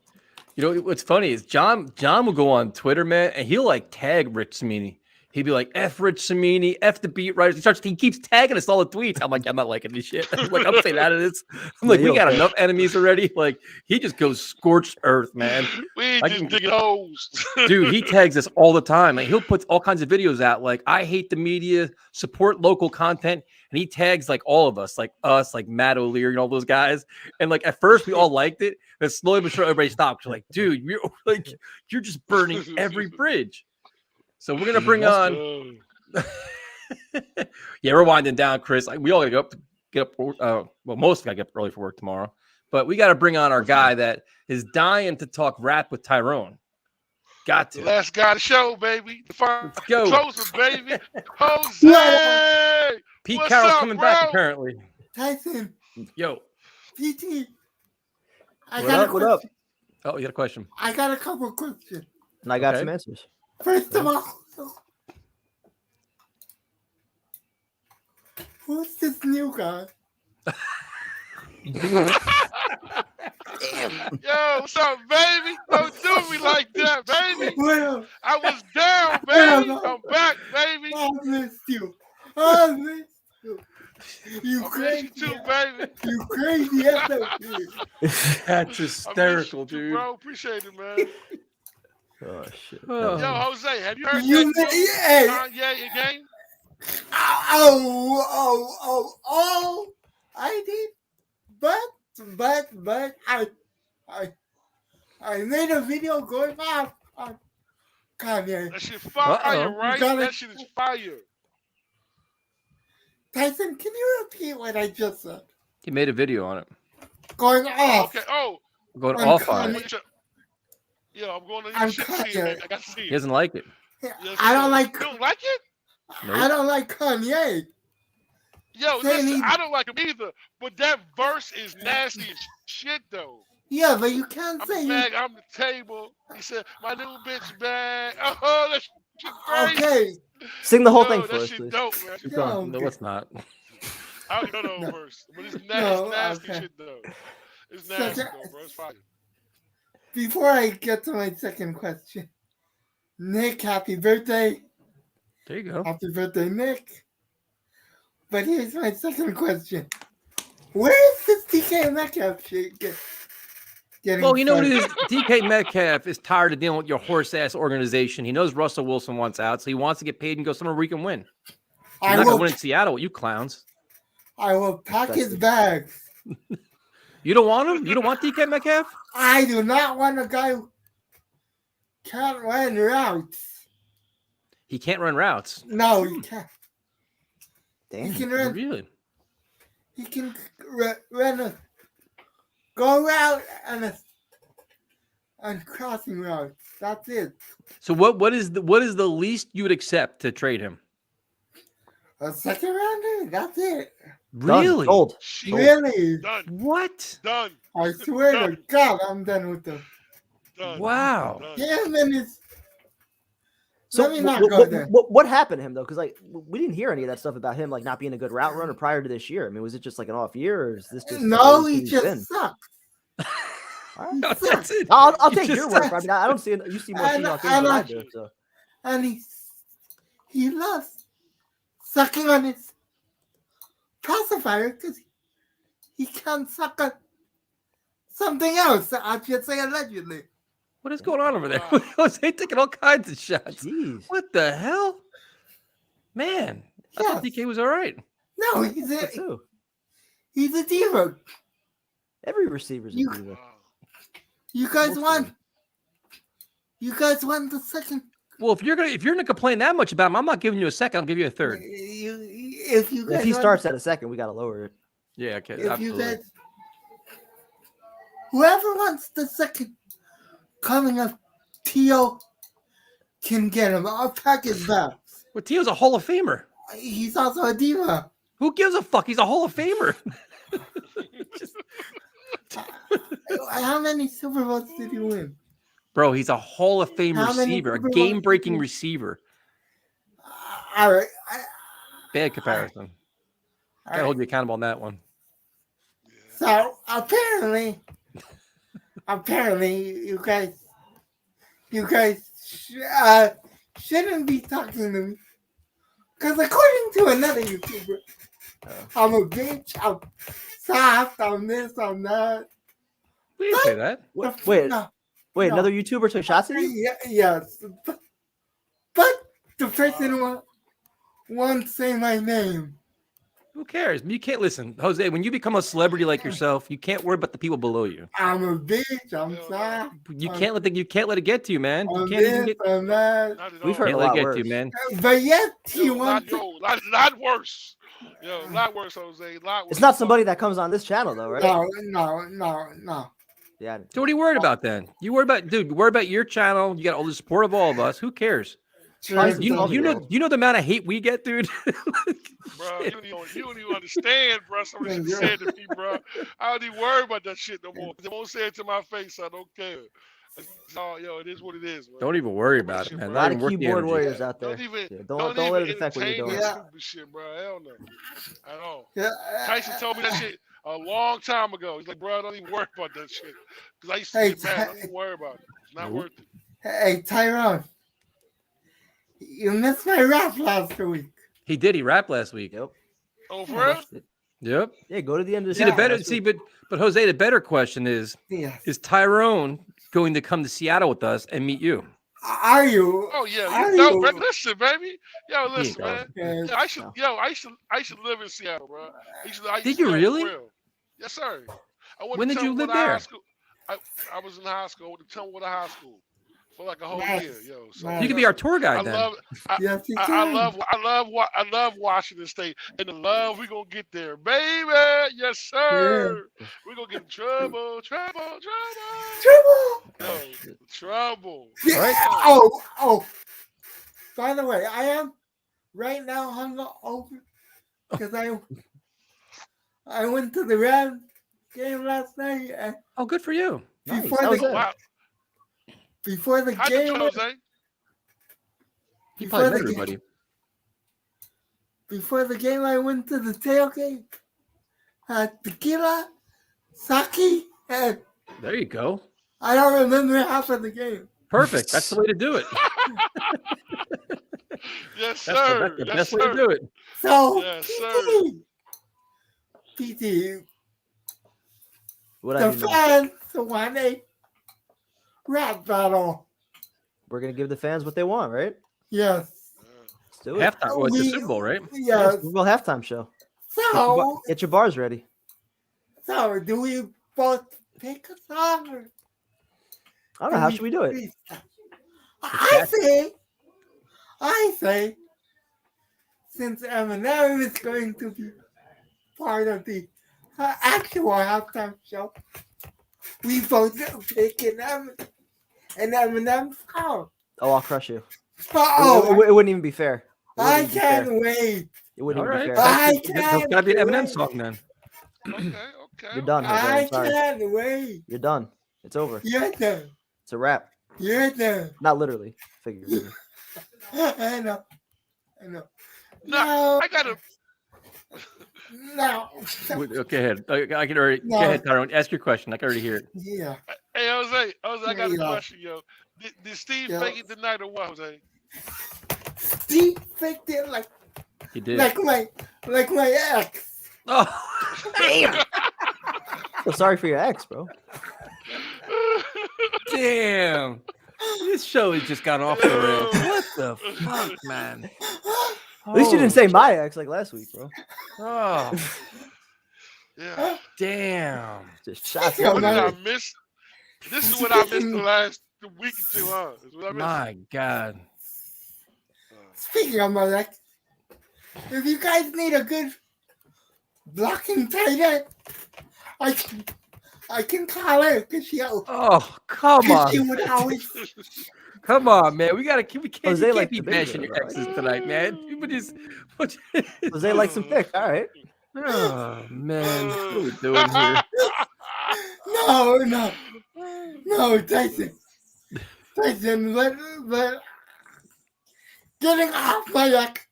What's funny is John will go on Twitter, man, and he'll tag Rich Samini. He'd be like, F Rich Samini, F the beat writers. He keeps tagging us all the tweets. I'm like, I'm not liking this shit. I'm saying out of this. I'm like, we got enough enemies already. Like, he just goes scorched earth, man. We just dig holes. Dude, he tags us all the time. Like, he'll put all kinds of videos out. Like, I hate the media, support local content. And he tags all of us, like us, like Matt O'Leary and all those guys. And at first we all liked it. And slowly but surely everybody stopped. We're like, dude, you're just burning every bridge. So we're gonna bring on. We're winding down, Chris. We all gotta get up. Well, most gotta get up early for work tomorrow, but we gotta bring on our guy that is dying to talk rap with Tyrone. Got The to. last guy to show, baby. Let's go. Closer, baby. Jose. Pete What's Carroll's up, coming bro? back apparently. Tyson, Yo. PT, I What got up? a What question. up? Oh, you got a question. I got a couple of questions. And I got Okay. some answers. First of all, who's this new guy? Yo, what's up, baby? Don't do me like that, baby. Well, I was down, baby. I'm back, baby. I missed you. I missed you. You I miss crazy. you too, baby. You crazy. That's hysterical, dude. Bro, appreciate it, man. Oh shit. Oh. Yo, Jose, have you heard You that Kanye again? Oh, I did. But I made a video going off on Kanye. That shit fire, right? That shit is fire. Tyson, can you repeat what I just said? He made a video on it. Going off. Okay. Oh. Going on off on it. Kanye. Yeah, I'm going to I'm see Kanye. it. I got to see He it. doesn't like it. I don't like. You don't like it? Nope. I don't like Kanye. Yo, Saying listen, he- I don't like him either. But that verse is nasty as shit, though. Yeah, but you can't I'm say. back. I'm the table. He said, "My little bitch back." Oh, that shit crazy. Okay. Sing the whole Yo, thing that for us, shit please. dope, man. Keep going. No, it's not. I don't know the whole verse, but it's No, nasty okay. shit though. It's nasty Second- though, bro. It's fire. Before I get to my second question, Nick, happy birthday. There you go. Happy birthday, Nick. But here's my second question. Where is this DK Metcalf shit getting Well, you know what it started? is? DK Metcalf is tired of dealing with your horse-ass organization. He knows Russell Wilson wants out, so he wants to get paid and go somewhere where he can win. He's I not going will, to win in Seattle with you clowns. I will pack his bags. You don't want him? You don't want DK Metcalf? I do not want a guy who can't run routes. He can't run routes. No, he can't. Damn. He can run. Really? He can run a go route and crossing route. That's it. So what is the least you would accept to trade him? A second rounder. That's it. Really? Gold. Really? Done. What? Done. I swear to Done. God, I'm done with them. Done. Wow. Done. Him and his. So Let me not go there. what happened to him though? Because like we didn't hear any of that stuff about him like not being a good route runner prior to this year. I mean, was it just like an off year, or is this just No, the way he he's just been? sucks. No, that's it. I'll He take just your word. sucks. for it. I mean, I don't see it. You see more And- Seahawks things and than I I- do. So And he loves sucking on his pacifier because he can't suck on something else. I should say allegedly. What is going on over there? Jose taking all kinds of shots. jeez, What the hell? Man, I thought Yes. DK was all right. No, he's That's who? a diva. Every receiver's a You- diva. You guys Most of want them. the second. Well, if you're gonna complain that much about him, I'm not giving you a second. I'll give you a third. If you guys If he want- starts at a second, we got to lower it. Yeah, okay, if you absolutely. guys, whoever wants the second coming of Tio can get him. I'll pack his bags. Well, Tio's a Hall of Famer. He's also a diva. Who gives a fuck? He's a Hall of Famer. How many Super Bowls did he win? Bro, he's a Hall of Fame How many receiver, a Super Bowls game-breaking did he- receiver. All right. Bad comparison. All Can't right. hold you accountable on that one. So apparently, you guys shouldn't be talking to me because according to another YouTuber, I'm a bitch. I'm soft. I'm this. I'm that. We didn't say that. Wait, No, wait, no. another YouTuber took shots at you? Yes, but the person won't say my name. Who cares? You can't listen, Jose. When you become a celebrity like yourself, you can't worry about the people below you. I'm a bitch. I'm soft. You can't let it get to you, man. You I'm can't even this. get. I'm that. Not at We've all. heard Can't a let lot it get worse. to you, man. But yet he Yo, wants. lot worse. Yo, lot worse, Jose. Lot worse. It's not somebody that comes on this channel though, right? No. Yeah. So what are you worried about then? You worry about, dude. Worry about your channel. You got all the support of all of us. Who cares? You know the amount of hate we get, dude. Bro, you don't even understand, bro. Somebody should have said to me, bro. I don't even worry about that shit no more. They won't say it to my face. I don't care. No, yo, it is what it is, man. Don't even worry about it, man. A lot Not of even worth the keyboard energy. warriors out there. Don't let it affect what you're doing. That stupid shit, bro. Hell no. At all. Tyson told me that shit a long time ago. He's like, bro, don't even worry about that shit. Because I used to get mad. Don't even worry about it. It's not worth it. Hey, Tyrone. You missed my rap last week. He did. He rapped last week. Yep. Oh, for real? Yep. Yeah, go to the end of the season. But Jose, the better question is Tyrone going to come to Seattle with us and meet you? Are you? Oh yeah, you know, man. Listen, baby. Yo, listen, man. Yeah. I should live in Seattle, bro. Did you really? Yes, sir. When did you live there? I was in high school. I went to Tumwater High School for like a whole year, yo. So you can be our tour guide then. I love Washington State, and the love we gonna get there, baby. Yes, sir. Yeah. We gonna get in trouble. Yeah. Right? Oh. By the way, I am right now hungover because I went to the Rams game last night. Oh, good for you. Before the How'd game, he probably met everybody. Before the game, I went to the tailgate. Tequila, sake, and there you go. I don't remember half of the game. Perfect. That's the way to do it. Yes, sir. That's the best way to do it. So, yes, sir. PT, What the fans want a rap battle. We're gonna give the fans what they want, right? Yes. Let's do it. Halftime. Well, it's the Super Bowl, right? Yes. Super Bowl halftime show. So, get your bars ready. So, do we both pick a song? Or I don't know. How should we do it? I say, since Eminem is going to be part of the actual halftime show, we both pick an Eminem song. Oh, I'll crush you. Oh, it wouldn't even be fair. I can't wait. It wouldn't All even right. be fair. It's gotta be an Eminem song then. Okay. You're done. Jose. I I'm sorry. can't wait. You're done. It's over. You're done. It's a wrap. You're done. Not literally, figuratively. I know. No, I gotta. No. Okay, ahead. I can already. No. Go ahead, Tyrone. Ask your question. I can already hear it. Yeah. Hey, Jose, I got a Yeah. question, yo. Did Steve fake it tonight or what, Jose? Steve faked it like He did. like my ex. Oh, damn. So sorry for your ex, bro. damn. This show has just gone off the rails. What the fuck, man? At least you didn't say my ex like last week, bro. Oh, Yeah. damn. Just shots. Yeah, What did I man. miss? This is what I missed the last week or two, huh? Is what I missed. My God. Speaking of my ex, if you guys need a good blocking tight end, I can call her because Oh, come she on. would always. Come on, man. We can't Jose you likes can't be the big bashing girl, your right? exes tonight, man. People just Jose likes some thick. All right. Oh man. What are we doing here? No, Tyson, let getting off my ex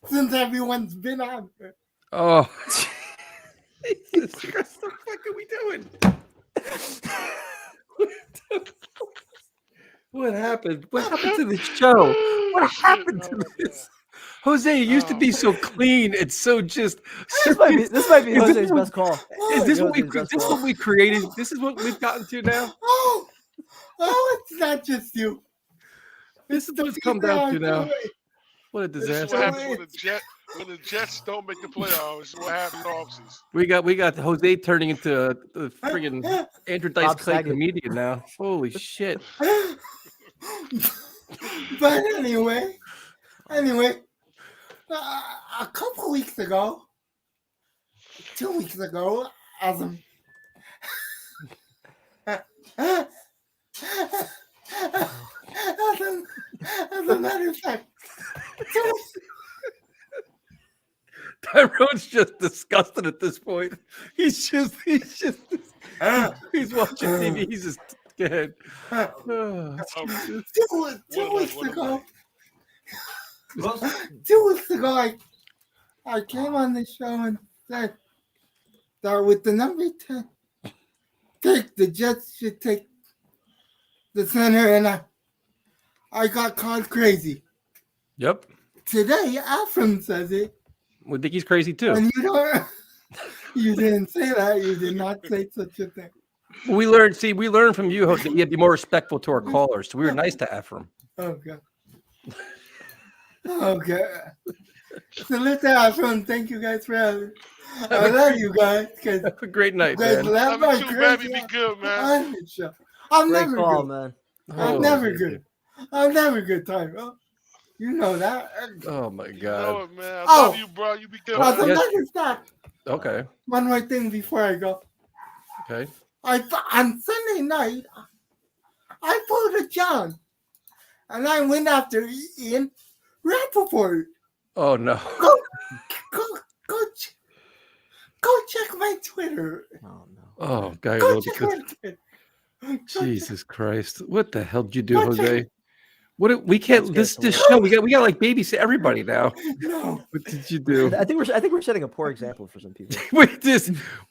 since everyone's been on her. Oh Jesus Christ, what the fuck are we doing? What happened? What happened to the show? What happened to this? Jose, it used to be so clean. It's so just. This might be Jose's best call. Is this what we? Jose's best This is call. what we created? This is what we've gotten to now. Oh, it's not just you. This is what it's come down to now. What a This is disaster! what happens when the Jets don't make the playoffs. This is what happens in the offseason. We got Jose turning into a friggin' Andrew Dice Bob Clay Saget. comedian now. Holy shit! But anyway, a couple weeks ago, 2 weeks ago, as As a matter of fact, Tyrone's just disgusted at this point. He's watching TV. He's just scared. Oh, Jesus. 2 weeks ago, 2 weeks ago, I came on the show and said that with the number 10 pick, the Jets should take the center, and I got called crazy. Yep. Today, Afram says it. We think he's crazy too. And you didn't say that. You did not say such a thing. We learned from you, Jose, you had to be more respectful to our callers. So we were nice to Ephraim. Okay. Okay. Salute to Ephraim. Thank you guys for having me. I love you guys. Have a great night, guys man. laugh Love you like too, crazy. baby. Be good, man. I'm Great never call, good. man. I'm never good. I'm never good, Tyrone. You know that. Oh my You know God. it, man. I love you, bro. You be good. As a man. matter of fact, Okay. one more thing before I go. Okay. On Sunday night, I pulled a John, and I went after Ian Rappaport. Oh no. Go check my Twitter. Oh no. Oh God. Go Well, check because- my Twitter. Jesus Christ. What the hell did you do, Go Jose? check- We can't this show. We got like babysit everybody now. No. What did you do? I think we're setting a poor example for some people.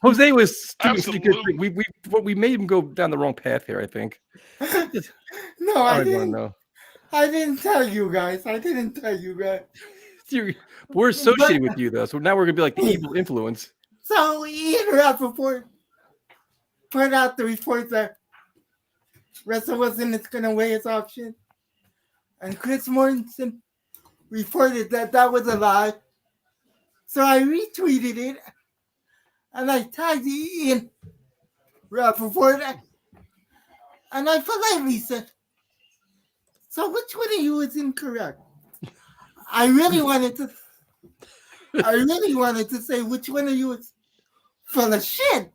Jose was doing such a good Absolutely. thing. We made him go down the wrong path here, I think. No, I don't didn't. know. I didn't tell you guys. We're associated with you though, so now we're gonna be like the evil influence. So Ian Rappaport put out the report that Russell Wilson is going to weigh his option. And Chris Mortensen reported that was a lie. So I retweeted it. And I tagged Ian Rappaport. And I politely said, so which one of you is incorrect? I really wanted to say which one of you is full of shit.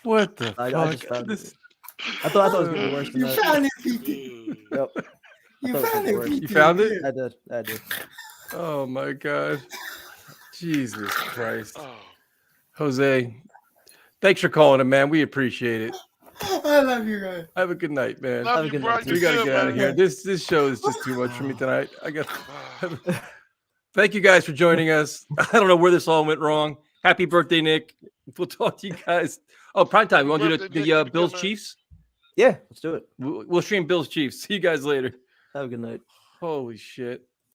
What the I fuck? just found it. I thought it was getting worse than You that. found it, PT. Yep. You found it, PT. You found it? I did. Oh my God. Jesus Christ. Jose, thanks for calling him, man. We appreciate it. I love you guys. Have a good night, man. Love you, bro. We gotta get out of here. This show is just too much for me tonight. Thank you guys for joining us. I don't know where this all went wrong. Happy birthday, Nick. We'll talk to you guys. Oh, prime time. You want to do the Bills Chiefs? Yeah, let's do it. We'll stream Bills Chiefs. See you guys later. Have a good night. Holy shit.